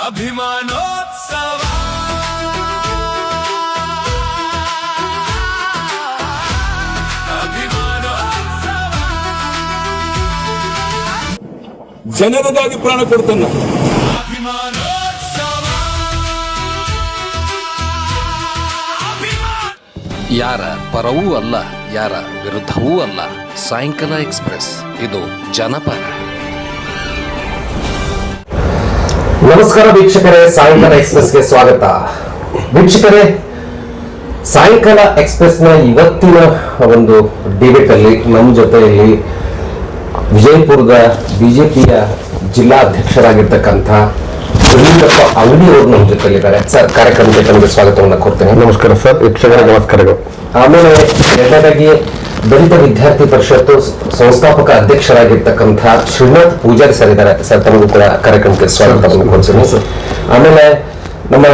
ಅಭಿಮಾನೋತ್ಸವ ಜನರಿಗಾಗಿ ಪ್ರಾಣ ಕೊಡ್ತಾನೆ. ಯಾರ ಪರವೂ ಅಲ್ಲ, ಯಾರ ವಿರುದ್ಧವೂ ಅಲ್ಲ. ಸಾಯಂಕಾಲ ಎಕ್ಸ್ಪ್ರೆಸ್, ಇದು ಜನಪರ. ನಮಸ್ಕಾರ ವೀಕ್ಷಕರೇ, ಸಾಯಂಕಾಲ ಎಕ್ಸ್ಪ್ರೆಸ್ಗೆ ಸ್ವಾಗತ. ವೀಕ್ಷಕರೇ, ಸಾಯಂಕಾಲ ಎಕ್ಸ್ಪ್ರೆಸ್ನ ಇವತ್ತಿನ ಒಂದು ಡಿಬೇಟ್ ಅಲ್ಲಿ ನಮ್ಮ ಜೊತೆಯಲ್ಲಿ ವಿಜಯಪುರದ ಬಿಜೆಪಿಯ ಜಿಲ್ಲಾ ಅಧ್ಯಕ್ಷರಾಗಿರ್ತಕ್ಕಂಥ ಯಡಿಯೂರಪ್ಪ ಅಂಗಡಿಯವರು ನಮ್ಮ ಜೊತೆಲಿದ್ದಾರೆ. ಸರ್, ಕಾರ್ಯಕ್ರಮಕ್ಕೆ ತಮಗೆ ಸ್ವಾಗತವನ್ನು ಕೊಡ್ತೇನೆ. ನಮಸ್ಕಾರ ಸರ್, ವೀಕ್ಷಕರ ನಮಸ್ಕಾರಗಳು. ಆಮೇಲೆ ಎರಡನೇದಾಗಿ ದಲಿತ ವಿದ್ಯಾರ್ಥಿ ಪರಿಷತ್ತು ಸಂಸ್ಥಾಪಕ ಅಧ್ಯಕ್ಷರಾಗಿರ್ತಕ್ಕಂಥ ಶ್ರೀನಾಥ್ ಪೂಜಾರಿ ಸರ್ ಇದ್ದಾರೆ. ಸರ್, ತಮಗೂ ಕೂಡ ಕಾರ್ಯಕ್ರಮಕ್ಕೆ ಸ್ವಾಗತವನ್ನು ಕೊಡ್ತೀನಿ. ಆಮೇಲೆ ನಮ್ಮ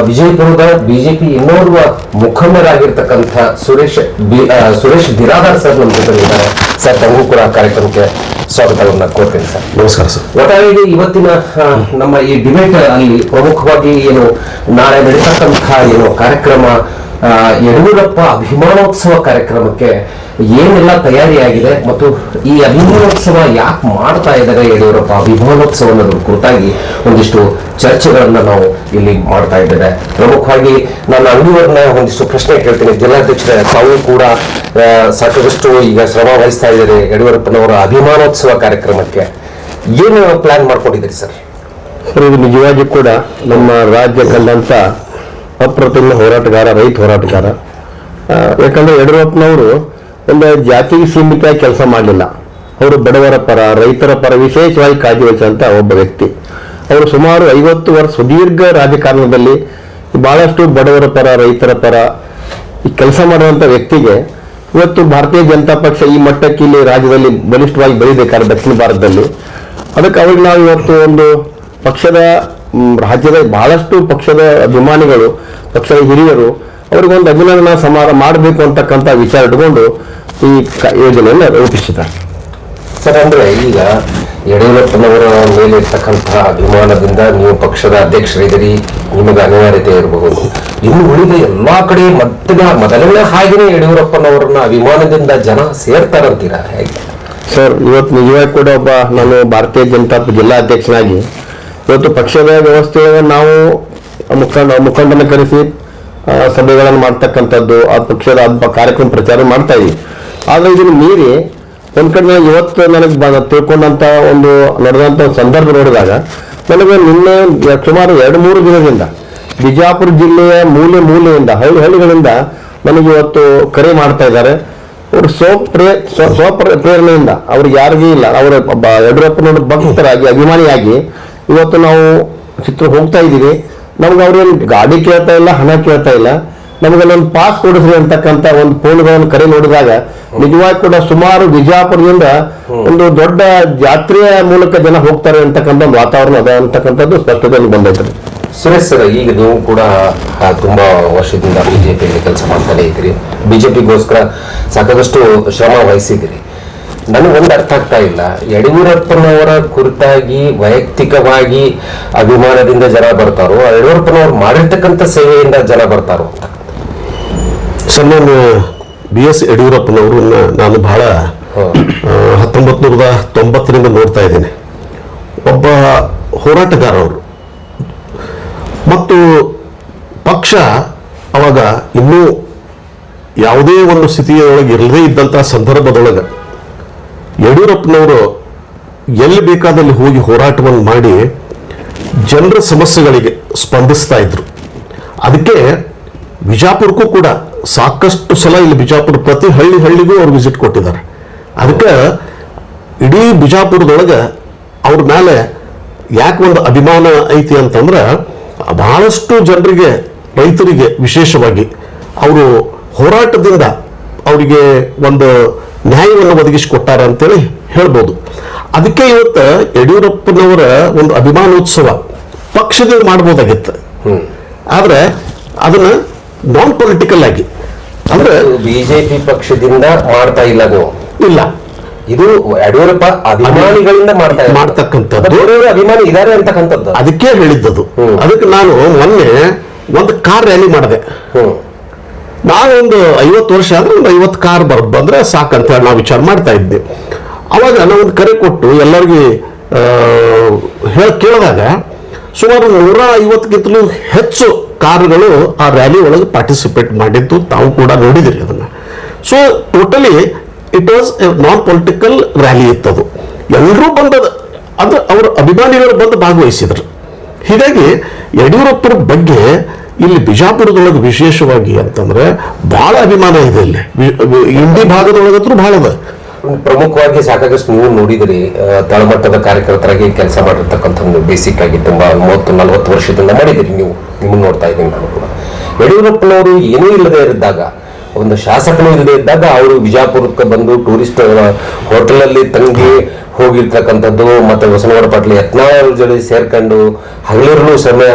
ವಿಜಯಪುರದ ಬಿಜೆಪಿ ಇನ್ನೋರ್ವ ಮುಖಂಡರಾಗಿರ್ತಕ್ಕಂಥ ಸುರೇಶ್ ಬಿರಾದಾರ್ ಸರ್ ನಮ್ಮ ಜೊತೆ ಇದ್ದಾರೆ. ಸರ್, ತಮಗೂ ಕೂಡ ಕಾರ್ಯಕ್ರಮಕ್ಕೆ ಸ್ವಾಗತವನ್ನ ಕೋರ್ತೀನಿ ಸರ್. ನಮಸ್ಕಾರ ಸರ್. ಒಟ್ಟಾರೆಯಾಗಿ ಇವತ್ತಿನ ನಮ್ಮ ಈ ಡಿಬೇಟ್ ಅಲ್ಲಿ ಪ್ರಮುಖವಾಗಿ ಏನು ನಾಳೆ ನಡೀತಕ್ಕಂಥ ಏನು ಕಾರ್ಯಕ್ರಮ, ಯಡಿಯೂರಪ್ಪ ಅಭಿಮಾನೋತ್ಸವ ಕಾರ್ಯಕ್ರಮಕ್ಕೆ ಏನೆಲ್ಲ ತಯಾರಿಯಾಗಿದೆ ಮತ್ತು ಈ ಅಭಿಮಾನೋತ್ಸವ ಯಾಕೆ ಮಾಡ್ತಾ ಇದ್ದಾರೆ ಯಡಿಯೂರಪ್ಪ ಅಭಿಮಾನೋತ್ಸವ ಅನ್ನೋದ್ರ ಕುರಿತಾಗಿ ಒಂದಿಷ್ಟು ಚರ್ಚೆಗಳನ್ನ ನಾವು ಇಲ್ಲಿ ಮಾಡ್ತಾ ಇದ್ದೇವೆ. ಪ್ರಮುಖವಾಗಿ ನನ್ನ ಅಂಗಡಿಯವರನ್ನ ಒಂದಿಷ್ಟು ಪ್ರಶ್ನೆ ಕೇಳ್ತೀನಿ. ಜಿಲ್ಲಾಧ್ಯಕ್ಷರ, ತಾವು ಕೂಡ ಸಾಕಷ್ಟು ಈಗ ಶ್ರಮ ವಹಿಸ್ತಾ ಇದ್ದಾರೆ ಯಡಿಯೂರಪ್ಪನವರ ಅಭಿಮಾನೋತ್ಸವ ಕಾರ್ಯಕ್ರಮಕ್ಕೆ. ಏನು ಪ್ಲಾನ್ ಮಾಡ್ಕೊಂಡಿದ್ದೀರಿ ಸರ್? ಸರ್, ಇದು ನಿಜವಾಗಿ ಕೂಡ ನಮ್ಮ ರಾಜ್ಯ ಕಂಡಂತ ಅಪ್ರತಿಮ ಹೋರಾಟಗಾರ, ರೈತ ಹೋರಾಟಗಾರ. ಯಾಕಂದ್ರೆ ಯಡಿಯೂರಪ್ಪನವರು ಒಂದು ಜಾತಿಗೆ ಸೀಮಿತ ಕೆಲಸ ಮಾಡಲಿಲ್ಲ. ಅವರು ಬಡವರ ಪರ, ರೈತರ ಪರ ವಿಶೇಷವಾಗಿ ಕಾಳಜಿ ವಹಿಸುವಂತ ಒಬ್ಬ ವ್ಯಕ್ತಿ. ಅವರು ಸುಮಾರು 50 ವರ್ಷ ಸುದೀರ್ಘ ರಾಜಕಾರಣದಲ್ಲಿ ಬಹಳಷ್ಟು ಬಡವರ ಪರ, ರೈತರ ಪರ ಈ ಕೆಲಸ ಮಾಡುವಂತ ವ್ಯಕ್ತಿಗೆ ಇವತ್ತು ಭಾರತೀಯ ಜನತಾ ಪಕ್ಷ ಈ ಮಟ್ಟಕ್ಕೆ ಇಲ್ಲಿ ರಾಜ್ಯದಲ್ಲಿ ಬಲಿಷ್ಠವಾಗಿ ಬೆಳಿಬೇಕಾದ್ರೆ ದಕ್ಷಿಣ ಭಾರತದಲ್ಲಿ, ಅದಕ್ಕೆ ಅವ್ರಿಗೆ ನಾವು ಇವತ್ತು ಒಂದು ಪಕ್ಷದ ರಾಜ್ಯದ ಬಹಳಷ್ಟು ಪಕ್ಷದ ಅಭಿಮಾನಿಗಳು, ಪಕ್ಷದ ಹಿರಿಯರು ಅವ್ರಿಗೊಂದು ಅಭಿನಂದನಾ ಸಮಾರಂಭ ಮಾಡಬೇಕು ಅಂತಕ್ಕಂಥ ವಿಚಾರ ಇಟ್ಕೊಂಡು ಈ ಯೋಜನೆಯನ್ನು ರೂಪಿಸಿದ್ದಾರೆ. ಸರ್, ಅಂದ್ರೆ ಈಗ ಯಡಿಯೂರಪ್ಪನವರ ಮೇಲೆ ಇರ್ತಕ್ಕಂಥ ಅಭಿಮಾನದಿಂದ ನೀವು ಪಕ್ಷದ ಅಧ್ಯಕ್ಷರಿದ್ದೀರಿ, ನಿಮಗೆ ಅನಿವಾರ್ಯತೆ ಇರಬಹುದು. ಇನ್ನು ಉಳಿದ ಎಲ್ಲಾ ಕಡೆ ಮೊದಲನೇ ಹಾಗೆಯೇ ಯಡಿಯೂರಪ್ಪನವರನ್ನ ಅಭಿಮಾನದಿಂದ ಜನ ಸೇರ್ತಾರಂತೀರಾ ಹೇಗೆ? ಸರ್, ಇವತ್ತು ನಿಜವಾಗಿ ಕೂಡ ಒಬ್ಬ ನಾನು ಭಾರತೀಯ ಜನತಾ ಜಿಲ್ಲಾ ಅಧ್ಯಕ್ಷನಾಗಿ ಇವತ್ತು ಪಕ್ಷದ ವ್ಯವಸ್ಥೆಯನ್ನು ನಾವು ಮುಖಂಡನ ಕರೆಸಿ ಸಭೆಗಳನ್ನು ಮಾಡ್ತಕ್ಕಂಥದ್ದು, ಆ ಪಕ್ಷದ ಕಾರ್ಯಕ್ರಮ ಪ್ರಚಾರ ಮಾಡ್ತಾ ಇದ್ದೀವಿ. ಆದರೆ ಇದನ್ನು ಮೀರಿ ಒಂದ್ ಕಡೆ ಇವತ್ತು ನನಗೆ ತಿಳ್ಕೊಂಡಂತ ಒಂದು ನಡೆದಂತ ಸಂದರ್ಭ ನೋಡಿದಾಗ ನನಗೆ ನಿನ್ನೆ ಸುಮಾರು 2-3 ದಿನದಿಂದ ಬಿಜಾಪುರ ಜಿಲ್ಲೆಯ ಮೂಲೆಯಿಂದ ಹಳ್ಳಿಗಳಿಂದ ನನಗೆ ಇವತ್ತು ಕರೆ ಮಾಡ್ತಾ ಇದ್ದಾರೆ. ಅವರು ಸ್ವಪ್ರೇರಣೆಯಿಂದ ಅವ್ರಿಗೆ ಯಾರಿಗೂ ಇಲ್ಲ, ಅವರ ಯಡಿಯೂರಪ್ಪನವ್ರ ಭಕ್ತರಾಗಿ ಅಭಿಮಾನಿಯಾಗಿ ಇವತ್ತು ನಾವು ಚಿತ್ರ ಹೋಗ್ತಾ ಇದ್ದೀವಿ. ನಮ್ಗೆ ಅವ್ರೇನು ಗಾಡಿ ಕೇಳ್ತಾ ಇಲ್ಲ, ಹಣ ಕೇಳ್ತಾ ಇಲ್ಲ, ನಮ್ಗೆ ಒಂದು ಪಾಸ್ ಕೊಡಿಸ್ರಿ ಅಂತಕ್ಕಂಥ ಒಂದು ಫೋನ್ಗಳನ್ನು ಕರೆ ನೋಡಿದಾಗ ನಿಜವಾಗಿ ಕೂಡ ಸುಮಾರು ಬಿಜಾಪುರದಿಂದ ಒಂದು ದೊಡ್ಡ ಜಾತ್ರೆಯ ಮೂಲಕ ಜನ ಹೋಗ್ತಾರೆ ಅಂತಕ್ಕಂಥ ಒಂದು ವಾತಾವರಣ ಅದ ಅಂತಕ್ಕಂಥದ್ದು ಸ್ಪಷ್ಟತೆಯಲ್ಲಿ ಬಂದೈತ್ರಿ. ಸುರೇಶ್ ಸರ್, ಈಗ ನೀವು ಕೂಡ ತುಂಬಾ ವರ್ಷದಿಂದ ಬಿಜೆಪಿಯಲ್ಲಿ ಕೆಲಸ ಮಾಡ್ತಾನೆ ಇದ್ದೀರಿ, ಬಿಜೆಪಿಗೋಸ್ಕರ ಸಾಕಷ್ಟು ಶ್ರಮ ವಹಿಸಿದ್ದೀರಿ. ನನಗೊಂದು ಅರ್ಥ ಆಗ್ತಾ ಇಲ್ಲ, ಯಡಿಯೂರಪ್ಪನವರ ಕುರಿತಾಗಿ ವೈಯಕ್ತಿಕವಾಗಿ ಅಭಿಮಾನದಿಂದ ಜನ ಬರ್ತಾರೋ, ಯಡಿಯೂರಪ್ಪನವರು ಮಾಡಿರ್ತಕ್ಕಂಥ ಸೇವೆಯಿಂದ ಜನ ಬರ್ತಾರೋ ಅಂತ. ಸರ್, ನಾನು BS ಯಡಿಯೂರಪ್ಪನವ್ರನ್ನ ನಾನು ಬಹಳ 1990ರಿಂದ ನೋಡ್ತಾ ಇದ್ದೇನೆ. ಒಬ್ಬ ಹೋರಾಟಗಾರ ಅವರು, ಮತ್ತು ಪಕ್ಷ ಅವಾಗ ಇನ್ನೂ ಯಾವುದೇ ಒಂದು ಸ್ಥಿತಿಯೊಳಗೆ ಇರದೇ ಇದ್ದಂತಹ ಸಂದರ್ಭದೊಳಗೆ ಯಡಿಯೂರಪ್ಪನವರು ಎಲ್ಲಿ ಬೇಕಾದಲ್ಲಿ ಹೋಗಿ ಹೋರಾಟವನ್ನು ಮಾಡಿ ಜನರ ಸಮಸ್ಯೆಗಳಿಗೆ ಸ್ಪಂದಿಸ್ತಾ ಇದ್ರು. ಅದಕ್ಕೆ ಬಿಜಾಪುರಕ್ಕೂ ಕೂಡ ಸಾಕಷ್ಟು ಸಲ ಇಲ್ಲಿ ಬಿಜಾಪುರ ಪ್ರತಿ ಹಳ್ಳಿಗೂ ಅವ್ರು ವಿಸಿಟ್ ಕೊಟ್ಟಿದ್ದಾರೆ. ಅದಕ್ಕೆ ಇಡೀ ಬಿಜಾಪುರದೊಳಗೆ ಅವ್ರ ಮೇಲೆ ಯಾಕೆ ಒಂದು ಅಭಿಮಾನ ಐತಿ ಅಂತಂದ್ರೆ, ಬಹಳಷ್ಟು ಜನರಿಗೆ, ರೈತರಿಗೆ ವಿಶೇಷವಾಗಿ ಅವರು ಹೋರಾಟದಿಂದ ಅವರಿಗೆ ಒಂದು ನ್ಯಾಯವನ್ನು ಒದಗಿಸಿಕೊಟ್ಟಾರ ಅಂತೇಳಿ ಹೇಳ್ಬೋದು. ಅದಕ್ಕೆ ಇವತ್ತು ಯಡಿಯೂರಪ್ಪನವರ ಒಂದು ಅಭಿಮಾನೋತ್ಸವ ಪಕ್ಷದಿಂದ ಮಾಡ್ಬೋದಾಗಿತ್ತು. ಆದ್ರೆ ಅದನ್ನ ನಾನ್ ಪೊಲಿಟಿಕಲ್ ಆಗಿ, ಅಂದ್ರೆ ಬಿಜೆಪಿ ಪಕ್ಷದಿಂದ ಮಾಡ್ತಾ ಇಲ್ಲ ನೀವು? ಇಲ್ಲ, ಇದು ಯಡಿಯೂರಪ್ಪ ಅಭಿಮಾನಿಗಳಿಂದ ಮಾಡ್ತಕ್ಕಂಥದ್ದು. ಬೇರೆಯವರು ಅಭಿಮಾನಿ ಇದಾರೆ ಅಂತಕ್ಕಂಥದ್ದು. ಅದಕ್ಕೆ ಹೇಳಿದ್ದದು. ಅದಕ್ಕೆ ನಾನು ಮೊನ್ನೆ ಒಂದು ಕಾರ್ ರ್ಯಾಲಿ ಮಾಡಿದೆ. ನಾವೊಂದು 50 ವರ್ಷ ಆದ್ರೆ ಒಂದು 50 ಕಾರ್ ಬಂದ್ರೆ ಸಾಕಂತ ಹೇಳಿ ನಾವು ವಿಚಾರ ಮಾಡ್ತಾ ಇದ್ವಿ. ಅವಾಗ ನಾವೊಂದು ಕರೆ ಕೊಟ್ಟು ಎಲ್ಲರಿಗೂ ಕೇಳಿದಾಗ ಸುಮಾರು 150ಕ್ಕಿಂತಲೂ ಹೆಚ್ಚು ಕಾರುಗಳು ಆ ರ್ಯಾಲಿ ಒಳಗೆ ಪಾರ್ಟಿಸಿಪೇಟ್ ಮಾಡಿದ್ದು ತಾವು ಕೂಡ ನೋಡಿದಿರಿ ಅದನ್ನ. So totally it was a non political rally ಇತ್ತದು. ಎಲ್ಲರೂ ಬಂದದ ಅದು ಅವರ ಅಭಿಮಾನಿಗಳು ಬಂದು ಭಾಗವಹಿಸಿದ್ರು. ಹೀಗಾಗಿ ಯಡಿಯೂರಪ್ಪರ ಬಗ್ಗೆ ಇಲ್ಲಿ ಬಿಜಾಪುರದೊಳಗೆ ವಿಶೇಷವಾಗಿ ಅಂತಂದ್ರೆ ಬಹಳ ಅಭಿಮಾನ ಇದೆ. ಇಲ್ಲಿ ಇಂಡಿ ಭಾಗದೊಳಗಂತೂ ಬಹಳ ಅದ. ಪ್ರಮುಖವಾಗಿ ಸಾಕಾಗಷ್ಟು ನೀವು ನೋಡಿದ್ರಿ, ತಳಮಟ್ಟದ ಕಾರ್ಯಕರ್ತರಾಗಿ ಕೆಲಸ ಮಾಡಿರ್ತಕ್ಕಂಥ ಬೇಸಿಕ್ ಆಗಿ ತುಂಬಾ 30-40 ವರ್ಷದಿಂದ ಮಾಡಿದಿರಿ ನೀವು. ನಿಮ್ಮನ್ನು ನೋಡ್ತಾ ಇದ್ದೀನಿ ನಾನು ಕೂಡ. ಯಡಿಯೂರಪ್ಪನವರು ಏನೂ ಇಲ್ಲದೆ ಇದ್ದಾಗ, ಒಂದು ಶಾಸಕನೂ ಇಲ್ಲದೆ ಇದ್ದಾಗ ಅವರು ಬಿಜಾಪುರಕ್ಕೆ ಬಂದು ಟೂರಿಸ್ಟ್ ಹೋಟೆಲ್ ಅಲ್ಲಿ ತಂಗಿ ಹೋಗಿರ್ತಕ್ಕಂಥದ್ದು, ಮತ್ತೆ ಬಸನಗೌಡ ಪಾಟೀಲ್ ಯತ್ನಾಳ್ ಜೊತೆ ಸೇರ್ಕೊಂಡು ಹಗಲಿರಲು ಸಮಯ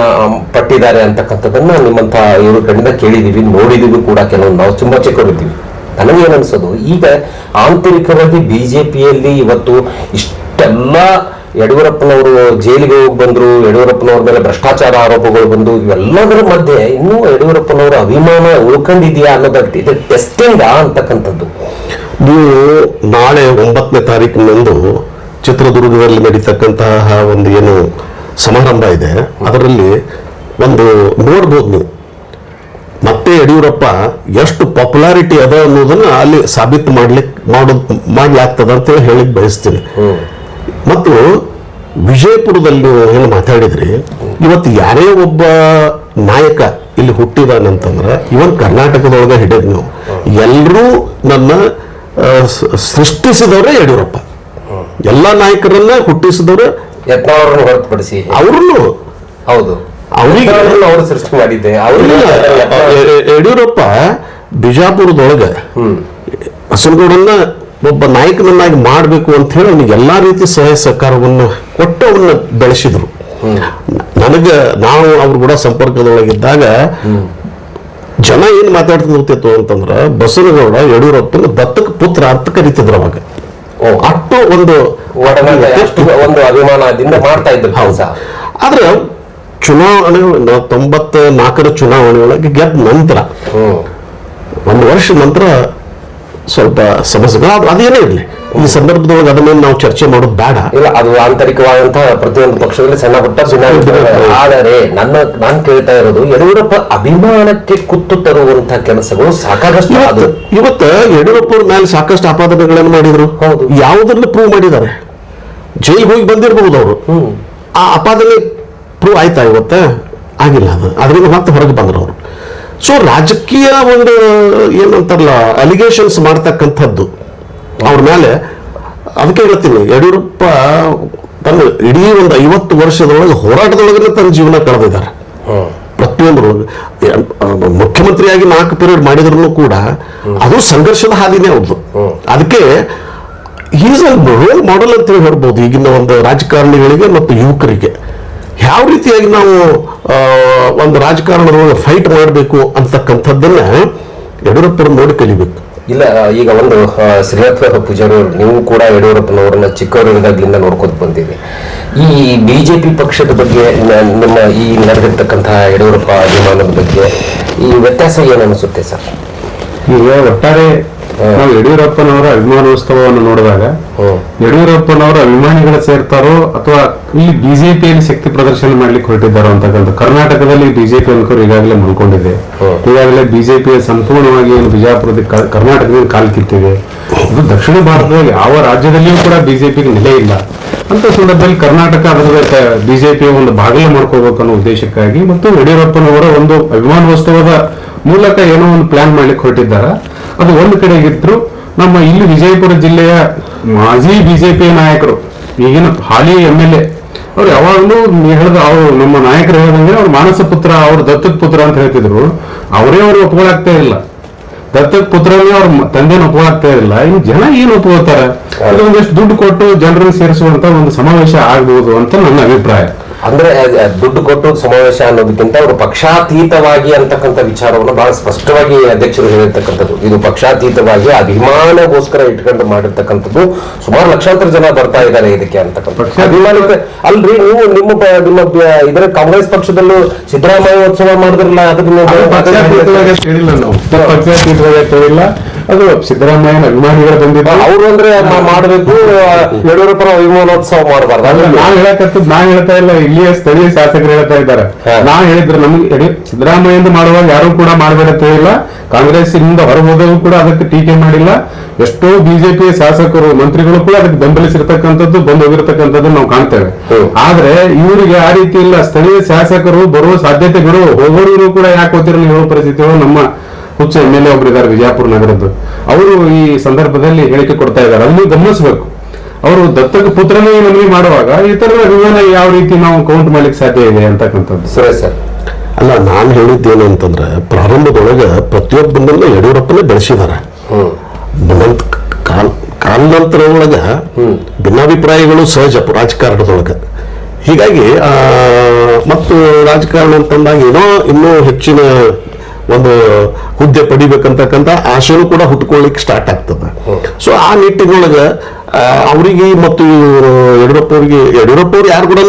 ಪಟ್ಟಿದ್ದಾರೆ ಅಂತಕ್ಕಂಥದ್ದನ್ನ ನಿಮ್ಮಂತ ಇವ್ರ ಕಡೆಯಿಂದ ಕೇಳಿದೀವಿ, ನೋಡಿದೀವಿ ಕೂಡ. ಕೆಲವು ನಾವು ತುಂಬಾ ಚಿಕ್ಕವರಿದ್ದೀವಿ. ನನಗೇನು ಅನ್ಸೋದು, ಈಗ ಆಂತರಿಕವಾಗಿ ಬಿಜೆಪಿಯಲ್ಲಿ ಇವತ್ತು ಇಷ್ಟೆಲ್ಲ ಯಡಿಯೂರಪ್ಪನವರು ಜೈಲಿಗೆ ಹೋಗಿ ಬಂದ್ರು, ಯಡಿಯೂರಪ್ಪನವ್ರ ಮೇಲೆ ಭ್ರಷ್ಟಾಚಾರ ಆರೋಪಗಳು ಬಂದು, ಇವೆಲ್ಲದರ ಮಧ್ಯೆ ಇನ್ನೂ ಯಡಿಯೂರಪ್ಪನವರ ಅಭಿಮಾನ ಉಳ್ಕೊಂಡಿದೆಯಾ ಅನ್ನೋದಾಗ್ತಿ ಇದು ಟೆಸ್ಟಿಂಗ್ ಅಂತಕ್ಕಂಥದ್ದು. ನೀವು ನಾಳೆ 9ನೇ ತಾರೀಕಿನಂದು ಚಿತ್ರದುರ್ಗದಲ್ಲಿ ನಡೀತಕ್ಕಂತಹ ಒಂದು ಏನು ಸಮಾರಂಭ ಇದೆ, ಅದರಲ್ಲಿ ಒಂದು ನೋಡ್ಬೋದು ನೀವು ಮತ್ತೆ ಯಡಿಯೂರಪ್ಪ ಎಷ್ಟು ಪಾಪ್ಯುಲಾರಿಟಿ ಅದ ಅನ್ನೋದನ್ನ ಅಲ್ಲಿ ಸಾಬೀತು ಮಾಡ್ಲಾಗ್ತದ ಅಂತ ಹೇಳಿಕ್ ಬಯಸ್ತೀನಿ. ಮತ್ತು ವಿಜಯಪುರದಲ್ಲಿ ಏನು ಮಾತಾಡಿದ್ರಿ, ಇವತ್ತು ಯಾರೇ ಒಬ್ಬ ನಾಯಕ ಇಲ್ಲಿ ಹುಟ್ಟಿದಾನಂತಂದ್ರೆ ಇವನ್ ಕರ್ನಾಟಕದೊಳಗೆ ಹಿಡಿದ್ ನೀವು ಎಲ್ಲರೂ ನನ್ನ ಸೃಷ್ಟಿಸಿದವರೇ ಯಡಿಯೂರಪ್ಪ. ಎಲ್ಲಾ ನಾಯಕರನ್ನ ಹುಟ್ಟಿಸಿದವರು ಯತ್ನಾಳ್ ಹೊರತುಪಡಿಸಿ ಅವ್ರನ್ನು ಹೌದು ಅವರಿಗೆ ಅವರು ಸೃಷ್ಟಿ ಮಾಡಿದ್ದೆ. ಯಡಿಯೂರಪ್ಪ ಬಿಜಾಪುರದೊಳಗೆ ಬಸನಗೌಡನ್ನ ಒಬ್ಬ ನಾಯಕನನ್ನಾಗಿ ಮಾಡಬೇಕು ಅಂತ ಹೇಳಿ ಅವನಿಗೆ ಎಲ್ಲಾ ರೀತಿ ಸಹಾಯ ಸಹಕಾರವನ್ನು ಕೊಟ್ಟು ಅವನ್ನ ಬೆಳೆಸಿದ್ರು. ನಾವು ಅವ್ರು ಕೂಡ ಸಂಪರ್ಕದೊಳಗಿದ್ದಾಗ ಜನ ಏನ್ ಮಾತಾಡ್ತಿತ್ತು ಅಂತಂದ್ರ ಬಸನಗೌಡ ಯಡಿಯೂರಪ್ಪನ ದತ್ತಕ ಪುತ್ರ ಅಂತ ಕರೀತಿದ್ರು ಅವಾಗ. ಅಷ್ಟು ಒಂದು ಅಭಿಮಾನದಿಂದ ಮಾಡ್ತಾ ಇದ್ರು ಕೆಲಸ. ಆದ್ರೆ ಚುನಾವಣೆ 94 ಚುನಾವಣೆ ಒಳಗೆ ಗೆದ್ದ ನಂತರ 1 ವರ್ಷ ನಂತರ ಸ್ವಲ್ಪ ಸಮಸ್ಯೆಗಳು ಅದೇನೇ ಇರಲಿ, ಈ ಸಂದರ್ಭದೊಳಗೆ ಅದನ್ನ ನಾವು ಚರ್ಚೆ ಮಾಡೋದು ಬೇಡ. ಇಲ್ಲ, ಅದು ಆಂತರಿಕವಾದಂತಹ ಪ್ರತಿಯೊಂದು ಪಕ್ಷದಲ್ಲಿ ಸಣ್ಣ ಪುಟ್ಟ ಆದರೆ ನಾನು ಕೇಳ್ತಾ ಇರೋದು ಯಡಿಯೂರಪ್ಪ ಅಭಿಮಾನಕ್ಕೆ ಕುತ್ತು ತರುವಂತಹ ಕೆಲಸಗಳು ಸಾಕಾಗಷ್ಟು. ಇವತ್ತ ಯಡಿಯೂರಪ್ಪ ಮೇಲೆ ಸಾಕಷ್ಟು ಆಪಾದನೆಗಳನ್ನು ಮಾಡಿದ್ರು. ಹೌದು, ಯಾವುದನ್ನು ಪ್ರೂವ್ ಮಾಡಿದ್ದಾರೆ. ಜೈಲಿಗೆ ಹೋಗಿ ಬಂದಿರಬಹುದು ಅವರು. ಆ ಆಪಾದನೆ ಪ್ರೂವ್ ಆಯ್ತಾ? ಇವತ್ತ ಆಗಿಲ್ಲ. ಅದರಿಂದ ಮತ್ತೆ ಹೊರಗೆ ಬಂದ್ರು ಅವರು. ಸೊ ರಾಜಕೀಯ ಒಂದು ಏನಂತಾರಲ್ಲ ಅಲಿಗೇಷನ್ಸ್ ಮಾಡ್ತಕ್ಕಂಥದ್ದು ಅವ್ರ ಮೇಲೆ. ಅದಕ್ಕೆ ಹೇಳ್ತೀನಿ, ಯಡಿಯೂರಪ್ಪ ತನ್ನ ಇಡೀ ಒಂದು 50 ವರ್ಷದೊಳಗೆ ಹೋರಾಟದೊಳಗೆ ತನ್ನ ಜೀವನ ಕಳೆದಿದ್ದಾರೆ. ಪ್ರತಿಯೊಂದರೊಳಗೆ ಮುಖ್ಯಮಂತ್ರಿಯಾಗಿ 4 ಪೀರಿಯಡ್ ಮಾಡಿದ್ರು ಕೂಡ ಅದು ಸಂಘರ್ಷದ ಹಾದಿನೇ ಅವ್ರದ್ದು. ಅದಕ್ಕೆ ಈಸ್ ಅ ರೋಲ್ ಮಾಡೆಲ್ ಅಂತ ಹೇಳಿ ಹೇಳ್ಬೋದು ಈಗಿನ ಒಂದು ರಾಜಕಾರಣಿಗಳಿಗೆ ಮತ್ತು ಯುವಕರಿಗೆ. ಯಾವ ರೀತಿಯಾಗಿ ನಾವು ಒಂದು ರಾಜಕಾರಣದೊಳಗೆ ಫೈಟ್ ಮಾಡಬೇಕು ಅಂತಕ್ಕಂಥದ್ದನ್ನ ಯಡಿಯೂರಪ್ಪರು ನೋಡಿ ಕಲಿಬೇಕು. ಇಲ್ಲ, ಈಗ ಒಂದು ಶ್ರೀನಾಥ ಪೂಜಾರಿ ಅವರು, ನೀವು ಕೂಡ ಯಡಿಯೂರಪ್ಪನವರನ್ನ ಚಿಕ್ಕವರಿದ್ದಾಗ್ಲಿಂದ ನೋಡ್ಕೊತ ಬಂದಿದೆ. ಈ ಬಿಜೆಪಿ ಪಕ್ಷದ ಬಗ್ಗೆ ನಿಮ್ಮ ಈ ನಡೆದಿರ್ತಕ್ಕಂತಹ ಯಡಿಯೂರಪ್ಪ ಅಭಿಮಾನದ ಬಗ್ಗೆ ಈ ವ್ಯತ್ಯಾಸ ಏನು ಅನಿಸುತ್ತೆ ಸರ್? ಈಗ ಒಟ್ಟಾರೆ ನಾವು ಯಡಿಯೂರಪ್ಪನವರ ಅಭಿಮಾನೋತ್ಸವವನ್ನು ನೋಡಿದಾಗ ಯಡಿಯೂರಪ್ಪನವರ ಅಭಿಮಾನಿಗಳು ಸೇರ್ತಾರೋ ಅಥವಾ ಇಲ್ಲಿ ಬಿಜೆಪಿಯಲ್ಲಿ ಶಕ್ತಿ ಪ್ರದರ್ಶನ ಮಾಡ್ಲಿಕ್ಕೆ ಹೊರಟಿದ್ದಾರೋ ಅಂತಕ್ಕಂಥ. ಕರ್ನಾಟಕದಲ್ಲಿ ಬಿಜೆಪಿ ಅನ್ಕೋರು ಈಗಾಗಲೇ ಮಲ್ಕೊಂಡಿದೆ. ಈಗಾಗಲೇ ಬಿಜೆಪಿಯ ಸಂಪೂರ್ಣವಾಗಿ ಏನು ಬಿಜಾಪುರದ ಕರ್ನಾಟಕದಲ್ಲಿ ಕಾಲು ಕಿತ್ತಿದೆ. ಇದು ದಕ್ಷಿಣ ಭಾರತದಲ್ಲಿ ಯಾವ ರಾಜ್ಯದಲ್ಲಿಯೂ ಕೂಡ ಬಿಜೆಪಿಗೆ ನೆಲೆ ಇಲ್ಲ. ಅಂತ ಸಂದರ್ಭದಲ್ಲಿ ಕರ್ನಾಟಕ ಅದರ ಬಿಜೆಪಿಯ ಒಂದು ಬಾಗಿಲು ಮಾಡ್ಕೋಬೇಕು ಅನ್ನೋ ಉದ್ದೇಶಕ್ಕಾಗಿ ಮತ್ತು ಯಡಿಯೂರಪ್ಪನವರ ಒಂದು ಅಭಿಮಾನೋತ್ಸವದ ಮೂಲಕ ಏನೋ ಒಂದು ಪ್ಲಾನ್ ಮಾಡ್ಲಿಕ್ಕೆ ಹೊರಟಿದ್ದಾರೆ. ಅದು ಒಂದು ಕಡೆಗಿದ್ರು, ನಮ್ಮ ಇಲ್ಲಿ ವಿಜಯಪುರ ಜಿಲ್ಲೆಯ ಮಾಜಿ ಬಿಜೆಪಿ ನಾಯಕರು, ಈಗಿನ ಹಾಲಿ MLA ಅವ್ರು ಯಾವಾಗಲೂ ಹೇಳಿದ ಅವ್ರು ನಮ್ಮ ನಾಯಕರು ಹೇಳಿದಂಗೆ ಅವ್ರು ಮಾನಸ ಪುತ್ರ, ಅವ್ರ ದತ್ತಕ ಪುತ್ರ ಅಂತ ಹೇಳ್ತಿದ್ರು. ಅವರೇ ಅವ್ರು ಒಪ್ಕೊಳಾಗ್ತಾ ಇಲ್ಲ. ದತ್ತಕ ಪುತ್ರನೇ ಅವ್ರ ತಂದೆನ ಒಪ್ಕೊಳಾಗ್ತಾ ಇಲ್ಲ. ಇನ್ನು ಜನ ಏನು ಒಪ್ಕೋತಾರೆ? ಒಂದಷ್ಟು ದುಡ್ಡು ಕೊಟ್ಟು ಜನರನ್ನು ಸೇರಿಸುವಂತ ಒಂದು ಸಮಾವೇಶ ಆಗ್ಬಹುದು ಅಂತ ನನ್ನ ಅಭಿಪ್ರಾಯ. ಅಂದ್ರೆ ದುಡ್ಡು ಕೊಟ್ಟು ಸಮಾವೇಶ ಅನ್ನೋದಕ್ಕಿಂತ ಅವರು ಪಕ್ಷಾತೀತವಾಗಿ ಅಂತಕ್ಕಂಥ ವಿಚಾರವನ್ನು ಬಹಳ ಸ್ಪಷ್ಟವಾಗಿ ಅಧ್ಯಕ್ಷರು ಹೇಳಿರ್ತಕ್ಕಂಥದ್ದು. ಇದು ಪಕ್ಷಾತೀತವಾಗಿ ಅಭಿಮಾನಗೋಸ್ಕರ ಇಟ್ಕೊಂಡು ಮಾಡಿರ್ತಕ್ಕಂಥದ್ದು. ಸುಮಾರು ಲಕ್ಷಾಂತರ ಜನ ಬರ್ತಾ ಇದ್ದಾರೆ ಇದಕ್ಕೆ ಅಂತಕ್ಕಂಥ ಅಭಿಮಾನಕ್ಕೆ. ಅಲ್ರಿ, ನೀವು ನಿಮ್ಮ ಇದರ ಕಾಂಗ್ರೆಸ್ ಪಕ್ಷದಲ್ಲೂ ಸಿದ್ದರಾಮಯ್ಯ ಉತ್ಸವ ಮಾಡಿದ್ರಲ್ಲ, ಪಕ್ಷಾತೀತವಾಗಿ ಹೇಳಿಲ್ಲ ನಾವು, ಪಕ್ಷಾತೀತವಾಗಿ ಹೇಳಿಲ್ಲ. ಅದು ಸಿದ್ದರಾಮಯ್ಯನ ಅಭಿಮಾನಿಗಳು ಬಂದಿದ್ದಾರೆ. ಅವರು ಅಂದ್ರೆ ಮಾಡಬೇಕು, ಯಡಿಯೂರಪ್ಪನ ಅಭಿಮಾನೋತ್ಸವ ಮಾಡಬಾರ್ದು. ನಾ ಹೇಳ್ತಾ ಇಲ್ಲ, ಇಲ್ಲಿಯ ಸ್ಥಳೀಯ ಶಾಸಕರು ಹೇಳ್ತಾ ಇದ್ದಾರೆ. ನಾ ಹೇಳಿದ್ರೆ ನಮ್ಗೆ ಸಿದ್ದರಾಮಯ್ಯ ಮಾಡುವಾಗ ಯಾರು ಕೂಡ ಮಾಡಬೇಡ ಅಂತ ಹೇಳಿಲ್ಲ. ಕಾಂಗ್ರೆಸ್ಸಿನಿಂದ ಹೊರಗೋದವರು ಕೂಡ ಅದಕ್ಕೆ ಟೀಕೆ ಮಾಡಿಲ್ಲ. ಎಷ್ಟೋ ಬಿಜೆಪಿ ಶಾಸಕರು ಮಂತ್ರಿಗಳು ಕೂಡ ಅದಕ್ಕೆ ಬೆಂಬಲಿಸಿರ್ತಕ್ಕಂಥದ್ದು, ಬಂದು ಹೋಗಿರ್ತಕ್ಕಂಥದ್ದು ನಾವು ಕಾಣ್ತೇವೆ. ಆದ್ರೆ ಇವರಿಗೆ ಆ ರೀತಿ ಇಲ್ಲ. ಸ್ಥಳೀಯ ಶಾಸಕರು ಬರುವ ಸಾಧ್ಯತೆಗಳು, ಹೋಗೋರು ಕೂಡ ಯಾಕೆ ಹೋಗ್ತಿರಲ್ಲ ಹೇಳೋ ಪರಿಸ್ಥಿತಿಗಳು ನಮ್ಮ ಹುಚ್ಚ MLA ಒಬ್ರು ಇದ್ದಾರೆ ವಿಜಯಪುರ ನಗರದ್ದು. ಅವರು ಈ ಸಂದರ್ಭದಲ್ಲಿ ಹೇಳಿಕೆ ಕೊಡ್ತಾ ಇದ್ದಾರೆ. ಅದನ್ನು ಗಮನಿಸಬೇಕು. ಅವರು ದತ್ತಕ ಪುತ್ರನೇ ನಮಗೆ ಮಾಡುವಾಗ ಇತರರ ಅಭಿಮಾನ ಯಾವ ರೀತಿ ನಾವು ಕೌಂಟ್ ಮಾಡ್ಲಿಕ್ಕೆ ಸಾಧ್ಯ ಇದೆ ಅಂತಕ್ಕಂಥದ್ದು. ಸರಿ ಸರ್. ಅಲ್ಲ, ನಾನು ಹೇಳಿದ್ದೇನು ಅಂತಂದ್ರೆ, ಪ್ರಾರಂಭದೊಳಗೆ ಪ್ರತಿಯೊಬ್ಬರನ್ನ ಯಡಿಯೂರಪ್ಪನೇ ಬೆಳೆಸಿದ್ದಾರೆ. ಕಾಲಾಂತರದೊಳಗ ಭಿನ್ನಾಭಿಪ್ರಾಯಗಳು ಸಹಜ ರಾಜಕಾರಣದೊಳಗೆ. ಹೀಗಾಗಿ ಮತ್ತು ರಾಜಕಾರಣ ಅಂತಂದಾಗ ಇನ್ನೂ ಹೆಚ್ಚಿನ ಒಂದು ಹುದ್ದೆ ಪಡಿಬೇಕಂತಕ್ಕಂಥ ಆಶೆನೂ ಕೂಡ ಹುಟ್ಕೊಳ್ಳಿಕ್ಕೆ ಸ್ಟಾರ್ಟ್ ಆಗ್ತದೆ. ಸೊ ಆ ನಿಟ್ಟಿನೊಳಗೆ ಅವರಿಗೆ ಮತ್ತು ಯಡಿಯೂರಪ್ಪ ಅವ್ರು ಯಾರು ಕೂಡ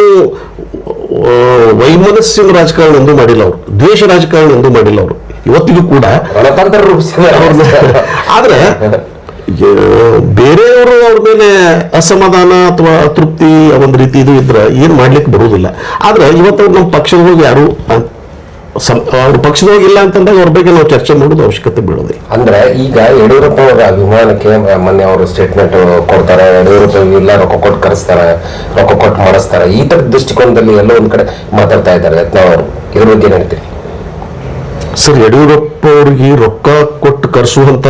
ವೈಮನಸ್ಸಿನ ರಾಜಕಾರಣ ಎಂದೂ ಮಾಡಿಲ್ಲ. ಅವರು ದ್ವೇಷ ರಾಜಕಾರಣ ಎಂದೂ ಮಾಡಿಲ್ಲ. ಅವರು ಇವತ್ತಿಗೂ ಕೂಡ ಗಣತಂತ್ರ ರೂಪಿಸಿದ್ದಾರೆ. ಆದ್ರೆ ಬೇರೆಯವರು ಅವ್ರ ಮೇಲೆ ಅಸಮಾಧಾನ ಅಥವಾ ಅತೃಪ್ತಿ ಒಂದು ರೀತಿ ಇದು ಇದ್ರೆ ಏನ್ ಮಾಡ್ಲಿಕ್ಕೆ ಬರುವುದಿಲ್ಲ. ಆದ್ರೆ ಇವತ್ತು ನಮ್ಮ ಪಕ್ಷದೊಳಗೆ ಯಾರು ಅವ್ರ ಪಕ್ಷದೊಳಗೆ ಇಲ್ಲ ಅಂತಂದಾಗ ಅವ್ರ ಬಗ್ಗೆ ನಾವು ಚರ್ಚೆ ಮಾಡೋದು ಅವಶ್ಯಕತೆ ಬೀಳೋದು. ಅಂದ್ರೆ ಈಗ ಯಡಿಯೂರಪ್ಪ ಅವರ ಅಭಿಮಾನಕ್ಕೆ ಮೊನ್ನೆ ಅವರು ಸ್ಟೇಟ್ಮೆಂಟ್ ಕೊಡ್ತಾರೆ, ಯಡಿಯೂರಪ್ಪ ಇಲ್ಲ ರೊಕ್ಕ ಕೊಟ್ಟು ಕರೆಸ್ತಾರೆ, ರೊಕ್ಕ ಕೊಟ್ಟು ಮಾಡಿಸ್ತಾರೆ, ಈ ತರ ದೃಷ್ಟಿಕೋನದಲ್ಲಿ ಎಲ್ಲೋ ಒಂದ್ ಕಡೆ ಮಾತಾಡ್ತಾ ಇದ್ದಾರೆ ಯತ್ನಾಳ್ ಅವರು. ಇದ್ರ ಬಗ್ಗೆ ಏನ್ ಹೇಳ್ತೀರಿ ಸರ್? ಯಡಿಯೂರಪ್ಪ ಅವ್ರಿಗೆ ರೊಕ್ಕ ಕೊಟ್ಟು ಕರೆಸುವಂತ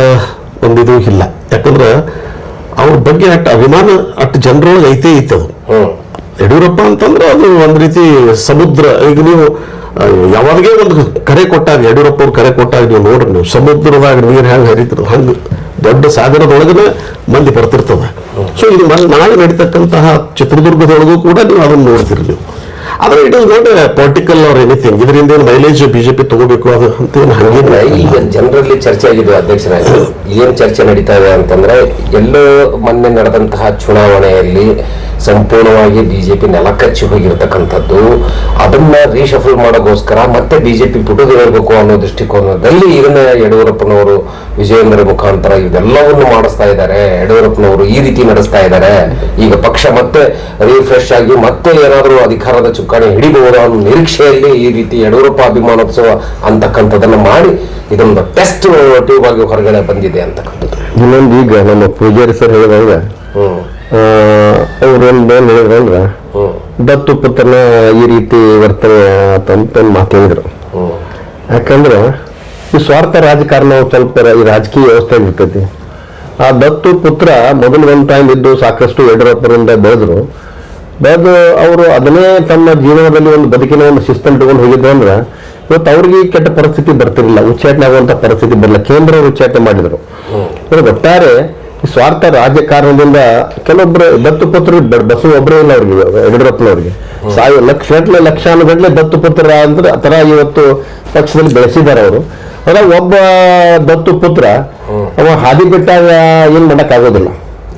ಒಂದಿದು ಇಲ್ಲ. ಯಾಕಂದ್ರೆ ಅವ್ರ ಬಗ್ಗೆ ಅಷ್ಟು ಅಭಿಮಾನ ಅಷ್ಟು ಜನರೊಳಗೆ ಐತೆ ಇತ್ತದು. ಯಡಿಯೂರಪ್ಪ ಅಂತಂದ್ರೆ ಅದು ಒಂದ್ ರೀತಿ ಸಮುದ್ರ. ಈಗ ನೀವು ಯಾವಾಗೇ ಒಂದು ಕರೆ ಕೊಟ್ಟಾಗ, ಯಡಿಯೂರಪ್ಪ ಅವ್ರು ಕರೆ ಕೊಟ್ಟಾಗ ನೀವು ನೋಡ್ರಿ, ನೀವು ಸಮುದ್ರದಾಗ ನೀರು ಹೆಂಗೆ ಹರಿತದ ಹಂಗೆ ದೊಡ್ಡ ಸಾಗರದೊಳಗನೆ ಮಂದಿ ಬರ್ತಿರ್ತದ. ಸೊ ಇದು ನಾಳೆ ನಡೀತಕ್ಕಂತಹ ಚಿತ್ರದುರ್ಗದೊಳಗೂ ಕೂಡ ನೀವು ಅದನ್ನು ನೋಡ್ತೀರಿ ನೀವು. ಆದ್ರೆ it is not political or anything. ಇದರಿಂದ ಏನು ಮೈಲೇಜ್ ಬಿಜೆಪಿ ತಗೋಬೇಕು ಅದು ಅಂತ ಹಂಗೇನಿಲ್ಲ. ಈಗ ಜನರಲ್ಲಿ ಚರ್ಚೆ ಆಗಿದೆ ಅಧ್ಯಕ್ಷರಾಗಿ. ಏನ್ ಚರ್ಚೆ ನಡೀತಾ ಇದೆ ಅಂತಂದ್ರೆ, ಎಲ್ಲೋ ಮೊನ್ನೆ ನಡೆದಂತಹ ಚುನಾವಣೆಯಲ್ಲಿ ಸಂಪೂರ್ಣವಾಗಿ ಬಿಜೆಪಿ ನೆಲಕಚ್ಚಿ ಹೋಗಿರ್ತಕ್ಕಂಥದ್ದು. ಅದನ್ನ ರೀಶಫಲ್ ಮಾಡೋಗೋಸ್ಕರ ಮತ್ತೆ ಬಿಜೆಪಿ ಪುಟದೇಳಬೇಕು ಅನ್ನೋ ದೃಷ್ಟಿಕೋನದಲ್ಲಿ ಇದನ್ನ ಯಡಿಯೂರಪ್ಪನವರು ವಿಜಯೇಂದ್ರ ಮುಖಾಂತರ ಇದೆಲ್ಲವನ್ನು ಮಾಡಿಸ್ತಾ ಇದ್ದಾರೆ. ಯಡಿಯೂರಪ್ಪನವರು ಈ ರೀತಿ ನಡೆಸ್ತಾ ಇದ್ದಾರೆ. ಈಗ ಪಕ್ಷ ಮತ್ತೆ ರಿಫ್ರೆಶ್ ಆಗಿ ಮತ್ತೆ ಏನಾದರೂ ಅಧಿಕಾರದ ಚುಕ್ಕಾಣಿ ಹಿಡಿಬಹುದು ಅನ್ನೋ ನಿರೀಕ್ಷೆಯಲ್ಲಿ ಈ ರೀತಿ ಯಡಿಯೂರಪ್ಪ ಅಭಿಮಾನೋತ್ಸವ ಅಂತಕ್ಕಂಥದ್ದನ್ನ ಮಾಡಿ ಇದೊಂದು ಟೆಸ್ಟ್ ಟ್ಯೂಬ್ ಆಗಿ ಹೊರಗಡೆ ಬಂದಿದೆ ಅಂತಕ್ಕಂಥದ್ದು. ಇನ್ನೊಂದು ಈಗ ನಮ್ಮ ಪೂಜಾರಿ ಸರ್ ಹೇಳಿದಾಗ ಅವ್ರೇನ್ ಹೇಳಿದ್ರಂದ್ರ ದತ್ತು ಪುತ್ರನ ಈ ರೀತಿ ವರ್ತನೆ ಅಂತ ಮಾತಾಡಿದ್ರು. ಯಾಕಂದ್ರೆ ಈ ಸ್ವಾರ್ಥ ರಾಜಕಾರಣ ಸ್ವಲ್ಪ ಈ ರಾಜಕೀಯ ವ್ಯವಸ್ಥೆ ಇರ್ತೈತಿ. ಆ ದತ್ತು ಪುತ್ರ ಮೊದಲು ಒಂದ್ ಟೈಮ್ ಇದ್ದು ಸಾಕಷ್ಟು ಯಡಿಯೂರಪ್ಪರಿಂದ ಬೆಳೆದು ಅವರು ಅದನ್ನೇ ತಮ್ಮ ಜೀವನದಲ್ಲಿ ಒಂದು ಬದುಕಿನ ಒಂದು ಶಿಸ್ತನ್ನು ಇಟ್ಕೊಂಡು ಹೋಗಿದ್ರು ಅಂದ್ರೆ ಇವತ್ತು ಅವ್ರಿಗೆ ಕೆಟ್ಟ ಪರಿಸ್ಥಿತಿ ಬರ್ತಿರ್ಲಿಲ್ಲ, ಉಚ್ಚಾಟನೆ ಆಗುವಂತ ಪರಿಸ್ಥಿತಿ ಬರಲಿಲ್ಲ. ಕೇಂದ್ರ ಉಚ್ಚಾಟನೆ ಮಾಡಿದ್ರು. ಒಟ್ಟಾರೆ ಈ ಸ್ವಾರ್ಥ ರಾಜಕಾರಣದಿಂದ ಕೆಲವೊಬ್ರು ದತ್ತು ಪುತ್ರರು ಬಸ್ಸು ಒಬ್ಬರೇ ಇಲ್ಲ ಅವ್ರಿಗೆ, ಯಡಿಯೂರಪ್ಪನವ್ರಿಗೆ ಲಕ್ಷಾನುಗಟ್ಟಲೆ ದತ್ತು ಪುತ್ರ ಅಂದ್ರೆ ಆ ತರ ಇವತ್ತು ಪಕ್ಷದಲ್ಲಿ ಬೆಳೆಸಿದ್ದಾರೆ ಅವರು. ಅಲ್ಲ, ಒಬ್ಬ ದತ್ತು ಪುತ್ರ ಅವ ಹಾದಿ ಬಿಟ್ಟಾಗ ಏನ್ ಮಾಡಕ್ ಆಗೋದಿಲ್ಲ.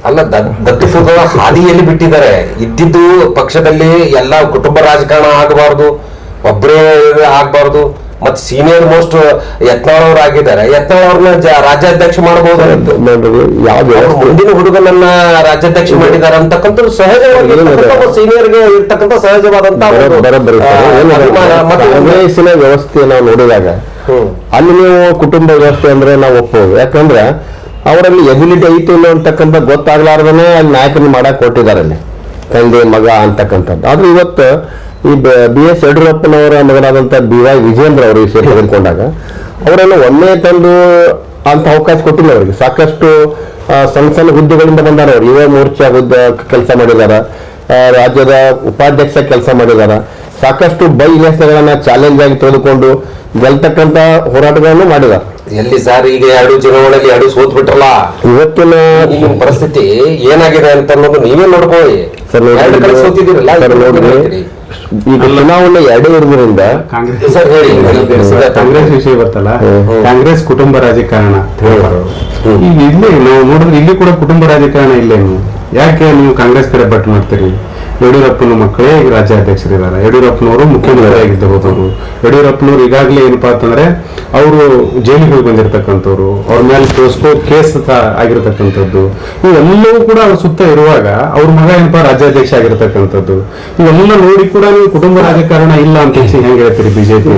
ಅಲ್ಲ, ದತ್ತುಪುತ್ರ ಹಾದಿಯಲ್ಲಿ ಬಿಟ್ಟಿದ್ದಾರೆ. ಇದ್ದಿದ್ದು ಪಕ್ಷದಲ್ಲಿ ಎಲ್ಲ ಕುಟುಂಬ ರಾಜಕಾರಣ ಆಗಬಾರ್ದು, ಒಬ್ಬರೇ ಆಗಬಾರ್ದು. ಮತ್ತೆ ಸೀನಿಯರ್ ಮೋಸ್ಟ್ ಯತ್ನಾಳ್ ಅವರು ಆಗಿದ್ದಾರೆ. ಯತ್ನಾಳ್ ಅವ್ರನ್ನ ರಾಜ್ಯಾಧ್ಯಕ್ಷ ಮಾಡಬಹುದಾಗಿತ್ತು. ಮುಂದಿನ ಹುಡುಗನನ್ನ ರಾಜ್ಯಾಧ್ಯಕ್ಷ ಮಾಡಿದ್ದಾರೆ ಅಂತಕ್ಕಂಥ ಸಹಜವಾಗಿ ಸೀನಿಯರ್ಗೆ ಇರ್ತಕ್ಕಂಥ ಸಹಜವಾದಂತ ವಯಸ್ಸಿನ ವ್ಯವಸ್ಥೆ ನಾವು ನೋಡಿದಾಗ ಅಲ್ಲಿ ನೀವು ಕುಟುಂಬ ವ್ಯವಸ್ಥೆ ಅಂದ್ರೆ ನಾವು ಒಪ್ಪೋದು. ಯಾಕಂದ್ರೆ ಅವರಲ್ಲಿ ಎಬಿಲಿಟಿ ಐತಿ ಇಲ್ಲ ಅಂತಕ್ಕಂಥ ಗೊತ್ತಾಗ್ಲಾರ್ದನೆ ಅಲ್ಲಿ ನಾಯಕನ ಮಾಡಕ್ ಕೊಟ್ಟಿದ್ದಾರೆ ಅಲ್ಲಿ, ತಂದೆ ಮಗ ಅಂತಕ್ಕಂಥದ್ದು. ಆದ್ರೆ ಇವತ್ತು ಈ BS ಯಡಿಯೂರಪ್ಪನವರ ಮಗನಾದಂತ BY ವಿಜೇಂದ್ರ ಅವರು ಈ ಸೇರಿ ತೆಗೆದುಕೊಂಡಾಗ ಅವರೆಲ್ಲ ಒಮ್ಮೆ ತಂದು ಅಂತ ಅವಕಾಶ ಕೊಟ್ಟಿಲ್ಲ ಅವರಿಗೆ. ಸಾಕಷ್ಟು ಸಣ್ಣ ಸಣ್ಣ ಹುದ್ದೆಗಳಿಂದ ಬಂದಾರ. ಅವರು ಯುವ ಮೋರ್ಚಾ ಹುದ್ದೆ ಕೆಲಸ ಮಾಡಿದಾರ, ರಾಜ್ಯದ ಉಪಾಧ್ಯಕ್ಷ ಕೆಲಸ ಮಾಡಿದಾರ, ಸಾಕಷ್ಟು ಬೈ ಇಲೆಕ್ಷನ್ಗಳನ್ನ ಚಾಲೆಂಜ್ ಆಗಿ ತೆಗೆದುಕೊಂಡು ಗೆಲ್ತಕ್ಕಂತ ಹೋರಾಟಗಳನ್ನು ಮಾಡಿದಾರೆ. ಎಲ್ಲಿ ಸರ್ ಈಗ 2 ಚುನಾವಣೆಯಲ್ಲಿ 2 ಸೋತ್ ಬಿಟ್ರಲ್ಲ. ಇವತ್ತಿನ ಪರಿಸ್ಥಿತಿ ಏನಾಗಿದೆ ಅಂತ ಅನ್ನೋದು ನೀವೇ ನೋಡ್ಕೊಳ್ಳಿ. ಸೋತಿದ್ದೀರಲ್ಲ, ಈಗ ಚುನಾವಣೆ ಎರಡೇ ಇರೋದ್ರಿಂದ ಕಾಂಗ್ರೆಸ್ ಸರ್ ಹೇಳಿ ಕಾಂಗ್ರೆಸ್ ವಿಷಯ ಬರ್ತಲ್ಲ, ಕಾಂಗ್ರೆಸ್ ಕುಟುಂಬ ರಾಜಕಾರಣ ಅಂತ ಹೇಳ್ಬಾರ್ದು. ಈಗ ಇಲ್ಲಿ ನಾವು ನೋಡಿದ್ರೆ ಇಲ್ಲಿ ಕೂಡ ಕುಟುಂಬ ರಾಜಕಾರಣ ಇಲ್ಲೇನು? ಯಾಕೆ ನೀವು ಕಾಂಗ್ರೆಸ್ ಕಡೆ ಬಟ್ ಮಾಡ್ತೀರಿ? ಯಡಿಯೂರಪ್ಪನ ಮಕ್ಕಳೇ ಈಗ ರಾಜ್ಯಾಧ್ಯಕ್ಷರಿದ್ದಾರೆ. ಯಡಿಯೂರಪ್ಪನವರು ಮುಖ್ಯಮಂತ್ರಿ ಆಗಿದ್ದ ಹೋದವರು. ಯಡಿಯೂರಪ್ಪನವರು ಈಗಾಗಲೇ ಏನಪ್ಪಾ ಅಂತಂದ್ರೆ ಅವರು ಜೈಲಿಗೆ ಹೋಗಿ ಬಂದಿರತಕ್ಕಂಥವ್ರು, ಅವ್ರ ಮೇಲೆ ಕೇಸ್ ಆಗಿರತಕ್ಕಂಥದ್ದು, ಇವೆಲ್ಲವೂ ಕೂಡ ಅವ್ರ ಸುತ್ತ ಇರುವಾಗ ಅವ್ರ ಮಗ ಏನಪ್ಪಾ ರಾಜ್ಯಾಧ್ಯಕ್ಷ ಆಗಿರತಕ್ಕಂಥದ್ದು, ಇವೆಲ್ಲ ನೋಡಿ ಕೂಡ ನೀವು ಕುಟುಂಬ ರಾಜಕಾರಣ ಇಲ್ಲ ಅಂತ ಹೆಂಗ್ ಹೇಳ್ತೀರಿ ಬಿಜೆಪಿ?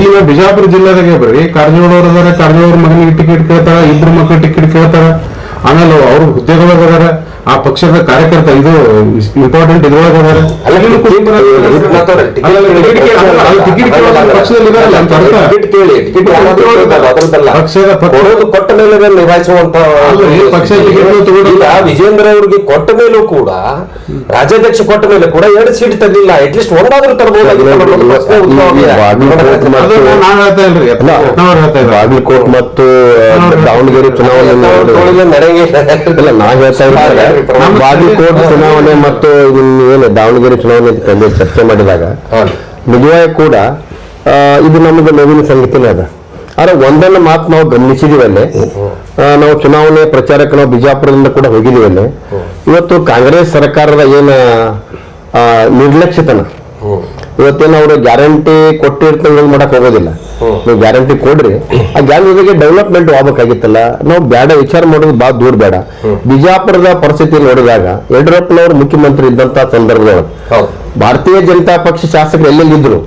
ಈಗ ಬಿಜಾಪುರ ಜಿಲ್ಲೆದಾಗೆ ಬರ್ರಿ, ಕಾರಜೋಳ ಅವ್ರ ಕಾರಜೋಳ ಮಗನಿಗೆ ಟಿಕೆಟ್ ಕೇಳ್ತಾರ, ಇಬ್ರು ಮಕ್ಕಳು ಟಿಕೆಟ್ ಕೇಳ್ತಾರ, ಆಮೇಲೆ ಅವ್ರು ಹುದ್ದೆಗಳಾಗ ಅದಾರ, ಆ ಪಕ್ಷದ ಕಾರ್ಯಕರ್ತ ಇದು ಇಂಪಾರ್ಟೆಂಟ್ ಇದ್ರೊಳಗೆ ಅದಾರ. ಕೊಟ್ಟ ಮೇಲೆ ನಿಭಾಯಿಸುವಂತ ವಿಜೇಂದ್ರ ಅವ್ರಿಗೆ ಕೊಟ್ಟ ಮೇಲೂ ಕೂಡ ರಾಜ್ಯಾಧ್ಯಕ್ಷ ಕೊಟ್ಟ ಮೇಲೆ ಕೂಡ 2 ಸೀಟ್ ತಂದಿಲ್ಲ, ಅಟ್ಲೀಸ್ಟ್ ಒಂದಾದ್ರೂ ಬಾಗಲಕೋಟ್ ಮತ್ತು ದಾವಣಗೆರೆ ಚುನಾವಣೆ ಬಾಗಲಕೋಟ್ ಚುನಾವಣೆ ಮತ್ತು ಏನು ದಾವಣಗೆರೆ ಚುನಾವಣೆ ಚರ್ಚೆ ಮಾಡಿದಾಗ ನಿಜವಾಗಿ ಕೂಡ ಇದು ನಮಗೆ ನೋವಿನ ಸಂಗತಿನೇ ಅದ. ಆದ್ರೆ ಒಂದನ್ನು ಮಾತು ನಾವು ಗಮನಿಸಿದೀವಲ್ಲೇ, ನಾವು ಚುನಾವಣೆ ಪ್ರಚಾರಕ್ಕೆ ನಾವು ಬಿಜಾಪುರದಿಂದ ಕೂಡ ಹೋಗಿದೀವಲ್ಲೇ, ಇವತ್ತು ಕಾಂಗ್ರೆಸ್ ಸರ್ಕಾರದ ಏನ ನಿರ್ಲಕ್ಷ್ಯತನ, ಇವತ್ತೇನು ಅವರು ಗ್ಯಾರಂಟಿ ಕೊಟ್ಟಿರ್ತಂಗ ಮಾಡಕ್ ಹೋಗೋದಿಲ್ಲ. ನೀವು ಗ್ಯಾರಂಟಿ ಕೊಡ್ರಿ, ಆ ಗ್ಯಾರಂಟಿಗೆ ಡೆವಲಪ್ಮೆಂಟ್ ಆಗ್ಬೇಕಾಗಿತ್ತಲ್ಲ. ನಾವು ಬೇಡ ವಿಚಾರ ಮಾಡೋದು ಬಹಳ ದೂರ ಬೇಡ. ಬಿಜಾಪುರದ ಪರಿಸ್ಥಿತಿ ನೋಡಿದಾಗ ಯಡಿಯೂರಪ್ಪನವರು ಮುಖ್ಯಮಂತ್ರಿ ಇದ್ದಂತ ಸಂದರ್ಭದೊಳಗೆ ಭಾರತೀಯ ಜನತಾ ಪಕ್ಷ ಶಾಸಕರು ಎಲ್ಲೆಲ್ಲಿದ್ರು,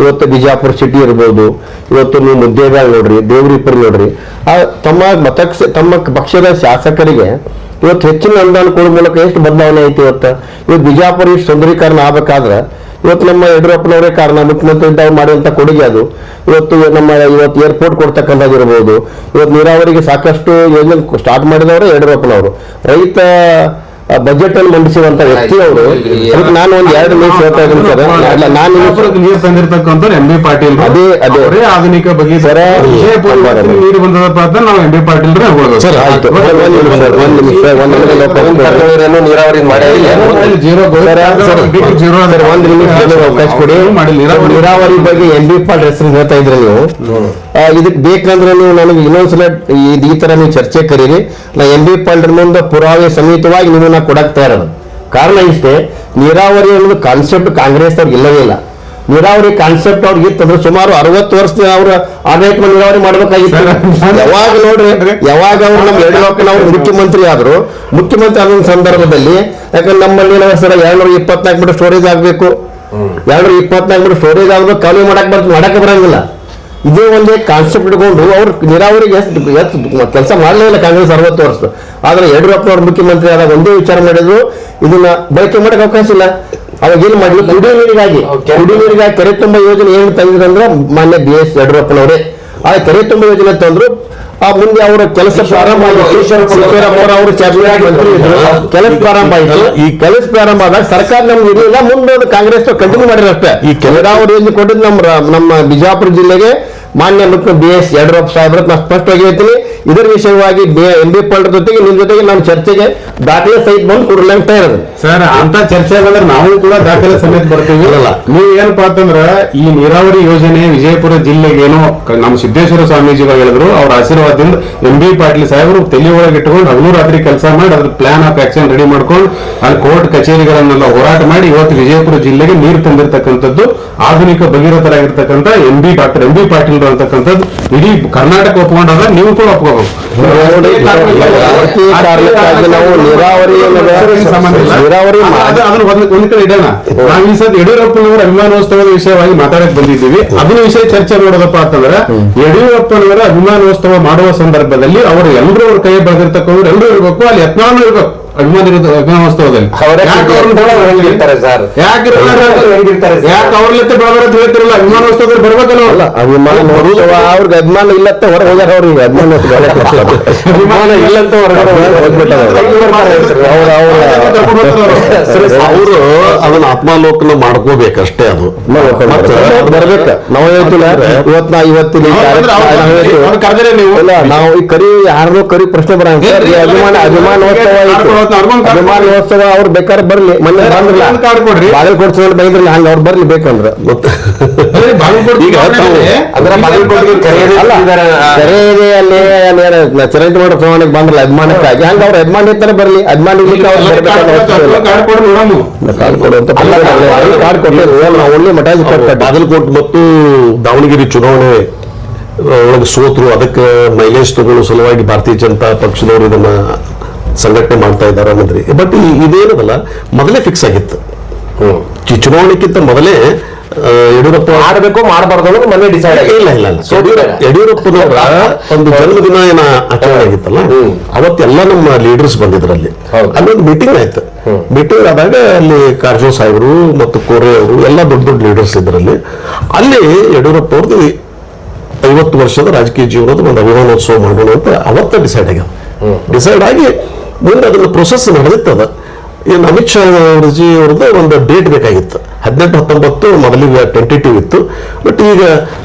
ಇವತ್ತು ಬಿಜಾಪುರ ಸಿಟಿ ಇರ್ಬೋದು, ಇವತ್ತು ನೀವು ಮುದ್ದೇಗಾಲ್ ನೋಡ್ರಿ, ದೇವ್ರಿಪುರ ನೋಡ್ರಿ, ತಮ್ಮ ಪಕ್ಷದ ಶಾಸಕರಿಗೆ ಇವತ್ತು ಹೆಚ್ಚಿನ ಅನುದಾನ ಕೊಡೋ ಮೂಲಕ ಎಷ್ಟು ಬದಲಾವಣೆ ಐತಿ. ಇವತ್ತು ಬಿಜಾಪುರ ಇಷ್ಟು ಸುಂದರೀಕರಣ ಆಗ್ಬೇಕಾದ್ರೆ ಇವತ್ತು ನಮ್ಮ ಯಡಿಯೂರಪ್ಪನವರೇ ಕಾರಣ. ಮುಖ್ಯಮಂತ್ರಿ ಇದ್ದಾಗ ಮಾಡುವಂತ ಕೊಡುಗೆ ಅದು. ಇವತ್ತು ಏರ್ಪೋರ್ಟ್ ಕೊಡ್ತಕ್ಕಂಥದ್ದಿರ್ಬೋದು, ಇವತ್ತು ನೀರಾವರಿಗೆ ಸಾಕಷ್ಟು ಯೋಜನೆ ಸ್ಟಾರ್ಟ್ ಮಾಡಿದವರು ಯಡಿಯೂರಪ್ಪನವರು. ರೈತ ಬಜೆಟ್ ಅನ್ನು ಮಂಡಿಸುವಂತ ವ್ಯಕ್ತಿ ಅವರು. ನಾನು ಒಂದ್ 2 ನಿಮಿಷ ಹೇಳ್ತಾ ಇದ್ದೀನಿ ಸರ್. ನಾನು ನೀರು ತಂದಿರ್ತಕ್ಕಂಥವ್ರು ಎಂ ಬಿ ಪಾಟೀಲ್. ಅದೇ ಆಧುನಿಕ ಬಗ್ಗೆ ನೀರು ಬಂದದಪ್ಪ ಅಂತ ನಾವು ಎಂ ಬಿ ಪಾಟೀಲ್ ಸರ್. ಆಯ್ತು, ನೀರಾವರಿ ಅವಕಾಶ ಕೊಡಿ. ನೀರಾವರಿ ಬಗ್ಗೆ ಎಂ ಬಿ ಪಾಟೀಲ್ ಹೆಸರು ಹೇಳ್ತಾ ಇದ್ರೆ ನೀವು, ಇದಕ್ ಬೇಕಂದ್ರೆ ನೀವು ನನಗೆ ಇನ್ನೊಂದ್ಸಲ ಈ ತರ ನೀವು ಚರ್ಚೆ ಕರೀರಿ. ನಾ ಎಂ ಬಿ ಪಾಟೀಲ್ ಮುಂದೆ ಪುರಾವೆ ಸಮೇತವಾಗಿ ನೀವು ನಾ ಕೊಡಕ್ ತಯಾರ. ಕಾರಣ ಇಷ್ಟೇ, ನೀರಾವರಿ ಅನ್ನೋದು ಕಾನ್ಸೆಪ್ಟ್ ಕಾಂಗ್ರೆಸ್ ಅವ್ರಿಗೆ ಇಲ್ಲವೇ ಇಲ್ಲ. ನೀರಾವರಿ ಕಾನ್ಸೆಪ್ಟ್ ಅವ್ರಿಗೆ ಇತ್ತಂದ್ರೆ ಸುಮಾರು 60 ವರ್ಷ ಅವ್ರ ಆಡಳಿತ ನೀರಾವರಿ ಮಾಡ್ಬೇಕಾಗಿತ್ತು. ಯಾವಾಗ ನೋಡ್ರಿ, ಯಾವಾಗ ಅವ್ರು ನಮ್ಮ ಯಡಿಯೂರಪ್ಪನವ್ರು ಮುಖ್ಯಮಂತ್ರಿ ಆದ ಸಂದರ್ಭದಲ್ಲಿ, ಯಾಕಂದ್ರೆ ನಮ್ಮಲ್ಲಿ ಸರ 224 ಮೀಟರ್ ಸ್ಟೋರೇಜ್ ಆಗ್ಬೇಕು, 224 ಮೀಟರ್ ಸ್ಟೋರೇಜ್ ಆಗ್ಬೇಕು, ಕಾಲುವೆ ಮಾಡಕ್ಕೆ ಬರಂಗಿಲ್ಲ. ಇದೇ ಒಂದೇ ಕಾನ್ಸೆಪ್ಟ್ ಇಟ್ಕೊಂಡು ಅವ್ರು ನೀರಾವರಿಗೆ ಕೆಲಸ ಮಾಡಲೇ ಇಲ್ಲ ಕಾಂಗ್ರೆಸ್ 60 ವರ್ಷ. ಆದ್ರೆ ಯಡಿಯೂರಪ್ಪನವ್ರು ಮುಖ್ಯಮಂತ್ರಿ ಆದಾಗ ಒಂದೇ ವಿಚಾರ ಮಾಡಿದ್ರು, ಇದನ್ನ ಬಳಕೆ ಮಾಡಕ್ಕೆ ಅವಕಾಶ ಇಲ್ಲ. ಅವಾಗ ಏನ್ ಮಾಡಿದ್ರು, ಕುಡಿಯುವ ನೀರಿಗಾಗಿ ಕೆರೆ ತುಂಬ ಯೋಜನೆ ಏನು ತಂದಿದ್ರಂದ್ರೆ ಮಾನ್ಯ BS ಯಡಿಯೂರಪ್ಪನವರೇ ಆ ಕೆರೆ ತುಂಬ ಯೋಜನೆ ತಂದ್ರು. ಆ ಮುಂದೆ ಅವರ ಕೆಲಸ ಪ್ರಾರಂಭ ಆಯಿತು. ಅವರು ಕೆಲಸ ಪ್ರಾರಂಭ ಆಯಿತು. ಈ ಕೆಲಸ ಪ್ರಾರಂಭ ಆದಾಗ ಸರ್ಕಾರ ನಮ್ಗೆ ಇರಲಿಲ್ಲ, ಮುಂದೆ ಕಾಂಗ್ರೆಸ್ ಕಂಟಿನ್ಯೂ ಮಾಡಿರೋ ಅಷ್ಟೇ. ಈ ನೀರಾವರಿ ಯೋಜನೆ ಕೊಟ್ಟಿದ್ದು ನಮ್ಮ ಬಿಜಾಪುರ ಜಿಲ್ಲೆಗೆ ಮಾನ್ಯ ಮುಖ್ಯ BS ಯಡಿಯೂರಪ್ಪ ಸಾಹೇಬ್ರ ನಾನು ಸ್ಪಷ್ಟವಾಗಿ ಹೇಳ್ತೀನಿ. ಇದರ ವಿಷಯವಾಗಿ ಎಂ ಬಿ ಪಾಟೀಲ್ ಜೊತೆಗೆ ನಿಮ್ ಜೊತೆಗೆ ನಾನು ಚರ್ಚೆಗೆ ದಾಖಲೆ ಸಹಿತ ಬಂದು ಕೊಡ್ಲಾಗ್ತಾ ಇರೋದು ಸರ್. ಅಂತ ಚರ್ಚೆ ಬಂದ್ರೆ ನಾವು ಕೂಡ ದಾಖಲೆ ಸಮೇತ ಬರ್ತೀವಿ. ನೀವು ಏನಪ್ಪಾ ಅಂತಂದ್ರ ಈ ನೀರಾವರಿ ಯೋಜನೆ ವಿಜಯಪುರ ಜಿಲ್ಲೆಗೇನೋ ನಮ್ಮ ಸಿದ್ದೇಶ್ವರ ಸ್ವಾಮೀಜಿಗಳು ಹೇಳಿದ್ರು, ಅವ್ರ ಆಶೀರ್ವಾದದಿಂದ ಎಂ ಬಿ ಪಾಟೀಲ್ ಸಾಹೇಬರು ತಲೆ ಒಳಗೆ ಇಟ್ಕೊಂಡು ಹಗಲು ರಾತ್ರಿ ಕೆಲಸ ಮಾಡಿ ಅದ್ರ ಪ್ಲಾನ್ ಆಫ್ ಆಕ್ಷನ್ ರೆಡಿ ಮಾಡ್ಕೊಂಡು ಅಲ್ಲಿ ಕೋರ್ಟ್ ಕಚೇರಿಗಳನ್ನೆಲ್ಲ ಹೋರಾಟ ಮಾಡಿ ಇವತ್ತು ವಿಜಯಪುರ ಜಿಲ್ಲೆಗೆ ನೀರು ತಂದಿರತಕ್ಕಂಥದ್ದು ಆಧುನಿಕ ಭಗೀರಥರಾಗಿರ್ತಕ್ಕಂಥ ಡಾಕ್ಟರ್ ಎಂ ಬಿ ಪಾಟೀಲ್ ಅಂತಕ್ಕಂಥದ್ದು ಇಡೀ ಕರ್ನಾಟಕ ಒಪ್ಕೊಂಡಾಗ ನೀವು ಕೂಡ ಒಪ್ಕೋಬೇಕು. ಒಂದ್ ಕಡೆ ಇಡೋಣ. ನಾವು ಈ ಸತಿ ಯಡಿಯೂರಪ್ಪನವರ ಅಭಿಮಾನೋತ್ಸವದ ವಿಷಯವಾಗಿ ಮಾತಾಡಕ್ ಬಂದಿದ್ದೀವಿ. ಅದನ್ನ ವಿಷಯ ಚರ್ಚೆ ಮಾಡೋದಪ್ಪ ಅಂತಂದ್ರೆ, ಯಡಿಯೂರಪ್ಪನವರ ಅಭಿಮಾನೋತ್ಸವ ಮಾಡುವ ಸಂದರ್ಭದಲ್ಲಿ ಅವರು ಎಲ್ಲರೂ ಅವ್ರ ಕೈ ಬೆಳೆದಿರ್ತಕ್ಕಂಥವ್ರು ಎಲ್ಲರೂ ಇರ್ಬೇಕು, ಅಲ್ಲಿ ಯತ್ನಾನು ಇರ್ಬೇಕು ಅಭಿಮಾನೋತ್ಸವದಲ್ಲಿ. ಯಾಕೆ ಅವ್ರಲ್ಲತ್ತೆ ಬೆಳಬಾರ ಹೇಳ್ತಿರಲ್ಲ, ಅಭಿಮಾನೋತ್ಸವದಲ್ಲಿ ಬರ್ಬೇಕಲ್ಲ. ಅಭಿಮಾನೋತ್ಸವ ಅವ್ರಿಗೆ ಅಭಿಮಾನ ಇಲ್ಲತ್ತ ಹೊರಗೆ ಹೋಗ್ಯಾರ. ಅವ್ರಿಗೆ ಅಭಿಮಾನ ಇಲ್ಲಂತ ಅವರು ಅದನ್ನ ಆತ್ಮಾಲೋಕನ ಮಾಡ್ಕೋಬೇಕಷ್ಟೇ. ಅದು ಬರ್ಬೇಕ. ನಾವು ಹೇಳ್ತಿಲ್ಲ ಇವತ್ತಿನ ನಾವು ಈ ಕರಿ ಯಾರನ್ನೋ ಕರಿ ಪ್ರಶ್ನೆ ಬರಂಗ ಅಭಿಮಾನೋತ್ಸವ ಅವತ್ತು ಅವ್ರಿಗೊಂದು ಕಾರ್ಡ್ ಅಭಿಮಾನೋತ್ಸವ ಅವ್ರು ಬೇಕಾದ್ರೆ ಬರ್ಲಿ, ಮೊನ್ನೆ ಬಂದ್ರಲ್ಲ ಒಂದು ಕಾರ್ಡ್ ಕೊಡ್ರಿ. ಬಾಗಲಕೋಟೆ ಚುನಾವಣೆ ಬೈದ್ರಲ್ಲ, ಹಂಗ ಅವ್ರು ಬರ್ಲಿ ಬೇಕಂದ್ರ ಮತ್ತೆ ಬಾಗಲಕೋಟೆ ಈಗ ಚುನಾವಣೆಯಲ್ಲಿ ಅಂದ್ರೆ ಬಾಗಲಕೋಟೆಗೆ ಕರೆಯದೇ ಅಲ್ಲ ಇದ್ದಾರೆ. ಕರೆಯದೆ ಅಲ್ಲಿ ಚರಂಡಿ ಮಾಡೋ ಚುನಾವಣೆಗೆ ಬಂದ್ರಲ್ಲ ಅಭಿಮಾನಕ್ಕಾಗಿ, ಹಂಗ ಅವ್ರ ಅಭಿಮಾನ ಇರ್ತಾರೆ ಬರ್ಲಿ, ಅಭಿಮಾನ ಇರ್ಲಿಕ್ಕೆ ಅವ್ರು ಕಾರ್ಡ್ ಕೊಡು ನೋಡೋಣ. ಕಾರ್ಡ್ ಕೊಡುವಂತ ಕಾರ್ಡ್ ಕೊಟ್ಟಿದ್ರು ನಾವು ಒಳ್ಳೆ ಮಠಾಜಿ ಕೊಟ್ಟು ಬಾಗಲಕೋಟೆ ಮತ್ತು ದಾವಣಗೆರೆ ಚುನಾವಣೆ ಒಳಗೆ ಸೋತರು. ಅದಕ್ಕೆ ಮೈಲೇಜ್ ತಗೊಳ್ಳೋ ಸಲುವಾಗಿ ಭಾರತೀಯ ಜನತಾ ಪಕ್ಷದವರು ಇದನ್ನ ಸಂಘಟನೆ ಮಾಡ್ತಾ ಇದ್ದಾರೆ ಅನ್ನೋದ್ರಿ. ಬಟ್ ಇದೇನದಲ್ಲ ಮೊದಲೇ ಫಿಕ್ಸ್ ಆಗಿತ್ತು. ಈ ಚುನಾವಣೆಗಿಂತ ಮೊದಲೇ ಯಡಿಯೂರಪ್ಪ ಮಾಡಬೇಕು ಮಾಡಬಾರ್ದು ಅನ್ನೋದು ಮೊನ್ನೆ ಡಿಸೈಡ್ ಆಗಿದೆ. ಇಲ್ಲ ಯಡಿಯೂರಪ್ಪನವರ ಒಂದು ಜನ್ಮದಿನ ಏನ ಆಚರಣೆ ಆಗಿತ್ತಲ್ಲ, ಅವತ್ತೆಲ್ಲ ನಮ್ಮ ಲೀಡರ್ಸ್ ಬಂದಿದ್ರಲ್ಲಿ. ಅಲ್ಲೊಂದು ಮೀಟಿಂಗ್ ಆಯ್ತು. ಮೀಟಿಂಗ್ ಆದಾಗ ಅಲ್ಲಿ ಕಾರಜೋಳ ಸಾಹೇಬರು ಮತ್ತು ಕೋರೆ ಅವರು ಎಲ್ಲ ದೊಡ್ಡ ದೊಡ್ಡ ಲೀಡರ್ಸ್ ಇದ್ರಲ್ಲಿ. ಅಲ್ಲಿ ಯಡಿಯೂರಪ್ಪ ಅವ್ರದ್ದು 50 ವರ್ಷದ ರಾಜಕೀಯ ಜೀವನದ ಒಂದು ಅಭಿಮಾನೋತ್ಸವ ಮಾಡೋಣ ಅಂತ ಅವತ್ತ ಡಿಸೈಡ್ ಆಗ್ಯಾವ. ಡಿಸೈಡ್ ಆಗಿ ಮುಂದೆ ಅದನ್ನ ಪ್ರೊಸೆಸ್ ನಡೆದಿತ್ತದ. ಏನು ಅಮಿತ್ ಶಾ ಅವರಜಿ ಅವ್ರದ್ದು ಒಂದು ಡೇಟ್ ಬೇಕಾಗಿತ್ತು. 18, 19 ಮೊದಲಿಗೆ ಟೆಂಟೇಟಿವ್ ಇತ್ತು. ಬಟ್ ಈಗ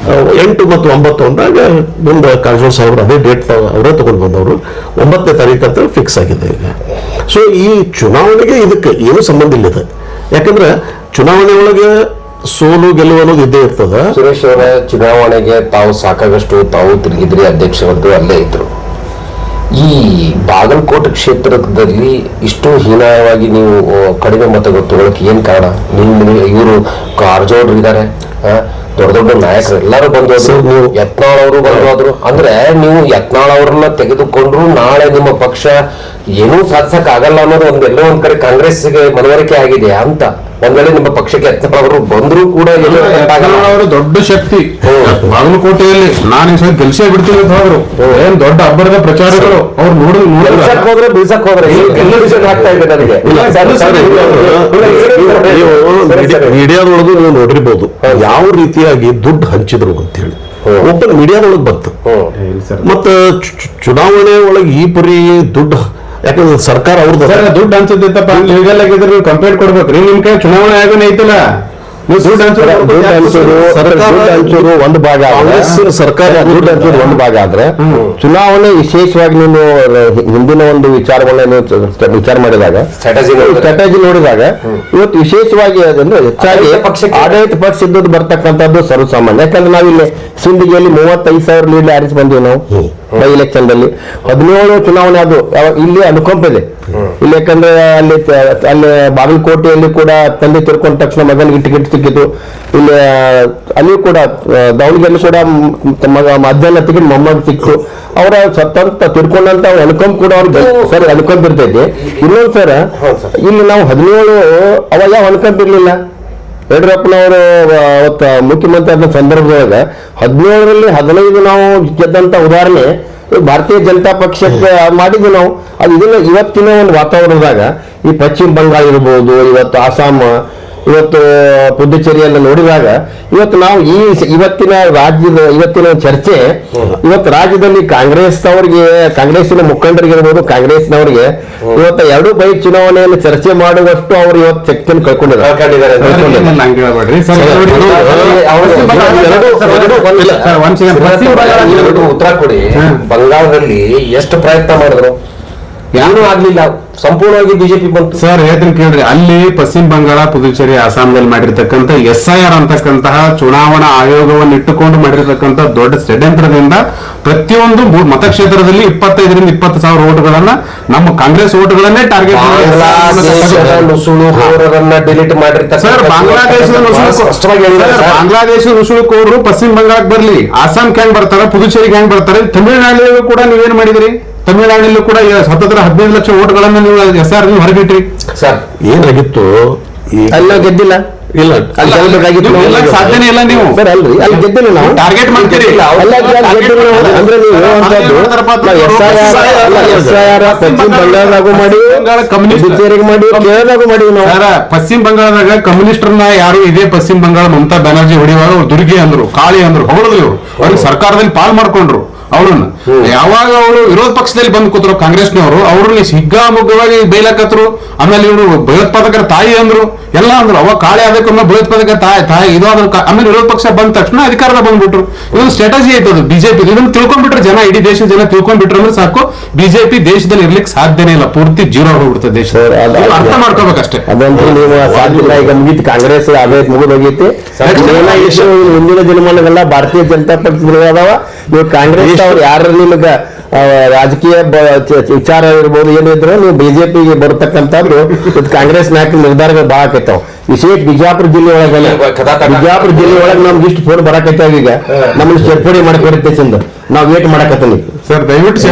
8 ಮತ್ತು 9 ಅಂದಾಗ ಮುಂದೆ ಕಾರಜೋಳ ಸಾಹೇಬ್ರು ಅದೇ ಡೇಟ್ ಅವರೇ ತಗೊಂಡು ಬಂದವರು. 9ನೇ ತಾರೀಕು ಅಂತ ಫಿಕ್ಸ್ ಆಗಿದೆ ಈಗ. ಸೊ ಈ ಚುನಾವಣೆಗೆ ಇದಕ್ಕೆ ಏನೂ ಸಂಬಂಧ ಇಲ್ಲ ಇದೆ. ಯಾಕಂದ್ರೆ ಚುನಾವಣೆ ಒಳಗೆ ಸೋಲು ಗೆಲುವು ಅನ್ನೋದು ಇದ್ದೇ ಇರ್ತದ. ಸುರೇಶ್ ಅವರ ಚುನಾವಣೆಗೆ ತಾವು ಸಾಕಾಗಷ್ಟು ತಾವು ತಿರುಗಿದ್ರಿ, ಅಧ್ಯಕ್ಷರದ್ದು ಅಲ್ಲೇ ಇದ್ರು. ಈ ಬಾಗಲಕೋಟೆ ಕ್ಷೇತ್ರದಲ್ಲಿ ಇಷ್ಟು ಹೀನಾಯವಾಗಿ ನೀವು ಕಡಿಮೆ ಮತಗಳು ತಗೊಳಕ್ಕೆ ಏನ್ ಕಾರಣ? ಇವರು ಕಾರಜೋಳರು ಇದ್ದಾರೆ, ದೊಡ್ಡ ದೊಡ್ಡ ನಾಯಕರು ಎಲ್ಲರೂ ಬಂದೋದ್ರು, ಯತ್ನಾಳ್ ಅವರು ಬಂದೋದ್ರು. ಅಂದ್ರೆ ನೀವು ಯತ್ನಾಳ್ ಅವ್ರನ್ನ ತೆಗೆದುಕೊಂಡ್ರು ನಾಳೆ ನಿಮ್ಮ ಪಕ್ಷ ಏನೂ ಸಾಧಿಸಕ್ ಆಗಲ್ಲ ಅನ್ನೋದು ಎಲ್ಲೋ ಒಂದ್ ಕಡೆ ಕಾಂಗ್ರೆಸ್ಗೆ ಮನವರಿಕೆ ಆಗಿದೆ ಅಂತ. ಒಂದ್ ವೇಳೆ ನಿಮ್ಮ ಪಕ್ಷಕ್ಕೆ ಯತ್ನಾಳ್ ಅವರು ಬಂದ್ರು ಕೂಡ ಅವರು ದೊಡ್ಡ ಶಕ್ತಿ ಬಾಗಲಕೋಟೆಯಲ್ಲಿ. ನಾನು ಈ ಸಲ ಗೆಲ್ಸೇ ಬಿಡ್ತೀನಿ ಅಂತ ಹೋದ್ರು. ಏನ್ ದೊಡ್ಡ ಅಬ್ಬರದ ಪ್ರಚಾರಗಳು ಅವ್ರು ಹೋದ್ರೆ ಬೀಸಕ್ ಹೋದ್ರೆ ಎಲ್ಲ ವಿಷಯ ಆಗ್ತಾ ಇದೆ ನನಗೆ. ಮೀಡಿಯಾದೊಳಗೂ ನೀವು ನೋಡಿರ್ಬೋದು ಯಾವ ರೀತಿಯಾಗಿ ದುಡ್ಡು ಹಂಚಿದ್ರು ಅಂತ ಹೇಳಿ. ಓಪನ್ ಮೀಡಿಯಾದೊಳಗೆ ಬಂತು. ಮತ್ತ ಚುನಾವಣೆ ಒಳಗೆ ಈ ಪರಿ ದುಡ್ಡು, ಯಾಕಂದ್ರೆ ಸರ್ಕಾರ ಅವ್ರದ್ದು ದುಡ್ಡು ಹಂಚದಿತ್ತಪ್ಪ, ಲೀಗಲ್ ಆಗಿದ್ರೆ ನೀವು ಕಂಪ್ಲೇಂಟ್ ಕೊಡ್ಬೇಕ್ರಿ. ನಿಮ್ ಕೈ ಚುನಾವಣೆ ಆಗೋನೇ ಐತಲ್ಲ, ನೀವು ದುಡ್ಡು ಹಂಚೋದು ಒಂದು ಭಾಗ, ಸರ್ಕಾರ ದುಡ್ಡು ಹಂಚೋದು ಒಂದು ಭಾಗ ಆದ್ರೆ ಚುನಾವಣೆ ವಿಶೇಷವಾಗಿ ನೀನು ಹಿಂದಿನ ಒಂದು ವಿಚಾರಗಳನ್ನ ವಿಚಾರ ಮಾಡಿದಾಗ ಸ್ಟ್ರಾಟಜಿ ನೋಡಿದಾಗ ಇವತ್ತು ವಿಶೇಷವಾಗಿ ಅಂದ್ರೆ ಹೆಚ್ಚಾಗಿ ಆಡಳಿತ ಪಕ್ಷ ಇದ್ದದ್ದು ಬರ್ತಕ್ಕಂಥದ್ದು ಸರ್ವಸಾಮಾನ್ಯ. ಯಾಕಂದ್ರೆ ನಾವಿಲ್ಲಿ ಸಿಂದಗಿಯಲ್ಲಿ 35,000 ಲೀಡ್ ಆರಿಸಿ ಬಂದೀವಿ ನಾವು ಬೈ ಎಲೆಕ್ಷನ್ ದಲ್ಲಿ. 17 ಚುನಾವಣೆ ಅದು ಇಲ್ಲಿ ಅನುಕಂಪಿದೆ ಇಲ್ಲಿ. ಯಾಕಂದ್ರೆ ಅಲ್ಲಿ ಬಾಗಲಕೋಟೆಯಲ್ಲಿ ಕೂಡ ತಂದೆ ತಿರ್ಕೊಂಡ ತಕ್ಷಣ ಮಗನಿಗೆ ಟಿಕೆಟ್ ಸಿಕ್ಕಿತು. ಇಲ್ಲಿ ಅಲ್ಲಿ ಕೂಡ ದಾವಣಗೆರೆಯಲ್ಲಿ ಕೂಡ ಮಧ್ಯಾಹ್ನ ಟಿಕೆಟ್ ಮೊಮ್ಮಗ ಸಿಕ್ತು. ಅವರ ಸ್ವತಂತ್ರ ತಿರ್ಕೊಂಡಂತ ಅನುಕಂಪ ಕೂಡ ಅವ್ರಿಗೆ ಸರ್ ಅನುಕಂಪ ಇರ್ತೈತಿ. ಇನ್ನೊಂದು ಸರ್ ಇಲ್ಲಿ ನಾವು 17 ಅವ ಯಾವ ಅನುಕಂಪ ಇರ್ಲಿಲ್ಲ. ಯಡಿಯೂರಪ್ಪನವರು ಅವತ್ತ ಮುಖ್ಯಮಂತ್ರಿ ಆದ ಸಂದರ್ಭದೊಳಗೆ 17ರಲ್ಲಿ 15 ನಾವು ಗೆದ್ದಂತ ಉದಾಹರಣೆ ಭಾರತೀಯ ಜನತಾ ಪಕ್ಷಕ್ಕೆ ಮಾಡಿದ್ವಿ ನಾವು. ಅದು ಇದನ್ನ ಇವತ್ತಿನ ಒಂದು ವಾತಾವರಣದಾಗ ಈ ಪಶ್ಚಿಮ ಬಂಗಾಳ ಇರ್ಬೋದು, ಇವತ್ತು ಆಸಾಂ, ಇವತ್ತು ಪುದುಚೇರಿಯನ್ನ ನೋಡಿದಾಗ ಇವತ್ತು ನಾವು ಇವತ್ತಿನ ಇವತ್ತಿನ ಚರ್ಚೆ ಇವತ್ತು ರಾಜ್ಯದಲ್ಲಿ ಕಾಂಗ್ರೆಸ್ಸಿನ ಮುಖಂಡರಿಗಿರ್ಬೋದು, ಕಾಂಗ್ರೆಸ್ನವರಿಗೆ ಇವತ್ತು 2 ಬೈ ಚುನಾವಣೆಯನ್ನು ಚರ್ಚೆ ಮಾಡುವಷ್ಟು ಅವರು ಇವತ್ತು ಶಕ್ತಿಯನ್ನು ಕಳ್ಕೊಂಡಿದ್ದಾರೆ. ಉತ್ತರ ಕೊಡಿ. ಬಂಗಾಳದಲ್ಲಿ ಎಷ್ಟು ಪ್ರಯತ್ನ ಮಾಡಿದ್ರು, ಏನೂ ಆಗ್ಲಿಲ್ಲ, ಸಂಪೂರ್ಣವಾಗಿ ಬಿಜೆಪಿ ಬಂತು. ಸರ್ ಹೇಳ್ತೀನಿ ಕೇಳ್ರಿ, ಅಲ್ಲಿ ಪಶ್ಚಿಮ ಬಂಗಾಳ, ಪುದುಚೇರಿ, ಅಸ್ಸಾಂನಲ್ಲಿ ಮಾಡಿರ್ತಕ್ಕಂಥ SIR ಅಂತಕ್ಕಂತಹ ಚುನಾವಣಾ ಆಯೋಗವನ್ನು ಇಟ್ಟುಕೊಂಡು ಮಾಡಿರ್ತಕ್ಕಂಥ ದೊಡ್ಡ ಷಡ್ಯಂತ್ರದಿಂದ ಪ್ರತಿಯೊಂದು ಮತಕ್ಷೇತ್ರದಲ್ಲಿ 25,000 ರಿಂದ 20,000 ಓಟ್ಗಳನ್ನ ನಮ್ಮ ಕಾಂಗ್ರೆಸ್ ಓಟ್ಗಳನ್ನೇ ಟಾರ್ಗೆಟ್ ಡಿಲೀಟ್ ಮಾಡಿರ್ತಾರೆ. ಸರ್ ಬಾಂಗ್ಲಾದೇಶ ನುಸುಳುಕೋರು ಪಶ್ಚಿಮ ಬಂಗಾಳಕ್ಕೆ ಬರ್ಲಿ, ಅಸ್ಸಾಂಗೆ ಹೆಂಗ್ ಬರ್ತಾರೆ, ಪುದುಚೇರಿಗೆ ಹೆಂಗ್ ಬರ್ತಾರೆ, ತಮಿಳುನಾಡಿನಲ್ಲೂ ಕೂಡ ನೀವೇನ್ ಮಾಡಿದಿರಿ? ತಮಿಳುನಾಡಿನಲ್ಲೂ ಕೂಡ 15 ಲಕ್ಷ ಓಟ್ಗಳನ್ನು ನೀವು SR ಹೊರಗಿಟ್ರಿ. ಸರ್ ಏನಾಗಿತ್ತು ಅಲ್ಲ ಗೆದ್ದಿಲ್ಲ, ಇಲ್ಲ ಸಾಧ್ಯನೇ ಇಲ್ಲ. ನೀವು ಸರ್ ಅಲ್ರಿ ಅಲ್ಲಿ ಗೆದ್ದಿಲ್ಲ, ನಾವು ಟಾರ್ಗೆಟ್ ಮಾಡ್ತೀರಿ. ಅಂದ್ರೆ ನೀವು ಪಶ್ಚಿಮ ಬಂಗಾಳದಾಗೂ ಮಾಡಿ, ಪುದುಚೇರಿಗೆ ಮಾಡಿ, ಕೇರಳದಾಗೂ ಮಾಡಿವಿ ನಾವು. ಪಶ್ಚಿಮ ಬಂಗಾಳದಾಗ ಕಮ್ಯುನಿಸ್ಟರ್ನ ಯಾರು ಇದೇ ಪಶ್ಚಿಮ ಬಂಗಾಳ ಮಮತಾ ಬ್ಯಾನರ್ಜಿ ಹೊಡೆಯುವಾಗ ದುರ್ಗಿ ಅಂದ್ರು, ಕಾಳಿ ಅಂದ್ರು, ಹೊಗಳಿದ್ರು ಇವ್ರು. ಅವ್ರಿಗೆ ಸರ್ಕಾರದಲ್ಲಿ ಪಾಲ್ ಮಾಡ್ಕೊಂಡ್ರು. ಅವ್ರನ್ನ ಯಾವಾಗ ಅವರು ವಿರೋಧ ಪಕ್ಷದಲ್ಲಿ ಬಂದು ಕೂತರು ಕಾಂಗ್ರೆಸ್ನವರು ಅವ್ರನ್ನ ಹಿಗ್ಗಾಮುಗ್ಗವಾಗಿ ಬೈಲಾಕತ್ರು. ಆಮೇಲೆ ಇವರು ಭಯೋತ್ಪಾದಕರ ತಾಯಿ ಅಂದ್ರು, ಎಲ್ಲ ಅಂದ್ರು. ಅವಾಗ ಕಾಳೆ ಅದಕ್ಕೊಮ್ಮೆ ಭಯೋತ್ಪಾದಕರ ತಾಯಿ ಇದು ಆದ್ರು. ಆಮೇಲೆ ವಿರೋಧ ಪಕ್ಷ ಬಂದ ತಕ್ಷಣ ಅಧಿಕಾರದ ಬಂದ್ಬಿಟ್ರು. ಇದೊಂದು ಸ್ಟ್ರಾಟಜಿ ಆಯ್ತು ಅದು ಬಿಜೆಪಿ. ಇದನ್ನ ತಿಳ್ಕೊಂಡ್ಬಿಟ್ರೆ ಜನ, ಇಡೀ ದೇಶದ ಜನ ತಿಳ್ಕೊಂಡ್ಬಿಟ್ರೆ ಅಂದ್ರೆ ಸಾಕು, ಬಿಜೆಪಿ ದೇಶದಲ್ಲಿ ಇರ್ಲಿಕ್ಕೆ ಸಾಧ್ಯನೇ ಇಲ್ಲ, ಪೂರ್ತಿ ಜೀರೋ ಹೋಗ್ಬಿಡುತ್ತೆ ದೇಶ. ಅರ್ಥ ಮಾಡ್ಕೋಬೇಕಷ್ಟೇ. ಅದಂತೂ ನೀವು ಸಾಧ್ಯವಿಲ್ಲ. ಈಗ ಮುಗೀತು, ಕಾಂಗ್ರೆಸ್ ಅದೇ ಮುಗಿದೋಗೈತಿ. ಮುಂದಿನ ದಿನಮಾನಗಳೆಲ್ಲ ಭಾರತೀಯ ಜನತಾ ಪಕ್ಷ ಅದಾವ. ನೀವು ಕಾಂಗ್ರೆಸ್ ಅವ್ರು ಯಾರು ನಿಮಗೆ ರಾಜಕೀಯ ವಿಚಾರ ಇರ್ಬೋದು ಏನಿದ್ರು, ನೀವು ಬಿಜೆಪಿಗೆ ಬರತಕ್ಕಂಥದ್ದು ಕಾಂಗ್ರೆಸ್ ನಾಯಕರ ನಿರ್ಧಾರಗಳು ಬಹಳ ಆಕೈತಾವ. ವಿಶೇಷ ಬಿಜಾಪುರ ಜಿಲ್ಲೆ ಒಳಗೆ ನಮ್ಗೆ ಇಷ್ಟು ಫೋನ್ ಬರಾಕೈತಾವ. ಈಗ ನಮ್ಮನ್ನು ಸೇರ್ಪಡೆ ಮಾಡ್ಕೊರುತ್ತೆ ಚಂದ, ನಾವು ವೇಟ್ ಮಾಡಕತ್ತೀವಿ ಸರ್. ದಯವಿಟ್ಟು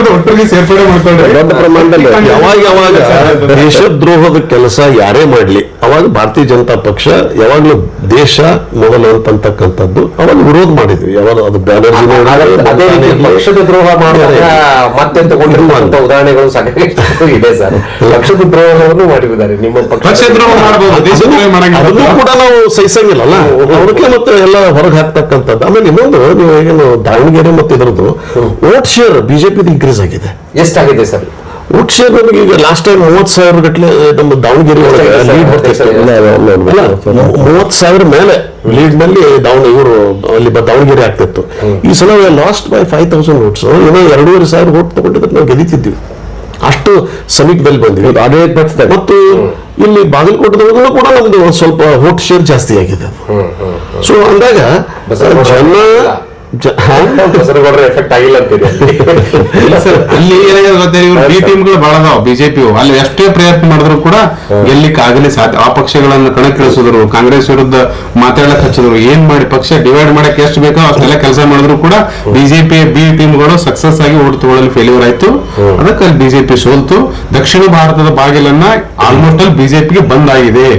ಒಟ್ಟಿಗೆ ಸೇರ್ಪಡೆ ಮಾಡ್ಕೊಂಡ್ರೆ ದೊಡ್ಡ ಪ್ರಮಾಣದಲ್ಲಿ ಯಾವಾಗ ದೇಶದ್ರೋಹದ ಕೆಲಸ ಯಾರೇ ಮಾಡ್ಲಿ ಅವಾಗ ಭಾರತೀಯ ಜನತಾ ಪಕ್ಷ ಯಾವಾಗ್ಲೂ ದೇಶ ಮೊದಲು ಅಂತಕ್ಕಂಥದ್ದು ಅವಾಗ ವಿರೋಧ ಮಾಡಿದ್ವಿ. ಯಾವಾಗ ಅದು ಅದೇ ರೀತಿ ಪಕ್ಷದ ದ್ರೋಹ ಮಾಡುವಾಗ ಮತ್ತೆ ತಗೊಂಡಿರುವಂತ ಉದಾಹರಣೆಗಳು ಸಾಕಷ್ಟು ಇದೆ ಸರ್. ಪಕ್ಷದ ದ್ರೋಹವನ್ನು ಮಾಡಿದ್ದಾರೆ. ನಿಮ್ಮ ಪಕ್ಷ ದ್ರೋಹ ಮಾಡಬಹುದು, ದೇಶದ್ರೋಹ ಅದನ್ನು ಕೂಡ ನಾವು ಸಹಿಸಂಗಿಲ್ಲಲ್ಲ. ಅದಕ್ಕೆ ಮತ್ತೆ ಎಲ್ಲ ಹೊರಗೆ ಹಾಕ್ತಕ್ಕಂಥದ್ದು. ಆಮೇಲೆ ಇನ್ನೊಂದು, ನೀವು ಏನು ದಾವಣಗೆರೆ ಮತ್ತು ಇದರದ್ದು ವೋಟ್ ಶೇರ್ ಬಿಜೆಪಿ ಇನ್ಕ್ರೀಸ್ ಆಗಿದೆ. ಎಷ್ಟಾಗಿದೆ ಸರ್ ವೋಟ್ ಶೇರ್? ನಮಗೆ ಈಗ ಲಾಸ್ಟ್ ಟೈಮ್ 30,000 ಗಟ್ಟಲೆ ನಮ್ಮ ದಾವಣಗೆರೆ ಒಳಗೆ ಲೀಡ್ ಬರ್ತಿತ್ತು. 30,000 ಮೇಲೆ ಲೀಡ್ ನಲ್ಲಿ ಇವರು ಅಲ್ಲಿ ದಾವಣಗೆರೆ ಆಗ್ತಿತ್ತು. ಈ ಸಲ ಲಾಸ್ಟ್ ಬೈ 5,000 ವೋಟ್ಸ್. ಏನೋ 2,500 ವೋಟ್ ತಗೊಂಡಿದ್ರೆ ನಾವು ಗೆದ್ದಿದ್ದೀವಿ. ಅಷ್ಟು ಸಮೀಪದಲ್ಲಿ ಬಂದ್ವಿ ಆಡಳಿತ ಪಕ್ಷ. ಮತ್ತು ಇಲ್ಲಿ ಬಾಗಲಕೋಟೆದೊಳಗೂ ಕೂಡ ನಮ್ದು ಸ್ವಲ್ಪ ವೋಟ್ ಶೇರ್ ಜಾಸ್ತಿ ಆಗಿದೆ. ಸೊ ಅಂದಾಗ ಎಫೆಕ್ಟ್ ಆಗಿಲ್ಲ ಅಂತೀರಿ? ಇಲ್ಲ ಸರ್, ಅಲ್ಲಿ ಏನಾಗಿದೆ ಗೊತ್ತೇ, ಇವ್ರು ಬಿ ಟೀಮ್ಗಳು ಬಹಳ ಅದಾವ ಬಿಜೆಪಿ. ಅಲ್ಲಿ ಎಷ್ಟೇ ಪ್ರಯತ್ನ ಮಾಡಿದ್ರು ಕೂಡ ಗೆಲ್ಲಿಕ್ ಆಗಲಿ ಸಾಧ್ಯ. ಆ ಪಕ್ಷಗಳನ್ನ ಕಣಕ್ಕಿಳಿಸಿದ್ರು, ಕಾಂಗ್ರೆಸ್ ವಿರುದ್ಧ ಮಾತಾಡಕ್ ಹಚ್ಚಿದ್ರು, ಏನ್ ಮಾಡಿ ಪಕ್ಷ ಡಿವೈಡ್ ಮಾಡಕ್ ಎಷ್ಟು ಬೇಕೋ ಅಷ್ಟೆಲ್ಲ ಕೆಲಸ ಮಾಡಿದ್ರು ಕೂಡ ಬಿಜೆಪಿ ಬಿ ಟೀಮ್ಗಳು ಸಕ್ಸಸ್ ಆಗಿ ಓಟ್ ತಗೊಳ್ಳಲು ಫೇಲ್ಯೂರ್ ಆಯ್ತು. ಅದಕ್ಕೆ ಅಲ್ಲಿ ಬಿಜೆಪಿ ಸೋಲ್ತು. ದಕ್ಷಿಣ ಭಾರತದ ಬಾಗಿಲನ್ನ ಆಲ್ಮೋಸ್ಟ್ ಅಲ್ಲಿ ಬಿಜೆಪಿಗೆ ಬಂದಾಗಿದೆ.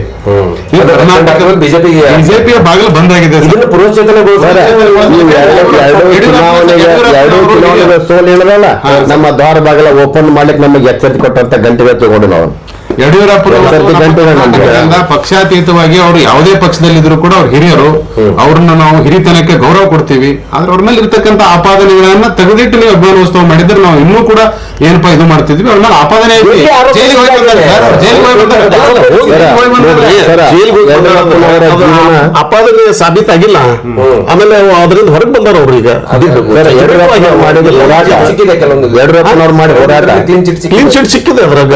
ಬಿಜೆಪಿಯ ಬಾಗಿಲು ಬಂದಾಗಿದೆ. ಸೋಲ್ ಹೇಳಿದ್ರಲ್ಲ, ನಮ್ಮ ದ್ವಾರ ಬಾಗಿಲ ಓಪನ್ ಮಾಡ್ಲಿಕ್ಕೆ ನಮಗೆ ಎಚ್ಚರಿಕೆ ಕೊಟ್ಟಂತ ಗಂಟೆಗೆ ತಗೊಂಡು ನಾವು ಯಡಿಯೂರಪ್ಪ ಪಕ್ಷಾತೀತವಾಗಿ ಅವರು ಯಾವುದೇ ಪಕ್ಷದಲ್ಲಿದ್ರು ಕೂಡ ಅವ್ರು ಹಿರಿಯರು, ಅವ್ರನ್ನ ನಾವು ಹಿರಿತನಕ್ಕೆ ಗೌರವ ಕೊಡ್ತೀವಿ. ಆದ್ರೆ ಅವ್ರ ಮೇಲೆ ಇರ್ತಕ್ಕಂಥ ಆಪಾದನೆಗಳನ್ನ ತೆಗೆದಿಟ್ಟು ನೀವು ಅಭಿಮಾನೋತ್ಸವ ಮಾಡಿದ್ರೆ ನಾವು ಇನ್ನೂ ಕೂಡ ಏನಪ್ಪಾ ಇದು ಮಾಡ್ತಿದ್ವಿ. ಅವ್ರ ಮೇಲೆ ಆಪಾದನೆ ಆಪಾದನೆ ಸಾಬೀತಾಗಿಲ್ಲ. ಆಮೇಲೆ ಅದರಿಂದ ಹೊರಗೆ ಬಂದಾರ ಅವ್ರು. ಈಗ ಯಡಿಯೂರಪ್ಪನವ್ರು ಮಾಡಿ ಹೋರಾಟ ಕ್ಲೀನ್ ಚಿಟ್ ಸಿಕ್ಕಿದೆ ಅದ್ರಾಗ.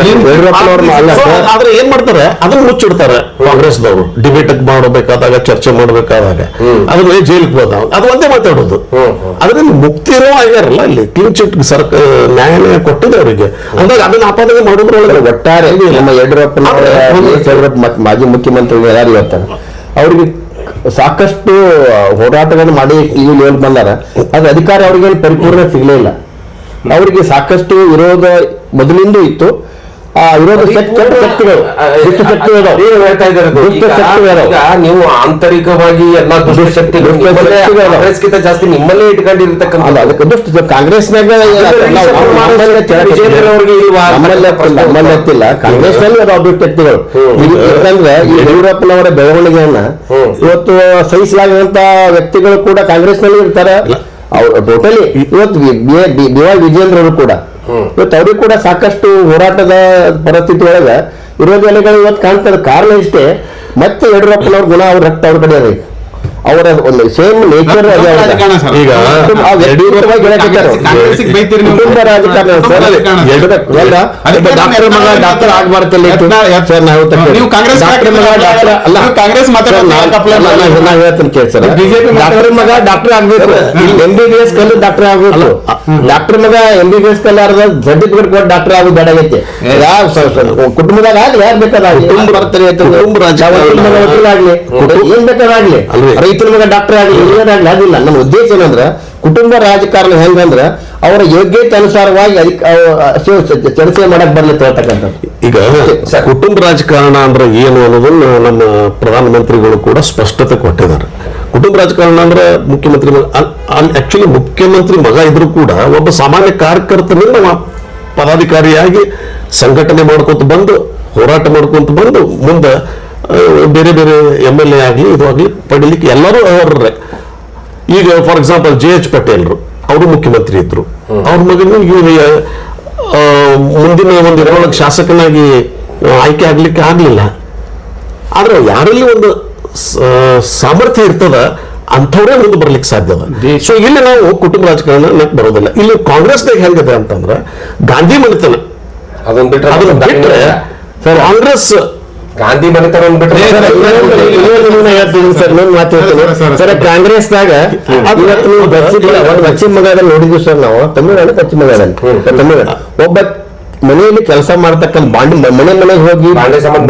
ಆದ್ರೆ ಏನ್ ಮಾಡ್ತಾರೆ, ಅದನ್ನ ಮುಚ್ಚಿಡ್ತಾರೆ ಕಾಂಗ್ರೆಸ್ದವರು. ಡಿಬೇಟ್ ಮಾಡಬೇಕಾದಾಗ, ಚರ್ಚೆ ಮಾಡಬೇಕಾದಾಗ ಅದನ್ನ ಜೈಲಿಗೆ ಹೋದ, ಅದು ಒಂದೇ ಮಾತಾಡೋದು. ಅದರಿಂದ ಮುಕ್ತಿರೋ ಆಗ್ಯಾರಲ್ಲ, ಇಲ್ಲಿ ಕ್ಲೀನ್ ಚಿಟ್ ನ್ಯಾಯಾಲಯ ಕೊಟ್ಟಿದೆ ಅವರಿಗೆ. ಅಂದಾಗ ಅದನ್ನ ಆಪಾದನೆ ಮಾಡೋದ್ರೊಳಗೆ ಒಟ್ಟಾರೆ ನಮ್ಮ ಯಡಿಯೂರಪ್ಪ ಮಾಜಿ ಮುಖ್ಯಮಂತ್ರಿಗಳು ಯಾರು ಇವತ್ತಾರ, ಅವ್ರಿಗೆ ಸಾಕಷ್ಟು ಹೋರಾಟಗಳನ್ನು ಮಾಡಿ ಈ ಲೆವೆಲ್ ಬಂದಾರ. ಅದು ಅಧಿಕಾರ ಅವ್ರಿಗೆ ಪರಿಪೂರ್ಣ ಸಿಗ್ಲೇ ಇಲ್ಲ. ಅವರಿಗೆ ಸಾಕಷ್ಟು ವಿರೋಧ ಮೊದಲಿಂದ ಇತ್ತು. ಆ ವಿರೋಧ ನೀವು ಆಂತರಿಕವಾಗಿ ಎಲ್ಲಾ ದುಷ್ಟಶಕ್ತಿಗಳಿಗಿಂತ ಜಾಸ್ತಿ ನಿಮ್ಮಲ್ಲೇ ಇಟ್ಕೊಂಡಿರ್ತಕ್ಕಂಥ ಅದಕ್ಕೆ ದುಷ್ಟ ಕಾಂಗ್ರೆಸ್ನಾಗ ನಮ್ಮಲ್ಲೆತ್ತಿಲ್ಲ, ಕಾಂಗ್ರೆಸ್ನಲ್ಲಿ ಅದು ಶಕ್ತಿಗಳು. ಯಾಕಂದ್ರೆ ಈ ಯಡಿಯೂರಪ್ಪನವರ ಬೆಳವಣಿಗೆಯನ್ನ ಇವತ್ತು ಸಹಿಸಲಾಗುವಂತ ವ್ಯಕ್ತಿಗಳು ಕೂಡ ಕಾಂಗ್ರೆಸ್ನಲ್ಲಿ ಇರ್ತಾರೆ. ಅವ್ರು ಟೋಟಲಿ ಇವತ್ತು BY ವಿಜೇಂದ್ರ ಅವರು ಕೂಡ ಇವತ್ತು ಅವ್ರಿಗೆ ಕೂಡ ಸಾಕಷ್ಟು ಹೋರಾಟದ ಪರಿಸ್ಥಿತಿ ಒಳಗ ವಿರೋಧಿ ಅಲೆಗಳು ಇವತ್ತು ಕಾಣ್ತಾರೆ. ಕಾರಣ ಇಷ್ಟೇ, ಮತ್ತೆ ಯಡಿಯೂರಪ್ಪನವ್ರ ಗುಣ ಅವ್ರ ರಕ್ತ ಅವ್ರ ಕಡೆ ಅದ. ಅವರ ಒಂದು ಸೇಮ್ ನೇಚರ್ ಈಗ ಕುಟುಂಬ ರಾಜಕಾರಣ. ಡಾಕ್ಟರ್ ಮಗ ಡಾಕ್ಟರ್ ಆಗ್ಬಾರ್ದಲ್ಲ, ನಾ ಹೇಳ್ತೀನಿ ಕೇಳಿ ಸರ್. ಡಾಕ್ಟರ್ ಮಗ ಡಾಕ್ಟರ್ ಆಗ್ಬೇಕು, MBBS ಕಲ್ಲು ಡಾಕ್ಟರ್ ಆಗ್ಬೇಕು. ಡಾಕ್ಟರ್ ಮಗ MBBS ಕಲ್ಲು ಸರ್ಟಿಫಿಕೇಟ್ ಕೊಟ್ಟು ಡಾಕ್ಟರ್ ಆಗೋದು ಬೇಡ ಆಗೈತೆ. ಕುಟುಂಬದಾಗ ಆಗ್ಲಿ, ಯಾರು ಬೇಕಾದಾಗ್ಲಿ, ಕುಟುಂಬ ಆಗ್ಲಿ, ಏನ್ ಬೇಕಾದಾಗ್ಲಿ, ರೈತರ ಮಗ ಡಾಕ್ಟರ್ ಆಗಲಿ, ಇಂಜಿನಿಯರ್ ಆಗಲಿ, ಅದಿಲ್ಲ. ನಮ್ಮ ಉದ್ದೇಶ ಏನಂದ್ರೆ ಕುಟುಂಬ ರಾಜಕಾರಣ ಹೆಂಗಂದ್ರೆ ಅವರ ಯೋಗ್ಯತೆ ಅನುಸಾರವಾಗಿ ಚರ್ಚೆ ಮಾಡಕ್ ಬರ್ಲಿಕ್ಕೆ ಹೇಳ್ತಕ್ಕಂಥದ್ದು. ಈಗ ಕುಟುಂಬ ರಾಜಕಾರಣ ಅಂದ್ರೆ ಏನು ಅನ್ನೋದನ್ನ ನಮ್ಮ ಪ್ರಧಾನಮಂತ್ರಿಗಳು ಕೂಡ ಸ್ಪಷ್ಟತೆ ಕೊಟ್ಟಿದ್ದಾರೆ. ಕುಟುಂಬ ರಾಜಕಾರಣ ಅಂದ್ರೆ ಮುಖ್ಯಮಂತ್ರಿ ಆಕ್ಚುಲಿ ಮುಖ್ಯಮಂತ್ರಿ ಮಗ ಇದ್ರು ಕೂಡ ಒಬ್ಬ ಸಾಮಾನ್ಯ ಕಾರ್ಯಕರ್ತನಿಂದ ಪದಾಧಿಕಾರಿಯಾಗಿ ಸಂಘಟನೆ ಮಾಡ್ಕೊಂತ ಬಂದು, ಹೋರಾಟ ಮಾಡ್ಕೊಂತ ಬಂದು, ಮುಂದೆ ಬೇರೆ ಬೇರೆ MLA ಆಗಲಿ ಇದು ಆಗಲಿ ಪಡಿಲಿಕ್ಕೆ ಎಲ್ಲರೂ ಅವರೇ. ಈಗ ಫಾರ್ ಎಕ್ಸಾಂಪಲ್ JH ಪಟೇಲ್ರು ಅವರು ಮುಖ್ಯಮಂತ್ರಿ ಇದ್ರು, ಅವ್ರ ಮಗನಿಗೆ ಮುಂದಿನ ಒಂದು 2 ಶಾಸಕನಾಗಿ ಆಯ್ಕೆ ಆಗ್ಲಿಕ್ಕೆ ಆಗ್ಲಿಲ್ಲ. ಆದ್ರೆ ಯಾರಲ್ಲಿ ಒಂದು ಸಾಮರ್ಥ್ಯ ಇರ್ತದ ಅಂಥವ್ರೇ ಮುಂದೆ ಬರ್ಲಿಕ್ಕೆ ಸಾಧ್ಯ ಅದ. ಸೊ ಇಲ್ಲಿ ನಾವು ಕುಟುಂಬ ರಾಜಕಾರಣ ಬರೋದಿಲ್ಲ. ಇಲ್ಲಿ ಕಾಂಗ್ರೆಸ್ನಾಗ ಹೆಂಗಿದೆ ಅಂತಂದ್ರೆ ಗಾಂಧಿ ಮನೆತನ ಅದನ್ನ ಬಿಟ್ರೆ ಕಾಂಗ್ರೆಸ್ ಗಾಂಧಿ ಮನೆತನ ಸರ್ ಕಾಂಗ್ರೆಸ್ನಾಗ ಇವತ್ತು ನೀವು ಪಶ್ಚಿಮ ಬಂಗಾಳದಲ್ಲಿ ನೋಡಿದ್ವಿ ಸರ್, ನಾವು ತಮಿಳುನಾಡು ಪಶ್ಚಿಮ ಬಂಗಾಳದಲ್ಲಿ ಒಬ್ಬ ಮನೆಯಲ್ಲಿ ಕೆಲಸ ಮಾಡ್ತಕ್ಕಂಥ ಮನೆಗೆ ಹೋಗಿ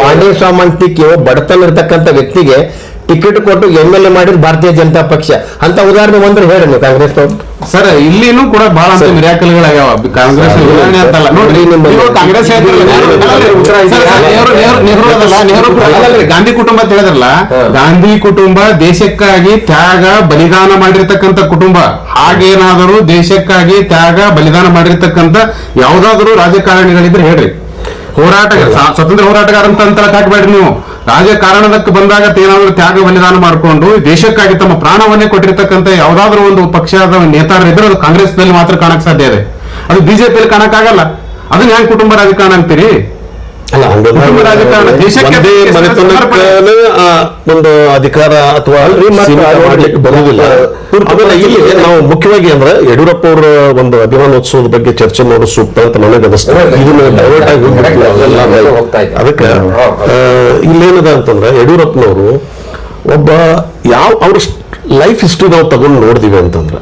ಬಾಂಡೆ ಸಾಮಾನ್ತಿಕೆ ಬಡತನ ಇರ್ತಕ್ಕಂಥ ವ್ಯಕ್ತಿಗೆ ಟಿಕೆಟ್ ಕೊಟ್ಟು MLA ಮಾಡಿದ ಭಾರತೀಯ ಜನತಾ ಪಕ್ಷ ಅಂತ ಉದಾಹರಣೆ ಬಂದ್ರೆ ಹೇಳಿ ನೀವು ಕಾಂಗ್ರೆಸ್ ಸರ್. ಇಲ್ಲಿನೂ ಕೂಡ ಬಹಳ ಮಿರಾಕಲ್ಗಳಾಗ್ಯಾವ. ಕಾಂಗ್ರೆಸ್ ಅಂತಲ್ಲ ನೋಡ್ರಿ, ಕಾಂಗ್ರೆಸ್ ಗಾಂಧಿ ಕುಟುಂಬ ಅಂತ ಹೇಳಿದ್ರಲ್ಲ, ಗಾಂಧಿ ಕುಟುಂಬ ದೇಶಕ್ಕಾಗಿ ತ್ಯಾಗ ಬಲಿದಾನ ಮಾಡಿರ್ತಕ್ಕಂಥ ಕುಟುಂಬ. ಹಾಗೇನಾದರೂ ದೇಶಕ್ಕಾಗಿ ತ್ಯಾಗ ಬಲಿದಾನ ಮಾಡಿರ್ತಕ್ಕಂಥ ಯಾವ್ದಾದ್ರು ರಾಜಕಾರಣಿಗಳಿದ್ರೆ ಹೇಳ್ರಿ. ಹೋರಾಟಗಾರ, ಸ್ವತಂತ್ರ ಹೋರಾಟಗಾರ ಅಂತ ಹಾಕ್ಬೇಡ್ರಿ ನೀವು. ರಾಜಕಾರಣದಕ್ಕೆ ಬಂದಾಗ ಏನಾದ್ರು ತ್ಯಾಗ ಬಲಿದಾನ ಮಾಡಿಕೊಂಡು ದೇಶಕ್ಕಾಗಿ ತಮ್ಮ ಪ್ರಾಣವನ್ನೇ ಕೊಟ್ಟಿರ್ತಕ್ಕಂಥ ಯಾವ್ದಾದ್ರು ಒಂದು ಪಕ್ಷದ ನೇತಾರರು ಇದ್ರೆ ಅದು ಕಾಂಗ್ರೆಸ್ನಲ್ಲಿ ಮಾತ್ರ ಕಾಣಕ್ ಸಾಧ್ಯ ಇದೆ. ಅದು ಬಿಜೆಪಿಯಲ್ಲಿ ಕಾಣಕ್ ಆಗಲ್ಲ. ಅದನ್ನ ಹೆಂಗ್ ಕುಟುಂಬ ರಾಜಕಾರಣ ಅಂತೀರಿ? ಕುಟುಂಬ ರಾಜಕಾರಣ ದೇಶಕ್ಕೆ ಒಂದು ಅಧಿಕಾರ ಅಥವಾ ಮಾಡ್ಲಿಕ್ಕೆ ಬರುವುದಿಲ್ಲ. ಆಮೇಲೆ ಇಲ್ಲಿ ನಾವು ಮುಖ್ಯವಾಗಿ ಅಂದ್ರೆ ಯಡಿಯೂರಪ್ಪ ಅವರ ಒಂದು ಅಭಿಮಾನೋತ್ಸವದ ಬಗ್ಗೆ ಚರ್ಚೆ ಮಾಡೋದು ಸೂಕ್ತ ಅಂತ ನನಗೆ ಅನಿಸ್ತದೆ. ಇದನ್ನ ಡೈವರ್ಟ್ ಆಗಿ ಅದಕ್ಕೆ ಇಲ್ಲೇನದ ಅಂತಂದ್ರೆ ಯಡಿಯೂರಪ್ಪನವರು ಒಬ್ಬ ಅವ್ರ ಲೈಫ್ ಹಿಸ್ಟ್ರಿ ನಾವು ತಗೊಂಡು ನೋಡ್ತೀವಿ ಅಂತಂದ್ರೆ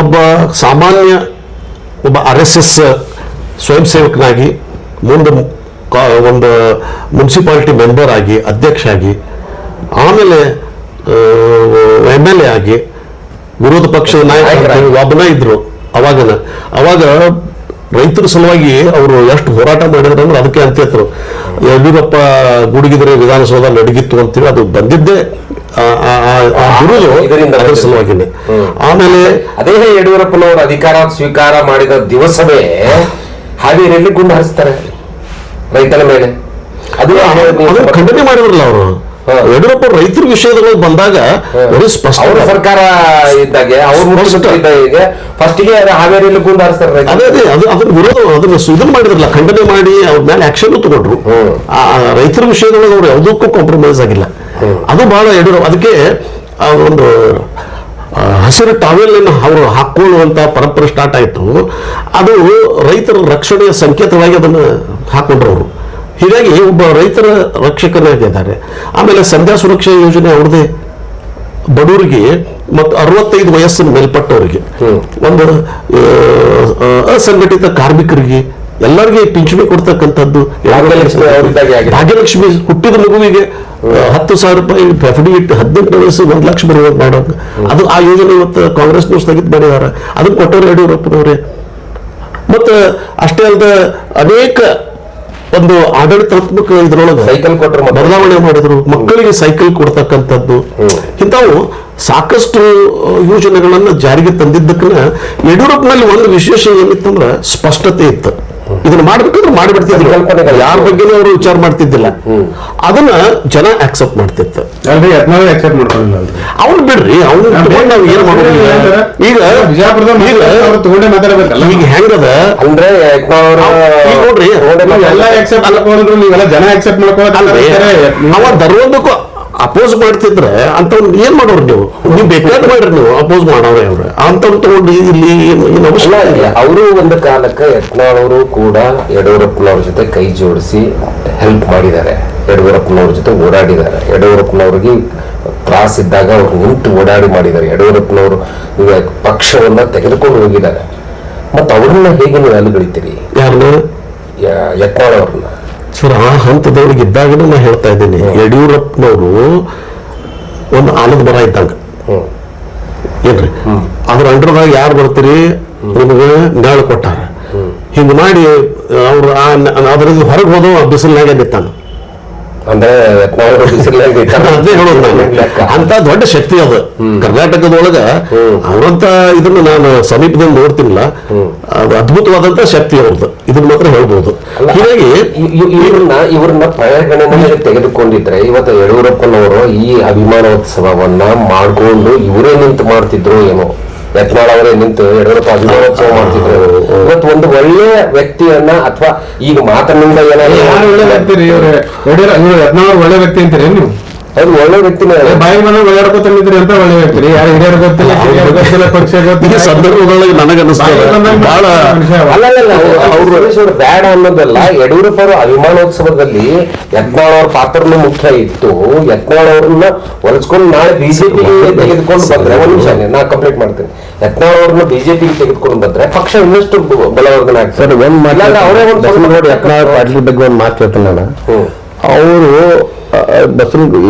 ಒಬ್ಬ ಸಾಮಾನ್ಯ ಒಬ್ಬ RSS ಸ್ವಯಂ ಸೇವಕನಾಗಿ ಮುಂದೆ ಒಂದು ಮುನ್ಸಿಪಾಲಿಟಿ ಮೆಂಬರ್ ಆಗಿ, ಅಧ್ಯಕ್ಷ ಆಗಿ, ಆಮೇಲೆ MLA ಆಗಿ, ವಿರೋಧ ಪಕ್ಷದ ನಾಯಕ ಒಬ್ಬನ ಇದ್ರು. ಅವಾಗ ರೈತರ ಸಲುವಾಗಿ ಅವರು ಎಷ್ಟು ಹೋರಾಟ ಮಾಡಿದ್ರು ಅಂದ್ರೆ ಅದಕ್ಕೆ ಅಂತಿದ್ರು ಯಡಿಯೂರಪ್ಪ ಗುಡುಗಿದ್ರೆ ವಿಧಾನಸೌಧ ನಡಗಿತ್ತು ಅಂತೇಳಿ. ಅದು ಬಂದಿದ್ದೇ ಅದರ ಸಲುವಾಗಿನೇ. ಆಮೇಲೆ ಅದೇ ಯಡಿಯೂರಪ್ಪನವರು ಅಧಿಕಾರ ಸ್ವೀಕಾರ ಮಾಡಿದ ದಿವಸವೇ ಹಾವೇರಿಯಲ್ಲಿ ಗುಂಡು ಹಾರಿಸ್ತಾರೆ ರೈತರ ಮೇಲೆ. ಅದು ಖಂಡನೆ ಮಾಡಿದ್ರಲ್ಲ ಅವರು. ಯಡಿಯೂರಪ್ಪ ರೈತರ ವಿಷಯದಲ್ಲಿ ಬಂದಾಗ ಸ್ಪಷ್ಟ ಅವರ ಸರ್ಕಾರ ಇದ್ದಾಗೆ ಫಸ್ಟ್ಗೆ ಹಾವೇರಿಯಲ್ಲಿ ಗುಂಡು ಹಾರಿಸ್ತಾರೆ. ಅದೇ ಅದನ್ನ ವಿರೋಧ ಅದನ್ನ ಇದನ್ನ ಮಾಡಿದ್ರಲ್ಲ, ಖಂಡನೆ ಮಾಡಿ ಅವ್ರ ಮೇಲೆ ಆಕ್ಷನ್ ತಗೊಂಡ್ರು. ರೈತರ ವಿಷಯದೊಳಗೆ ಅವ್ರು ಯಾವುದಕ್ಕೂ ಕಾಂಪ್ರಮೈಸ್ ಆಗಿಲ್ಲ. ಅದು ಬಹಳ ಯಡಿಯೂರಪ್ಪ ಅದಕ್ಕೆ ಒಂದು ಹಸಿರು ಟಾವೆಲ್ ಅವರು ಹಾಕೊಳ್ಳುವಂತ ಪರಂಪರೆ ಸ್ಟಾರ್ಟ್ ಆಯ್ತು. ಅದು ರೈತರ ರಕ್ಷಣೆಯ ಸಂಕೇತವಾಗಿ ಅದನ್ನು ಹಾಕೊಂಡ್ರು ಅವರು. ಹೀಗಾಗಿ ಒಬ್ಬ ರೈತರ ರಕ್ಷಕರಾಗಿದ್ದಾರೆ. ಆಮೇಲೆ ಸಂಧ್ಯಾ ಸುರಕ್ಷಾ ಯೋಜನೆ ಅವ್ರದೇ ಬಡವರಿಗೆ ಮತ್ತು 65 ವಯಸ್ಸಿನ ಮೇಲ್ಪಟ್ಟವರಿಗೆ, ಒಂದು ಅಸಂಘಟಿತ ಕಾರ್ಮಿಕರಿಗೆ ಎಲ್ಲರಿಗೆ ಪಿಂಚಣಿ ಕೊಡ್ತಕ್ಕಂಥದ್ದು. ಭಾಗ್ಯಲಕ್ಷ್ಮಿ ಹುಟ್ಟಿದ ಮಗುವಿಗೆ 10,000 ರೂಪಾಯಿ FD ಇಟ್ಟು 18 ವಯಸ್ಸು 1 ಲಕ್ಷ ಬರುವಂತ ಮಾಡೋದು. ಅದು ಆ ಯೋಜನೆ ಇವತ್ತು ಕಾಂಗ್ರೆಸ್ನವ್ರು ಸ್ಥಗಿತ ಮಾಡಿದ್ದಾರೆ. ಅದನ್ನು ಕೊಟ್ಟವರು ಯಡಿಯೂರಪ್ಪನವರೇ. ಮತ್ತು ಅಷ್ಟೇ ಅಲ್ಲದೆ ಅನೇಕ ಒಂದು ಆಡಳಿತಾತ್ಮಕ ಇದ್ರೊಳಗೆ ಸೈಕಲ್ ಕೊಟ್ಟರು, ಬದಲಾವಣೆ ಮಾಡಿದ್ರು. ಮಕ್ಕಳಿಗೆ ಸೈಕಲ್ ಕೊಡ್ತಕ್ಕಂಥದ್ದು, ಇಂಥವು ಸಾಕಷ್ಟು ಯೋಜನೆಗಳನ್ನ ಜಾರಿಗೆ ತಂದಿದ್ದಕ್ಕನ ಯಡಿಯೂರಪ್ಪನಲ್ಲಿ ಒಂದು ವಿಶೇಷ ಏನಿತ್ತಂದ್ರೆ ಸ್ಪಷ್ಟತೆ ಇತ್ತು. ಇದನ್ನ ಮಾಡ್ಬೇಕಂದ್ರೆ ಮಾಡಿಬಿಡ್ತಿದ್ರು, ಯಾರ ಬಗ್ಗೆನೂ ಅವರು ವಿಚಾರ ಮಾಡ್ತಿದ್ದಿಲ್ಲ. ಅದನ್ನ ಜನ ಆಕ್ಸೆಪ್ಟ್ ಮಾಡ್ತಿತ್ತು. ಅವ್ನು ಬಿಡ್ರಿ, ಅವ್ನು ನಾವು ಏನ್ ಮಾಡೋದಿಲ್ಲ. ಈಗ ಈಗ ಹೆಂಗದ ಅಂದ್ರೆ ನೋಡ್ರಿ, ಅವ ದರ್ವೊಂದಕ್ಕೂ ಅಪೋಸ್ ಮಾಡ್ತಿದ್ರೆ ಅಂತವ್ನ ಏನ್ ಮಾಡೋರು ನೀವು ಬೇಕಾದ್ ಮಾಡ್ರಿ, ನೀವು ಅಪೋಸ್ ಮಾಡೋರೆ ಅವ್ರ ಅಂತವ್ರು ತಗೊಂಡು ಇಲ್ಲಿ ಅವರು ಒಂದು ಕಾಲಕ್ಕೆ ಯತ್ನಾಳ್ ಅವರು ಕೂಡ ಯಡಿಯೂರಪ್ಪನವ್ರ ಜೊತೆ ಕೈ ಜೋಡಿಸಿ ಹೆಲ್ಪ್ ಮಾಡಿದ್ದಾರೆ. ಯಡಿಯೂರಪ್ಪನವ್ರ ಜೊತೆ ಓಡಾಡಿದ್ದಾರೆ. ಯಡಿಯೂರಪ್ಪನವ್ರಿಗೆ ತ್ರಾಸಿದ್ದಾಗ ಅವ್ರು ನಿಂತು ಓಡಾಡಿ ಮಾಡಿದ್ದಾರೆ. ಯಡಿಯೂರಪ್ಪನವರು ಈಗ ಪಕ್ಷವನ್ನ ತೆಗೆದುಕೊಂಡು ಹೋಗಿದ್ದಾರೆ. ಮತ್ತು ಅವ್ರನ್ನ ಹೇಗೆ ನೀವು ಅಲ್ಲಿಗಳಿತೀರಿ? ಯಾರನ್ನ? ಯತ್ನಾಳ್ ಅವ್ರನ್ನ. ಸರ್, ಆ ಹಂತದವ್ರಿಗೆ ಇದ್ದಾಗಲೂ ನಾ ಹೇಳ್ತಾ ಇದ್ದೀನಿ, ಯಡಿಯೂರಪ್ಪನವರು ಒಂದು ಆಲದ ಮರ ಇದ್ದಂಗ ಏನ್ರಿ, ಅದ್ರ ಅಂಡರ್ದಾಗ ಯಾರು ಬರ್ತೀರಿ ನಿಮಗೆ ನೆರಳು ಕೊಟ್ಟಾರ. ಹಿಂಗ್ ಮಾಡಿ ಅವ್ರು ಅದರಿಂದ ಹೊರಗೆ ಹೋದವ ಬಿಸಿಲಿನಾಗೆ ನಿಂತಾನ. ಅಂದ್ರೆ ಯತ್ನಾಳ್ ಬಿಸಿಲಲ್ಲಿ ಅದೇ ಹೇಳೋದು ನಾನು. ಅಂತ ದೊಡ್ಡ ಶಕ್ತಿ ಅದು ಕರ್ನಾಟಕದೊಳಗ ಅವರಂತ ಇದನ್ನ ನಾನು ಸಮೀಪದಿಂದ ನೋಡ್ತೀನಿಲ್ಲ, ಅದು ಅದ್ಭುತವಾದಂತ ಶಕ್ತಿ ಅವ್ರದ್ದು, ಇದನ್ನ ಮಾತ್ರ ಹೇಳ್ಬೋದು. ಹೀಗಾಗಿ ಇವ್ರನ್ನ ಪರಿಗಣನೆಗೆ ತೆಗೆದುಕೊಂಡಿದ್ರೆ ಇವತ್ತು ಯಡಿಯೂರಪ್ಪನವರು ಈ ಅಭಿಮಾನೋತ್ಸವವನ್ನ ಮಾಡ್ಕೊಂಡು ಇವರೇ ನಿಂತು ಮಾಡ್ತಿದ್ರು ಏನೋ, ಯತ್ನಾಳ್ ಅವರೇ ನಿಂತು ಯಡಿಯೂರಪ್ಪ ಅಭಿಮಾನೋತ್ಸವ ಮಾಡ್ತಿದ್ರು. ಇವತ್ತು ಒಂದು ಒಳ್ಳೆಯ ವ್ಯಕ್ತಿಯನ್ನ ಅಥವಾ ಈಗ ಮಾತನ್ನಿಂದ ಯಾರು ಒಳ್ಳೆ ವ್ಯಕ್ತಿ ರೀ ಇವ್ರೆ? ಯತ್ನಾಳ್ ಒಳ್ಳೆ ವ್ಯಕ್ತಿ ಅಂತೀರಿ ನೀವು? ಅದು ಒಳ್ಳೆ ವ್ಯಕ್ತಿನೇ. ಬಾಯಿ ಮನೆ ಓಡಾಡ್ಕೊತಿದ್ರಿ ಅಂತ ಒಳ್ಳೆ ವ್ಯಕ್ತಿ ರೀ? ಯಾರು ಹಿರಿಯರು ಗೊತ್ತಿಲ್ಲ, ಕಿರಿಯರು ಗೊತ್ತಿಲ್ಲ, ಪಕ್ಷ ಈ ಗೊತ್ತಿಲ್ಲ. ಸಂದರ್ಭದೊಳಗೆ ನನಗನ್ನಿಸ್ತದೆ ಬಹಳ ಅವರು ಬೇಡ ಅನ್ನೋದಲ್ಲ. ಯಡಿಯೂರಪ್ಪ ಅವರ ಅಭಿಮಾನೋತ್ಸವದಲ್ಲಿ ಯತ್ನಾಳ್ ಅವ್ರ ಪಾತ್ರನೂ ಮುಖ್ಯ ಇತ್ತು. ಯತ್ನಾಳ್ ಅವ್ರನ್ನ ಹೊಲಿಸ್ಕೊಂಡು ನಾಳೆ ಬಿಜೆಪಿಗೆ ತೆಗೆದುಕೊಂಡು ಬಂದ್ರೆ, ಒಂದ್ ನಿಮಿಷ ನಾ ಕಂಪ್ಲೀಟ್ ಮಾಡ್ತೀನಿ, ಯತ್ನಾಳ್ ಅವ್ರನ್ನ ಬಿಜೆಪಿಗೆ ತೆಗೆದುಕೊಂಡು ಬಂದ್ರೆ ಪಕ್ಷ ಇನ್ನಷ್ಟು ಬಲವರ್ಧನೆ ಆಗ್ತದೆ. ಸರ್ ಒಂದ್ ಮಾತು ಅವರೇ ನೋಡಿ, ಯತ್ನಾಳ್ ಪಾಟೀಲ್ ಬಗ್ಗೆ ಒಂದ್ ಮಾತು ಹೇಳ್ತೀನಿ ನಾನು. ಅವರು ಬಸವ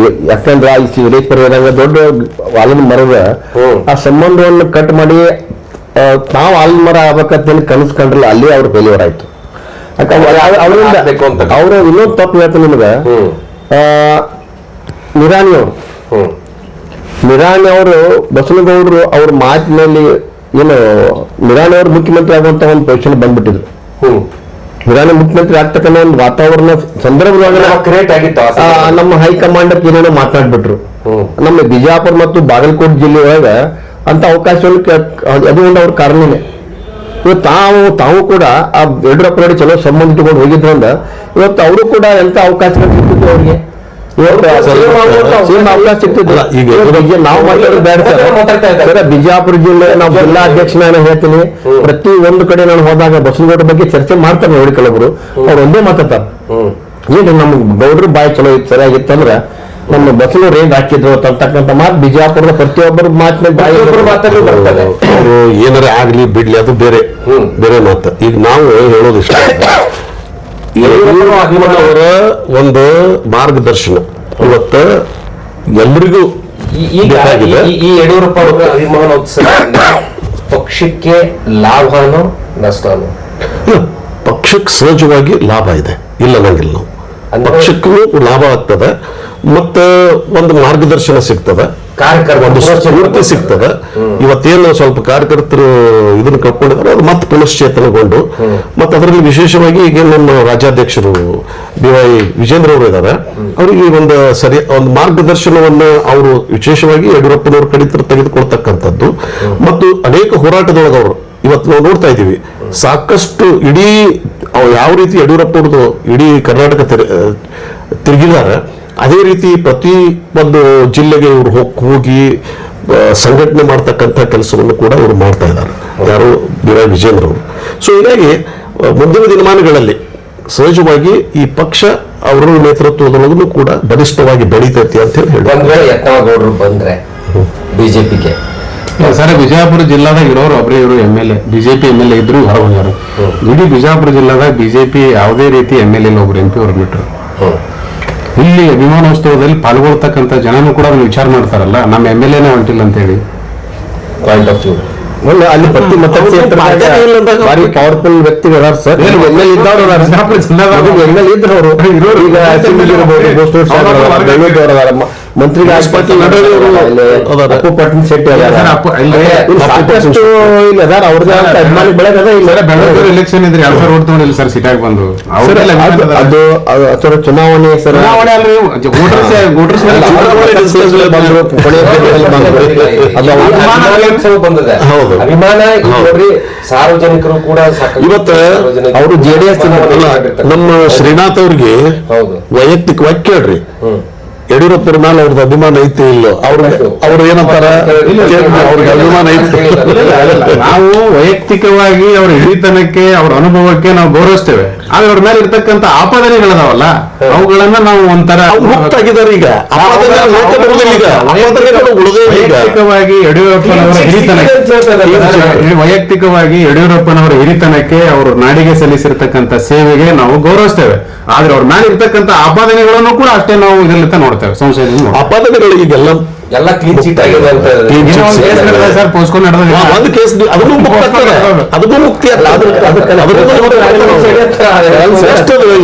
ಯಾಕಂದ್ರೆ ಈ ವೀರೇಶ್ವರ ಹೇಳಿದಂಗ ದೊಡ್ಡ ಆಲದ ಮರದ ಆ ಸಂಬಂಧವನ್ನು ಕಟ್ ಮಾಡಿ ತಾವು ಆಲದ ಮರ ಆಗ್ಬೇಕಂತ ಕನಸ್ಕೊಂಡ್ರಲ್ಲ, ಅಲ್ಲಿ ಅವ್ರ ಫೇಲ್ಯೂರ್ ಆಯ್ತು. ಯಾಕಂದ್ರೆ ಅವರಿಂದ ಅವ್ರು ಇನ್ನೊಂದು ತಪ್ಪು ಹೇಳ್ತೀನಿ ನಿಮ್ಗೆ. ನಿರಾಣಿ ಅವರು ಬಸವನಗೌಡರು ಅವ್ರ ಮಾತಿನಲ್ಲಿ ಏನು ನಿರಾಣಿ ಅವರು ಮುಖ್ಯಮಂತ್ರಿ ಆಗುವಂತ ಒಂದು ಪೊಸಿಷನ್ ಬಂದ್ಬಿಟ್ಟಿದ್ರು. ನಿರಾಣಿ ಮುಖ್ಯಮಂತ್ರಿ ಆಗ್ತಕ್ಕಂಥ ಒಂದು ವಾತಾವರಣ ಸಂದರ್ಭದೊಳಗೆ ಕ್ರಿಯೇಟ್ ಆಗಿತ್ತು. ನಮ್ಮ ಹೈಕಮಾಂಡ್ ಏನೇನೋ ಮಾತನಾಡ್ಬಿಟ್ರು. ನಮ್ಮ ಬಿಜಾಪುರ ಮತ್ತು ಬಾಗಲಕೋಟೆ ಜಿಲ್ಲೆಯೊಳಗ ಅಂತ ಅವಕಾಶವನ್ನು ಅದು ಒಂದು ಅವ್ರ ಕಾರಣನೇ. ಇವತ್ತು ತಾವು ಕೂಡ ಆ ಯಡಿಯೂರಪ್ಪ ನೋಡಿ ಚಲೋ ಸಂಬಂಧ ಇಟ್ಕೊಂಡು ಹೋಗಿದ್ರಿಂದ ಇವತ್ತು ಅವರು ಕೂಡ ಎಂತ ಅವಕಾಶಗಳು ಸಿಗ್ತಿದ್ರು ಅವ್ರಿಗೆ. ಅವಕಾಶ ಸಿಗ್ತಿದ್ರು. ಈಗ ನಾವು ಮಾತಾಡೋದು ಬೇಡ ಸರ್. ಬಿಜಾಪುರ ಜಿಲ್ಲೆ ನಾವು ಜಿಲ್ಲಾ ಅಧ್ಯಕ್ಷ ನಾನು ಹೇಳ್ತೀನಿ, ಪ್ರತಿ ಒಂದು ಕಡೆ ನಾನು ಹೋದಾಗ ಬಸವನಗೌಡ ಬಗ್ಗೆ ಚರ್ಚೆ ಮಾಡ್ತಾರೆ ನೋಡಿ ಕೆಲವರು, ಅವ್ರು ಒಂದೇ ಮಾತಾಡ್ತಾರೆ. ಏನು ನಮ್ಮ ಗೌಡ್ರ ಬಾಯಿ ಚಲೋ ಇತ್ತು, ಸರಿಯಾಗಿತ್ತಂದ್ರೆ ನಮ್ಮ ಬಸವನವ್ರು ರೇಂಜ್ ಹಾಕಿದ್ರು ಅಂತಕ್ಕಂಥ ಮಾತು ಬಿಜಾಪುರದ ಪ್ರತಿಯೊಬ್ಬರ ಮಾತಿನ ಮಾತಲ್ಲಿ ಬರ್ತದೆ. ಅವರು ಏನಾರ ಆಗ್ಲಿ ಬಿಡ್ಲಿ ಅದು ಬೇರೆ ಬೇರೆ ಮಾತು. ಈಗ ನಾವು ಹೇಳೋದು ಇಷ್ಟ, ಅವರ ಒಂದು ಮಾರ್ಗದರ್ಶನ ಇವತ್ತು ಎಲ್ರಿಗೂ ಬೇಕಾಗಿದೆ. ಈ ಯಡಿಯೂರಪ್ಪ ಅವರ ಅಭಿಮಾನೋತ್ಸವ ಪಕ್ಷಕ್ಕೆ ಲಾಭನೋ ನಷ್ಟನೋ? ಪಕ್ಷಕ್ಕೆ ಸಹಜವಾಗಿ ಲಾಭ ಇದೆ, ಇಲ್ಲ ನಂಗಿಲ್ಲ. ನಾವು ಪಕ್ಷಕ್ಕೂ ಲಾಭ ಆಗ್ತದೆ, ಮತ್ತೆ ಒಂದು ಮಾರ್ಗದರ್ಶನ ಸಿಗ್ತದೆ, ಒಂದು ಸ್ಫೂರ್ತಿ ಸಿಗ್ತದೆ. ಇವತ್ತೇನು ಸ್ವಲ್ಪ ಕಾರ್ಯಕರ್ತರು ಇದನ್ನು ಕಳ್ಕೊಂಡಿದ್ದಾರೆ, ಅದು ಮತ್ತೆ ಪುನಶ್ಚೇತನಗೊಂಡು ಮತ್ತೆ ಅದರಲ್ಲಿ ವಿಶೇಷವಾಗಿ ಈಗ ನಮ್ಮ ರಾಜ್ಯಾಧ್ಯಕ್ಷರು BY ವಿಜೇಂದ್ರ ಅವರು ಇದ್ದಾರೆ, ಅವರಿಗೆ ಒಂದು ಮಾರ್ಗದರ್ಶನವನ್ನು ಅವರು ವಿಶೇಷವಾಗಿ ಯಡಿಯೂರಪ್ಪನವ್ರ ಕಡೆ ತೆಗೆದುಕೊಳ್ತಕ್ಕಂಥದ್ದು ಮತ್ತು ಅನೇಕ ಹೋರಾಟದೊಳಗೆ ಅವರು ಇವತ್ತು ನಾವು ನೋಡ್ತಾ ಇದ್ದೀವಿ. ಸಾಕಷ್ಟು ಇಡೀ ಯಾವ ರೀತಿ ಯಡಿಯೂರಪ್ಪನವ್ರದ್ದು ಇಡೀ ಕರ್ನಾಟಕ ತಿರುಗಿದ್ದಾರೆ, ಅದೇ ರೀತಿ ಪ್ರತಿ ಒಂದು ಜಿಲ್ಲೆಗೆ ಇವರು ಹೋಗಿ ಸಂಘಟನೆ ಮಾಡ್ತಕ್ಕಂಥ ಕೆಲಸವನ್ನು ಕೂಡ ಇವರು ಮಾಡ್ತಾ ಇದ್ದಾರೆ, ಯಾರು BY ವಿಜೇಂದ್ರ ಅವರು. ಸೊ ಹೀಗಾಗಿ ಮುಂದಿನ ದಿನಮಾನಗಳಲ್ಲಿ ಸಹಜವಾಗಿ ಈ ಪಕ್ಷ ಅವರ ನೇತೃತ್ವದೊಳಗೂ ಕೂಡ ಬಲಿಷ್ಠವಾಗಿ ಬೆಳೀತೈತಿ ಅಂತ ಹೇಳಿ ಯತ್ನಾಳ್ ಬಂದ್ರೆ ಬಿಜೆಪಿಗೆ ಸರ್, ಬಿಜಾಪುರ ಜಿಲ್ಲಾದಾಗ ಇರೋರು ಒಬ್ಬರೇ ಇವರು MLA, ಬಿಜೆಪಿ MLA ಇದ್ರು ಹೊರ ಹೋಗ್ಯಾರ. ಇಡೀ ಬಿಜಾಪುರ ಜಿಲ್ಲಾದಾಗ ಬಿಜೆಪಿ ಯಾವುದೇ ರೀತಿ MLA ಒಬ್ರು MP ಅವ್ರು ಬಿಟ್ರು. ಇಲ್ಲಿ ಅಭಿಮಾನೋತ್ಸವದಲ್ಲಿ ಪಾಲ್ಗೊಳ್ತಕ್ಕಂಥ ಜನನು ಕೂಡ ಅದನ್ನ ವಿಚಾರ ಮಾಡ್ತಾರಲ್ಲ, ನಮ್ಮ MLAನೇ ಹೊಂಟಿಲ್ಲ ಅಂತ ಹೇಳಿ. ಪಾಯಿಂಟ್ ಆಫ್ ವ್ಯೂ ಅಲ್ಲಿ ಪ್ರತಿ ಭಾರಿ ಪವರ್ಫುಲ್ ವ್ಯಕ್ತಿಗಳು ಅದಾರ ಸರ್. MLA ಇದ್ದವ್ರು MLA ಇದ್ರು ಅವರು ಈಗ ಮಂತ್ರಿಗೆ ಅಪ್ಪು ಪಾಟೀಲ್ ಶೆಟ್ಟಿ ಸಾಕಷ್ಟು ಇಲ್ಲಿ ಅದಾರ. ಅವ್ರದ್ದು ಅಭಿಮಾನಿ ಬೆಳೆದ ಬೆಳಗ್ಗೆ ಎಲೆಕ್ಷನ್ ಇದ್ರೆ 2000 ಓಟ್ ತಗೊಂಡಿಲ್ಲ ಸರ್ ಸಿಟಾಗಿ ಬಂದು. ಅದು ಚುನಾವಣೆ ಸರ್, ಅಭಿಮಾನ ಸಾರ್ವಜನಿಕರು ಕೂಡ ಇವತ್ತು ಅವರು JDS ನಮ್ಮ ಶ್ರೀನಾಥ್ ಅವ್ರಿಗೆ ವೈಯಕ್ತಿಕವಾಗಿ ಕೇಳ್ರಿ, ಯಡಿಯೂರಪ್ಪರ ಮೇಲೆ ಅವ್ರದ್ದು ಅಭಿಮಾನ ಐತಿ ಇಲ್ಲೋ, ಅವ್ರು ಏನಂತಾರ ಅವ್ರಿಗೆ ಅಭಿಮಾನ ಐತಿ. ನಾವು ವೈಯಕ್ತಿಕವಾಗಿ ಅವ್ರ ಹಿರಿತನಕ್ಕೆ ಅವ್ರ ಅನುಭವಕ್ಕೆ ನಾವು ಗೌರವಿಸ್ತೇವೆ, ಆದ್ರೆ ಅವ್ರ ಮೇಲೆ ಇರ್ತಕ್ಕಂಥ ಆಪಾದನೆಗಳದಾವಲ್ಲ ಅವುಗಳನ್ನ ನಾವು ಒಂಥರ ಮುಕ್ತಾಗಿದ್ದಾರೆ. ಈಗ ವೈಯಕ್ತಿಕವಾಗಿ ಯಡಿಯೂರಪ್ಪನವರ ಹಿರಿತನಕ್ಕೆ ಅವರು ನಾಡಿಗೆ ಸಲ್ಲಿಸಿರ್ತಕ್ಕಂಥ ಸೇವೆಗೆ ನಾವು ಗೌರವಿಸ್ತೇವೆ, ಆದ್ರೆ ಅವ್ರ ಮೇಲೆ ಇರ್ತಕ್ಕಂಥ ಆಪಾದನೆಗಳನ್ನು ಕೂಡ ಅಷ್ಟೇ ನಾವು ಇದರಲ್ಲಿ ನೋಡ್ತೇವೆ, ಸಂಶಯ ಆಪಾದನೆಗಳು ಈಗೆಲ್ಲ ಎಲ್ಲ ಕ್ಲೀನ್ ಚೀಟ್ ಆಗಿದೆ ಅಂತ ಸರ್ ಪೋಸ್ಟ್ಕೊಂಡು ನಡೆದ ಒಂದು ಕೇಸ್ ಅದನ್ನು ಮುಕ್ತ ಆಗ್ತದೆ. ಅದನ್ನು ಮುಕ್ತಿ ಅಲ್ಲ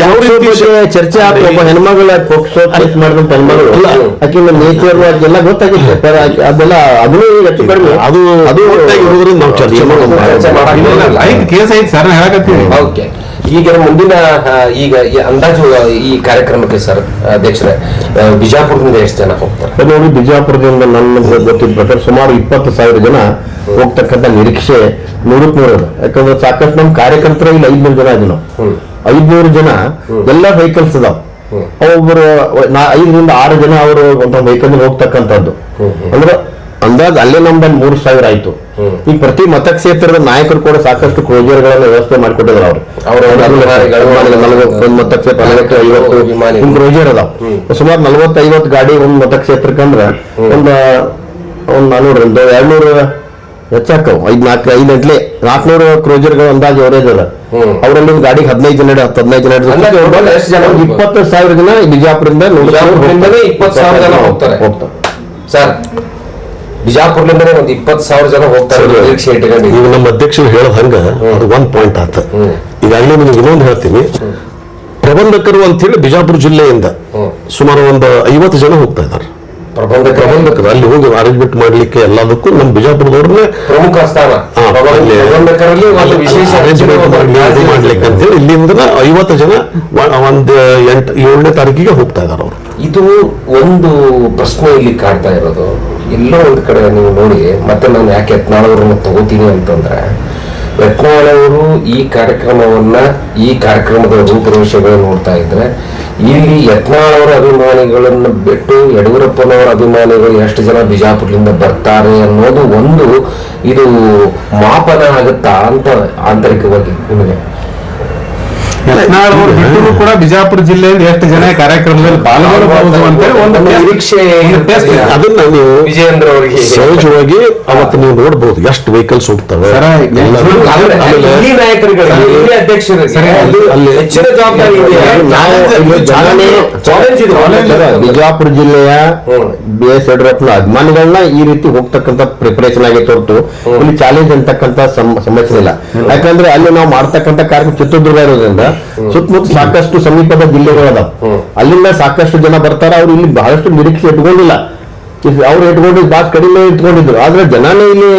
ಯಾವ ರೀತಿ ಚರ್ಚೆ ಆತ ಒಬ್ಬ ಹೆಣ್ಮಗಳ ಪೋಕ್ಸೋ ಕೇಸ್ ಮಾಡಿದಂತ ಹೆಣ್ಮಗಳು ಆಕಿನ ನೇಚರ್ ಎಲ್ಲ ಗೊತ್ತಾಗಿತ್ತು ಅದೆಲ್ಲ ಅದನ್ನು ಹೆಚ್ಚು ಕಡಿಮೆ ಅದು ಇರೋದ್ರಿಂದ ನಾವು ಚರ್ಚೆ ಮಾಡೋದು ಕೇಸ್ ಐತಿ ಸರ್ ಹೇಳಕತ್ತೀವಿ. ಓಕೆ, ಈಗ ಮುಂದಿನ ಈಗ ಈ ಅಂದಾಜು ಈ ಕಾರ್ಯಕ್ರಮಕ್ಕೆ ಸರ್ ಅಧ್ಯಕ್ಷರೇ ಬಿಜಾಪುರದಿಂದ ಎಷ್ಟು ಜನ ಹೋಗ್ತಾರೆ? ನೋಡಿ, ಬಿಜಾಪುರದಿಂದ ನನ್ನ ಗೊತ್ತಿದ್ದ ಪ್ರಕಾರ ಸುಮಾರು 20,000 ಜನ ಹೋಗ್ತಕ್ಕಂಥ ನಿರೀಕ್ಷೆ 100 ಇದೆ. ಯಾಕಂದ್ರೆ ಸಾಕಷ್ಟು ನಮ್ಮ ಕಾರ್ಯಕರ್ತರು ಇಲ್ಲಿ 500 ಜನ ಇದ್ದೀವಿ ನಾವು. 500 ಜನ ಎಲ್ಲ ವೆಹಿಕಲ್ಸ್ ಇದಾವ. ಒಬ್ಬರು 5 ರಿಂದ 6 ಜನ ಅವರು ಒಂದು ವೆಹಿಕಲ್ ಹೋಗ್ತಕ್ಕಂಥದ್ದು. ಅಂದ್ರೆ ಅಂದಾಜ್ ಅಲ್ಲೇ ನಮ್ಮಲ್ಲಿ 3,000 ಆಯ್ತು. ಈಗ ಪ್ರತಿ ಮತಕ್ಷೇತ್ರದ ನಾಯಕರು ಕೂಡ ಸಾಕಷ್ಟು ಕ್ರೋಜರ್ಗಳನ್ನ ವ್ಯವಸ್ಥೆ ಮಾಡಿಕೊಟ್ಟಿದ್ರು ಅವರು ಮತಕ್ಷೇತ್ರ 50 ಕ್ರೋಜರ್ ಅದಾವ. ಸುಮಾರು 40-50 ಗಾಡಿ ಒಂದು ಮತಕ್ಷೇತ್ರಕ್ಕೆ ಅಂದ್ರೆ ಒಂದು 200 ಹೆಚ್ಚಾಕವು 500 ಕ್ರೋಜರ್ಗಳು ಅಂದಾಜು ಅವರೇಜ್ ಅದ. ಅವರಲ್ಲಿ ಒಂದು ಗಾಡಿಗೆ 15 ಜನ 20,000 ಜನ ಬಿಜಾಪುರದಿಂದ 20,000 ಜನ ಹೋಗ್ತಾರೆ ಸರ್. ಬಿಜಾಪುರದಿಂದಲೇ ಒಂದು 20,000 ಜನ ಹೋಗ್ತಾರೆ ನಿರೀಕ್ಷೆ ಇಟ್ಕೊಂಡು. ಈಗ ನಮ್ಮ ಅಧ್ಯಕ್ಷರು ಹೇಳೋದ್ ಹಂಗ ಅದು 1 ಪಾಯಿಂಟ್ ಆತ. ಈಗಾಗಲೇ ನಿಮ್ಗೆ ಇನ್ನೊಂದು ಹೇಳ್ತೀನಿ, ಪ್ರಬಂಧಕರು ಅಂತ ಹೇಳಿ ಬಿಜಾಪುರ ಜಿಲ್ಲೆಯಿಂದ ಸುಮಾರು ಒಂದು 50 ಜನ ಹೋಗ್ತಾ ಇದ್ದಾರೆ. ಪ್ರಬಂಧಕರು ಅಲ್ಲಿ ಹೋಗಿ ಅರೇಂಜ್ಮೆಂಟ್ ಮಾಡ್ಲಿಕ್ಕೆ ಎಲ್ಲದಕ್ಕೂ ನಮ್ಮ ಬಿಜಾಪುರದವ್ರನ್ನೇ ಪ್ರಮುಖ ಸ್ಥಾನ ಪ್ರಬಂಧಕರಲ್ಲಿ ಒಂದು ವಿಶೇಷ ಅರೇಂಜ್ಮೆಂಟ್ ಮಾಡ್ಲಿಕ್ಕೆ ಅಂತ ಹೇಳಿ ಇಲ್ಲಿಂದ 50 ಜನ ಒಂದು 7ನೇ ತಾರೀಕಿಗೆ ಹೋಗ್ತಾ ಇದ್ದಾರೆ ಅವರು. ಇದು ಒಂದು ಪ್ರಶ್ನೆ ಇಲ್ಲಿ ಕಾಡ್ತಾ ಇರೋದು. ಎಲ್ಲೋ ಒಂದ್ ಕಡೆ ನೀವು ನೋಡಿ, ಮತ್ತೆ ನಾನು ಯಾಕೆ ಯತ್ನಾಳ್ ಅವರನ್ನು ತಗೋತೀನಿ ಅಂತಂದ್ರೆ, ಯತ್ನಾಳ್ ಅವರು ಈ ಕಾರ್ಯಕ್ರಮದ ರೂಪುರೇಷೆಗಳನ್ನು ನೋಡ್ತಾ ಇದ್ರೆ ಇಲ್ಲಿ ಯತ್ನಾಳ್ ಅವರ ಅಭಿಮಾನಿಗಳನ್ನು ಬಿಟ್ಟು ಯಡಿಯೂರಪ್ಪನವರ ಅಭಿಮಾನಿಗಳು ಎಷ್ಟು ಜನ ಬಿಜಾಪುರದಿಂದ ಬರ್ತಾರೆ ಅನ್ನೋದು ಒಂದು ಇದು ಮಾಪನ ಆಗುತ್ತಾ ಅಂತ ಆಂತರಿಕವಾಗಿ ನಿಮಗೆ? ಯತ್ನಾಳ್ ಅವರು ಬಿಟ್ಟರು ಕೂಡ ಬಿಜಾಪುರ ಜಿಲ್ಲೆಯಿಂದ ಎಷ್ಟು ಜನ ಕಾರ್ಯಕ್ರಮದಲ್ಲಿ ಪಾಲ್ಗೊಳ್ಳಬಹುದು ಅಂತೇಳಿ ಒಂದು ನಿರೀಕ್ಷೆ ಅದನ್ನ ನೀವು ವಿಜಯೇಂದ್ರ ಅವರಿಗೆ ಸಹಜವಾಗಿ ಅವತ್ತು ನೀವು ನೋಡ್ಬೋದು ಎಷ್ಟು ವೆಹಿಕಲ್ಸ್ ಹೋಗ್ತವೆ. ಹೆಚ್ಚಿನ ಜವಾಬ್ದಾರಿ ಬಿಜಾಪುರ ಜಿಲ್ಲೆಯ BS ಯಡಿಯೂರಪ್ಪನ ಅಭಿಮಾನಿಗಳನ್ನ ಈ ರೀತಿ ಹೋಗ್ತಕ್ಕಂಥ ಪ್ರಿಪರೇಷನ್ ಆಗೈತೆ ಹೊರತು ಇಲ್ಲಿ ಚಾಲೆಂಜ್ ಅಂತಕ್ಕಂಥ ಸಮಸ್ಯೆ ಇಲ್ಲ. ಯಾಕಂದ್ರೆ ಅಲ್ಲಿ ನಾವು ಮಾಡ್ತಕ್ಕಂಥ ಕಾರ್ಯಕ್ರಮ ಚಿತ್ರದುರ್ಗ ಇರೋದ್ರಿಂದ ಸುತ್ತಮುತ್ತ ಸಾಕಷ್ಟು ಸಮೀಪದ ಜಿಲ್ಲೆಗಳದಾವ. ಅಲ್ಲಿಂದ ಸಾಕಷ್ಟು ಜನ ಬರ್ತಾರ. ಅವ್ರು ಇಲ್ಲಿ ಬಹಳಷ್ಟು ನಿರೀಕ್ಷೆ ಇಟ್ಕೊಂಡಿಲ್ಲ. ಅವ್ರು ಇಟ್ಕೊಂಡಿದ್ದು ಬಹಳ ಕಡಿಮೆ ಇಟ್ಕೊಂಡಿದ್ರು. ಆದ್ರೆ ಜನನೇ ಇಲ್ಲಿ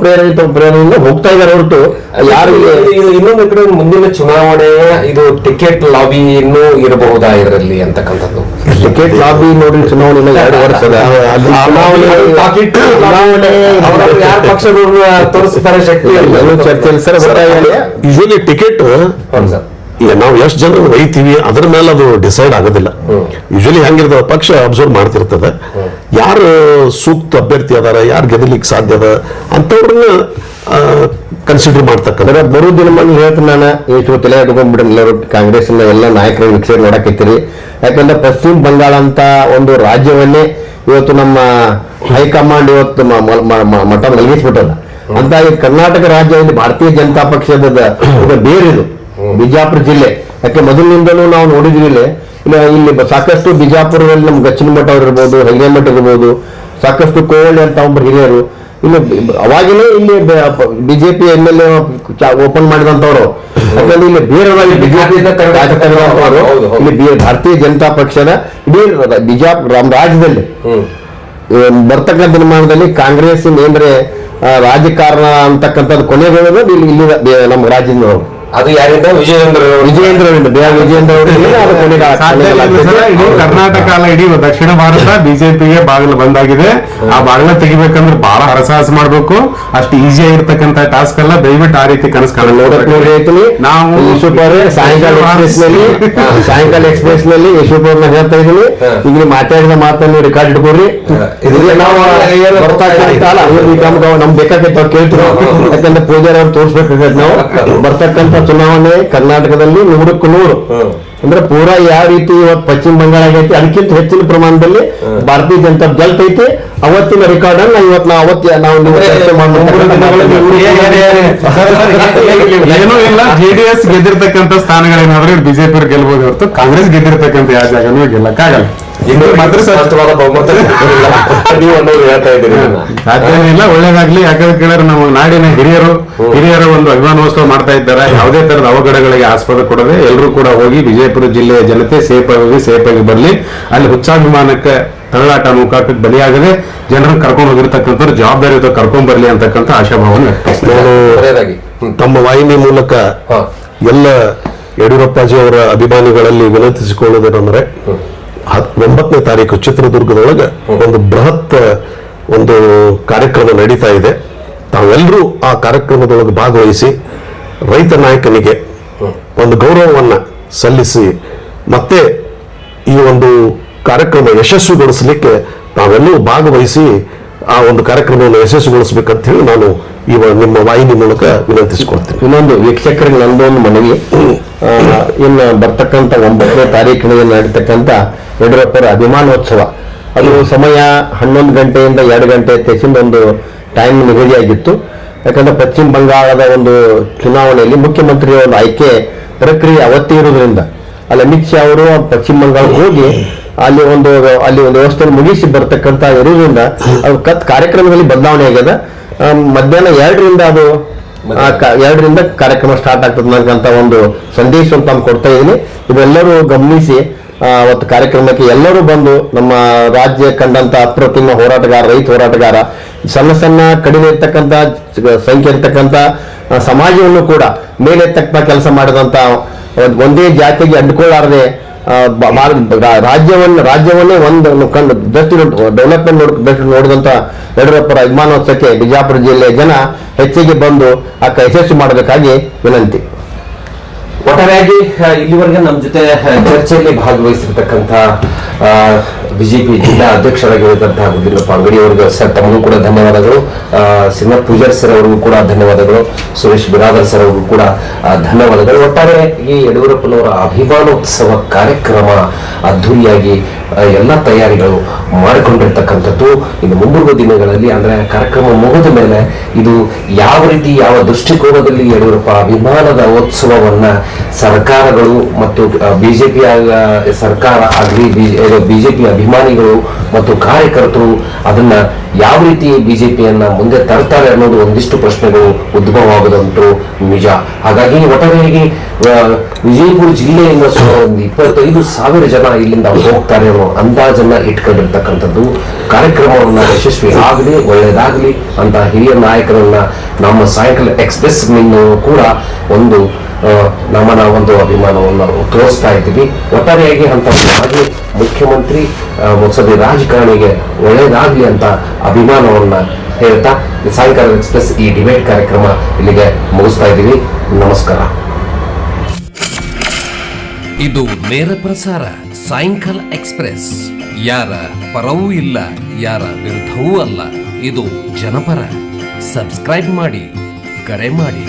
ಪ್ರೇರಣೆಯಿಂದ ಹೋಗ್ತಾ ಇದಾರೆ ಹೊರತು ಯಾರು ಇನ್ನೊಂದು ಕಡೆ ಮುಂದಿನ ಚುನಾವಣೆಯ ಇದು ಟಿಕೆಟ್ ಲಾಬಿ ಇನ್ನೂ ಇರಬಹುದಾ ಇದರಲ್ಲಿ ಅಂತಕ್ಕಂಥದ್ದು? ಟಿಕೆಟ್ ಲಾಬಿ ನೋಡಿ, ಚುನಾವಣೆ 2 ವರ್ಷದ ಯಾರ ಪಕ್ಷದವ್ರನ್ನ ತೋರಿಸ್ತಾರೆ ಶಕ್ತಿ ಚರ್ಚೆ. ಯೂಶಲಿ ಟಿಕೆಟ್ ನಾವು ಎಷ್ಟು ಜನ ಒಯ್ತೀವಿ ಅದ್ರ ಮೇಲೆ ಅದು ಡಿಸೈಡ್ ಆಗೋದಿಲ್ಲ. ಯೂಶಲಿ ಹೆಂಗಿರ್ತದ, ಪಕ್ಷ ಅಬ್ಸರ್ವ್ ಮಾಡ್ತಿರ್ತದೆ ಯಾರು ಸೂಕ್ತ ಅಭ್ಯರ್ಥಿ ಅದಾರ, ಯಾರು ಗೆದಲಿಕ್ಕೆ ಸಾಧ್ಯ ಅದ ಅಂತವ್ರನ್ನ ಕನ್ಸಿಡರ್ ಮಾಡ್ತಕ್ಕಂಥ. ಬರೋ ದಿನ ಮಂದಿ ಹೇಳ್ತೀನಿ ನಾನು, ಎಷ್ಟು ತಲೆ ಇಟ್ಕೊಂಡ್ಬಿಡ್ರಿ ಎಲ್ಲರೂ ಕಾಂಗ್ರೆಸ್ನ ಎಲ್ಲ ನಾಯಕರು ವೀಕ್ಷಣೆ ನೋಡಕತ್ತೀರಿ. ಯಾಕಂದ್ರೆ ಪಶ್ಚಿಮ ಬಂಗಾಳ ಅಂತ ಒಂದು ರಾಜ್ಯವನ್ನೇ ಇವತ್ತು ನಮ್ಮ ಹೈಕಮಾಂಡ್ ಇವತ್ತು ಮಠ ಮಲಗಿಸ್ಬಿಟ್ಟದ ಅಂತ ಈ ಕರ್ನಾಟಕ ರಾಜ್ಯ ಇಲ್ಲಿ ಭಾರತೀಯ ಜನತಾ ಪಕ್ಷದ ಬೇರಿದು ಬಿಜಾಪುರ ಜಿಲ್ಲೆ. ಯಾಕೆ ಮೊದಲಿನಿಂದಲೂ ನಾವು ನೋಡಿದ್ವಿ ಇಲ್ಲಿ ಸಾಕಷ್ಟು ಬಿಜಾಪುರದಲ್ಲಿ ನಮ್ಮ ಗಚ್ಚಿನ ಮಠ ಅವ್ರು ಇರ್ಬೋದು, ಹೈರೇಮಠ ಇರ್ಬೋದು, ಸಾಕಷ್ಟು ಕೋವಳ್ಳಿ ಅಂತ ಒಬ್ಬರು ಹಿರಿಯರು ಇಲ್ಲಿ ಅವಾಗಲೇ ಇಲ್ಲಿ ಬಿಜೆಪಿ MLA ಓಪನ್ ಮಾಡಿದಂತವ್ರು. ಯಾಕಂದ್ರೆ ಇಲ್ಲಿ ಬೇರೆ ಬಿಜೆಪಿ ಇಲ್ಲಿ ಭಾರತೀಯ ಜನತಾ ಪಕ್ಷದ ಇಡೀ ಬಿಜಾಪುರ ನಮ್ಮ ರಾಜ್ಯದಲ್ಲಿ ಬರ್ತಕ್ಕಂಥ ದಿನಮಾನದಲ್ಲಿ ಕಾಂಗ್ರೆಸ್ ಏನ್ರೆ ರಾಜಕಾರಣ ಅಂತಕ್ಕಂಥದ್ದು ಕೊನೆಗೊಳ್ಳೋದು ಇಲ್ಲಿ ನಮ್ಮ ರಾಜ್ಯದ ಅದು ಯಾರಿಂದ? ವಿಜಯೇಂದ್ರ ಕರ್ನಾಟಕ ಅಲ್ಲ, ಇಡೀ ದಕ್ಷಿಣ ಭಾರತ ಬಿಜೆಪಿಗೆ ಬಾಗಿಲು ಬಂದಾಗಿದೆ. ಆ ಬಾಗಿಲ ತೆಗಿಬೇಕಂದ್ರೆ ಬಹಳ ಹರಸಾಹಸ ಮಾಡ್ಬೇಕು. ಅಷ್ಟು ಈಸಿ ಆಗಿರ್ತಕ್ಕಂಥ ಟಾಸ್ಕ್ ಅಲ್ಲ. ದಯವಿಟ್ಟು ಆ ರೀತಿ ಕನಸು ಹೇಳ್ತೀನಿ. ನಾವು ಸಾಯಂಕಾಲ ಎಕ್ಸ್ಪ್ರೆಸ್ ನಲ್ಲಿ ಯಶೋಪುರ್ನ ಹೇಳ್ತಾ ಇದೀನಿ. ಈಗ ನೀವು ಮಾತಾಡಿದ ಮಾತನ್ನು ರೆಕಾರ್ಡ್ ಇಟ್ಕೊಡ್ರಿ. ನಮ್ ಬೇಕಾಗೈತೆ ಕೇಳ್ತೀವಿ. ಯಾಕಂದ್ರೆ ಪೂಜಾರಿ ಅವ್ರು ತೋರಿಸ್ಬೇಕಾಗತ್ತೆ. ನಾವು ಬರ್ತಕ್ಕಂಥ ಚುನಾವಣೆ ಕರ್ನಾಟಕದಲ್ಲಿ 100ಕ್ಕೆ 100 ಅಂದ್ರೆ ಪೂರಾ ಯಾವ ರೀತಿ ಇವತ್ತು ಪಶ್ಚಿಮ ಬಂಗಾಳ ಆಗೈತಿ ಅದಕ್ಕಿಂತ ಹೆಚ್ಚಿನ ಪ್ರಮಾಣದಲ್ಲಿ ಭಾರತೀಯ ಜನತಾ ಗೆಲ್ತೈತಿ. ಅವತ್ತಿನ ರೆಕಾರ್ಡ್ ಅನ್ನ ಇವತ್ತು ನಾವು ಏನೂ ಇಲ್ಲ. JDS ಗೆದ್ದಿರ್ತಕ್ಕಂಥ ಸ್ಥಾನಗಳೇನಾದ್ರೂ ಬಿಜೆಪಿ ಗೆಲ್ಬಹುದು ಹೊರತು ಕಾಂಗ್ರೆಸ್ ಗೆದ್ದಿರ್ತಕ್ಕಂಥ ಯಾವ ಜಾಗನೂ ಗೆಲ್ಲಕ್ಕಾಗಲ್ಲ. ಇನ್ನು ಮಾತ್ರ ಸ್ಪಷ್ಟವಾದ ಬಹುಮತ ನೀವು ಅನ್ನೋದು ಹೇಳ್ತಾ ಇದ್ದೀರಿ ಇದನ್ನ. ಸಾಧ್ಯವಿಲ್ಲ. ಒಳ್ಳೇದಾಗ್ಲಿ. ಯಾಕಂದ್ರೆ ಕೇಳಿದ್ರೆ ನಮ್ಮ ನಾಡಿನ ಹಿರಿಯರ ಒಂದು ಅಭಿಮಾನೋತ್ಸವ ಮಾಡ್ತಾ ಇದ್ದಾರೆ. ಯಾವುದೇ ತರದ ಅವಘಡಗಳಿಗೆ ಆಸ್ಪದ ಕೊಡದೆ ಎಲ್ಲರೂ ಕೂಡ ಹೋಗಿ ವಿಜಯಪುರ ಜಿಲ್ಲೆಯ ಜನತೆ ಸೇಫ್ ಆಗಿ ಬರ್ಲಿ. ಅಲ್ಲಿ ಹುಚ್ಚಾಭಿಮಾನಕ್ಕೆ ತಳ್ಳಾಟ ನೂಕಾಟಕ್ಕೆ ಬಲಿಯಾಗದೆ ಜನರನ್ನು ಕರ್ಕೊಂಡು ಹೋಗಿರ್ತಕ್ಕಂಥವ್ರು ಜವಾಬ್ದಾರಿಯುತ ಕರ್ಕೊಂಡ್ ಬರ್ಲಿ ಅಂತಕ್ಕಂಥ ಆಶಾಭಾವನೆ ವ್ಯಕ್ತಪಡಿಸ್ತಾರೆ. ನಾನು ಕೊನೆಯದಾಗಿ ತಮ್ಮ ವಾಹಿನಿ ಮೂಲಕ ಎಲ್ಲ ಯಡಿಯೂರಪ್ಪಾಜಿ ಅವರ ಅಭಿಮಾನಿಗಳಲ್ಲಿ ವಿನಂತಿಸಿಕೊಳ್ಳುವುದೇನೆಂದ್ರೆ 9ನೇ ತಾರೀಕು ಚಿತ್ರದುರ್ಗದೊಳಗೆ ಒಂದು ಬೃಹತ್ ಒಂದು ಕಾರ್ಯಕ್ರಮ ನಡೀತಾ ಇದೆ. ತಾವೆಲ್ಲರೂ ಆ ಕಾರ್ಯಕ್ರಮದೊಳಗೆ ಭಾಗವಹಿಸಿ ರೈತ ನಾಯಕನಿಗೆ ಒಂದು ಗೌರವವನ್ನ ಸಲ್ಲಿಸಿ ಮತ್ತೆ ಈ ಒಂದು ಕಾರ್ಯಕ್ರಮ ಯಶಸ್ವಿಗೊಳಿಸಲಿಕ್ಕೆ ತಾವೆಲ್ಲರೂ ಭಾಗವಹಿಸಿ ಆ ಒಂದು ಕಾರ್ಯಕ್ರಮವನ್ನು ಯಶಸ್ವಿಗೊಳಿಸಬೇಕಂತ ಹೇಳಿ ನಾನು ನಿಮ್ಮ ವಾಹಿನಿ ಮೂಲಕ ವಿನಂತಿಸಿಕೊಳ್ತೀನಿ. ಇನ್ನೊಂದು ವೀಕ್ಷಕರಿಗೆ ನಂದೊಂದು ಮನವಿ, ಇನ್ನು ಬರ್ತಕ್ಕಂಥ 9ನೇ ತಾರೀಕಿನಲ್ಲಿ ನಡೀತಕ್ಕಂಥ ಯಡಿಯೂರಪ್ಪರ ಅಭಿಮಾನೋತ್ಸವ, ಅದು ಸಮಯ 11 ಗಂಟೆಯಿಂದ 2 ಗಂಟೆ ಹೆಚ್ಚಿನ ಒಂದು ಟೈಮ್ ನಿಗದಿಯಾಗಿತ್ತು. ಯಾಕಂದ್ರೆ ಪಶ್ಚಿಮ ಬಂಗಾಳದ ಒಂದು ಚುನಾವಣೆಯಲ್ಲಿ ಮುಖ್ಯಮಂತ್ರಿಯ ಒಂದು ಆಯ್ಕೆ ಪ್ರಕ್ರಿಯೆ ಅವತ್ತೇ ಇರೋದ್ರಿಂದ ಅಲ್ಲಿ ಅಮಿತ್ ಶಾ ಅವರು ಪಶ್ಚಿಮ ಬಂಗಾಳಕ್ಕೆ ಹೋಗಿ ಅಲ್ಲಿ ಒಂದು ವ್ಯವಸ್ಥೆಯನ್ನು ಮುಗಿಸಿ ಬರ್ತಕ್ಕಂಥ ಇರೋದ್ರಿಂದ ಅದು ಕಾರ್ಯಕ್ರಮದಲ್ಲಿ ಬದಲಾವಣೆ ಆಗ್ಯದ. ಮಧ್ಯಾಹ್ನ 2ರಿಂದ ಕಾರ್ಯಕ್ರಮ ಸ್ಟಾರ್ಟ್ ಆಗ್ತದೆ ಅನ್ನೋಂಥ ಒಂದು ಸಂದೇಶವನ್ನು ತಾನು ಕೊಡ್ತಾ ಇದ್ದೀನಿ. ಇದೆಲ್ಲರೂ ಗಮನಿಸಿ ಅವತ್ತು ಕಾರ್ಯಕ್ರಮಕ್ಕೆ ಎಲ್ಲರೂ ಬಂದು ನಮ್ಮ ರಾಜ್ಯ ಕಂಡಂತ ಅಪ್ರತಿಮ ಹೋರಾಟಗಾರ, ರೈತ ಹೋರಾಟಗಾರ, ಸಣ್ಣ ಕಡಿಮೆ ಇರ್ತಕ್ಕಂಥ ಸಂಖ್ಯೆ ಇರ್ತಕ್ಕಂಥ ಸಮಾಜವನ್ನು ಕೂಡ ಮೇಲೆತ್ತಕ್ಕ ಕೆಲಸ ಮಾಡಿದಂತ ಒಂದೇ ಜಾತಿಗೆ ಅಡ್ಕೊಳ್ಳಾರದೆ ರಾಜ್ಯವನ್ನೇ ಒಂದು ಕಂಡು ಡೆವಲಪ್ಮೆಂಟ್ ನೋಡಿದಂತ ಯಡಿಯೂರಪ್ಪರ ಅಭಿಮಾನೋತ್ಸವಕ್ಕೆ ಬಿಜಾಪುರ ಜಿಲ್ಲೆಯ ಜನ ಹೆಚ್ಚಿಗೆ ಬಂದು ಯಶಸ್ವಿ ಮಾಡಬೇಕಾಗಿ ವಿನಂತಿ. ಒಟ್ಟಾರೆಯಾಗಿ ಇಲ್ಲಿವರೆಗೆ ನಮ್ಮ ಜೊತೆ ಚರ್ಚೆಯಲ್ಲಿ ಭಾಗವಹಿಸಿರ್ತಕ್ಕಂಥ ಬಿಜೆಪಿ ಜಿಲ್ಲಾ ಅಧ್ಯಕ್ಷರಾಗಿರುವಂತಹ ಗುಡ್ಲಿಂಗಪ್ಪ ಅಂಗಡಿ ಅವರಿಗೆ ಸರ್ ತಮಗೂ ಕೂಡ ಧನ್ಯವಾದಗಳು. ಶ್ರೀನಾಥ್ ಪೂಜಾರಿ ಸರ್ ಅವರಿಗೂ ಕೂಡ ಧನ್ಯವಾದಗಳು. ಸುರೇಶ್ ಬಿರಾದರ್ ಸರ್ ಅವರಿಗೂ ಕೂಡ ಧನ್ಯವಾದಗಳು. ಒಟ್ಟಾರೆ ಈ ಯಡಿಯೂರಪ್ಪನವರ ಅಭಿಮಾನೋತ್ಸವ ಕಾರ್ಯಕ್ರಮ ಅದ್ಧೂರಿಯಾಗಿ ಎಲ್ಲ ತಯಾರಿಗಳು ಮಾಡಿಕೊಂಡಿರ್ತಕ್ಕಂಥದ್ದು. ಇನ್ನು ಮುಂಬರುವ ದಿನಗಳಲ್ಲಿ ಅಂದ್ರೆ ಕಾರ್ಯಕ್ರಮ ಮುಗಿದ ಮೇಲೆ ಇದು ಯಾವ ರೀತಿ ಯಾವ ದೃಷ್ಟಿಕೋನದಲ್ಲಿ ಯಡಿಯೂರಪ್ಪ ಅಭಿಮಾನದ ಉತ್ಸವವನ್ನ ಸರ್ಕಾರಗಳು ಮತ್ತು ಬಿಜೆಪಿ ಸರ್ಕಾರ ಆಗಲಿ ಬಿಜೆಪಿ ಅಭಿಮಾನಿಗಳು ಮತ್ತು ಕಾರ್ಯಕರ್ತರು ಅದನ್ನ ಯಾವ ರೀತಿ ಬಿಜೆಪಿಯನ್ನ ಮುಂದೆ ತರ್ತಾರೆ ಅನ್ನೋದು ಒಂದಿಷ್ಟು ಪ್ರಶ್ನೆಗಳು ಉದ್ಭವ ಆಗೋದಂತೂ ನಿಜ. ಹಾಗಾಗಿ ಒಟ್ಟಾರೆಯಾಗಿ ವಿಜಯಪುರ ಜಿಲ್ಲೆಯಿಂದ ಒಂದು 25,000 ಜನ ಇಲ್ಲಿಂದ ಹೋಗ್ತಾರೆ ಅನ್ನೋ ಅಂದಾಜನ್ನ ಇಟ್ಕೊಂಡಿರ್ತಕ್ಕಂಥದ್ದು. ಕಾರ್ಯಕ್ರಮವನ್ನ ಯಶಸ್ವಿ ಆಗಲಿ, ಒಳ್ಳೆಯದಾಗಲಿ ಅಂತ ಹಿರಿಯ ನಾಯಕರನ್ನ ನಮ್ಮ ಸಾಯಂಕಾಲ ಎಕ್ಸ್ಪ್ರೆಸ್ ಕೂಡ ಒಂದು ನಮ್ಮನ ಒಂದು ಅಭಿಮಾನವನ್ನು ತೋರಿಸ್ತಾ ಇದ್ದೀವಿ. ಒಟ್ಟಾರೆಯಾಗಿ ಅಂತ ಮಾಜಿ ಮುಖ್ಯಮಂತ್ರಿ ಮುತ್ಸದಿ ರಾಜಕಾರಣಿಗೆ ಒಳ್ಳೆಯದಾಗ್ಲಿ ಅಂತ ಅಭಿಮಾನವನ್ನ ಹೇಳ್ತಾ ಸಾಯಂಕಾಲ ಎಕ್ಸ್ಪ್ರೆಸ್ ಈ ಡಿಬೇಟ್ ಕಾರ್ಯಕ್ರಮ ಇಲ್ಲಿಗೆ ಮುಗಿಸ್ತಾ ಇದ್ದೀವಿ. ನಮಸ್ಕಾರ. ಇದು ನೇರ ಪ್ರಸಾರ ಸಾಯಂಕಾಲ ಎಕ್ಸ್ಪ್ರೆಸ್. ಯಾರ ಪರವೂ ಇಲ್ಲ, ಯಾರ ವಿರುದ್ಧವೂ ಅಲ್ಲ. ಇದು ಜನಪರ. ಸಬ್ಸ್ಕ್ರೈಬ್ ಮಾಡಿ, ಕರೆ ಮಾಡಿ.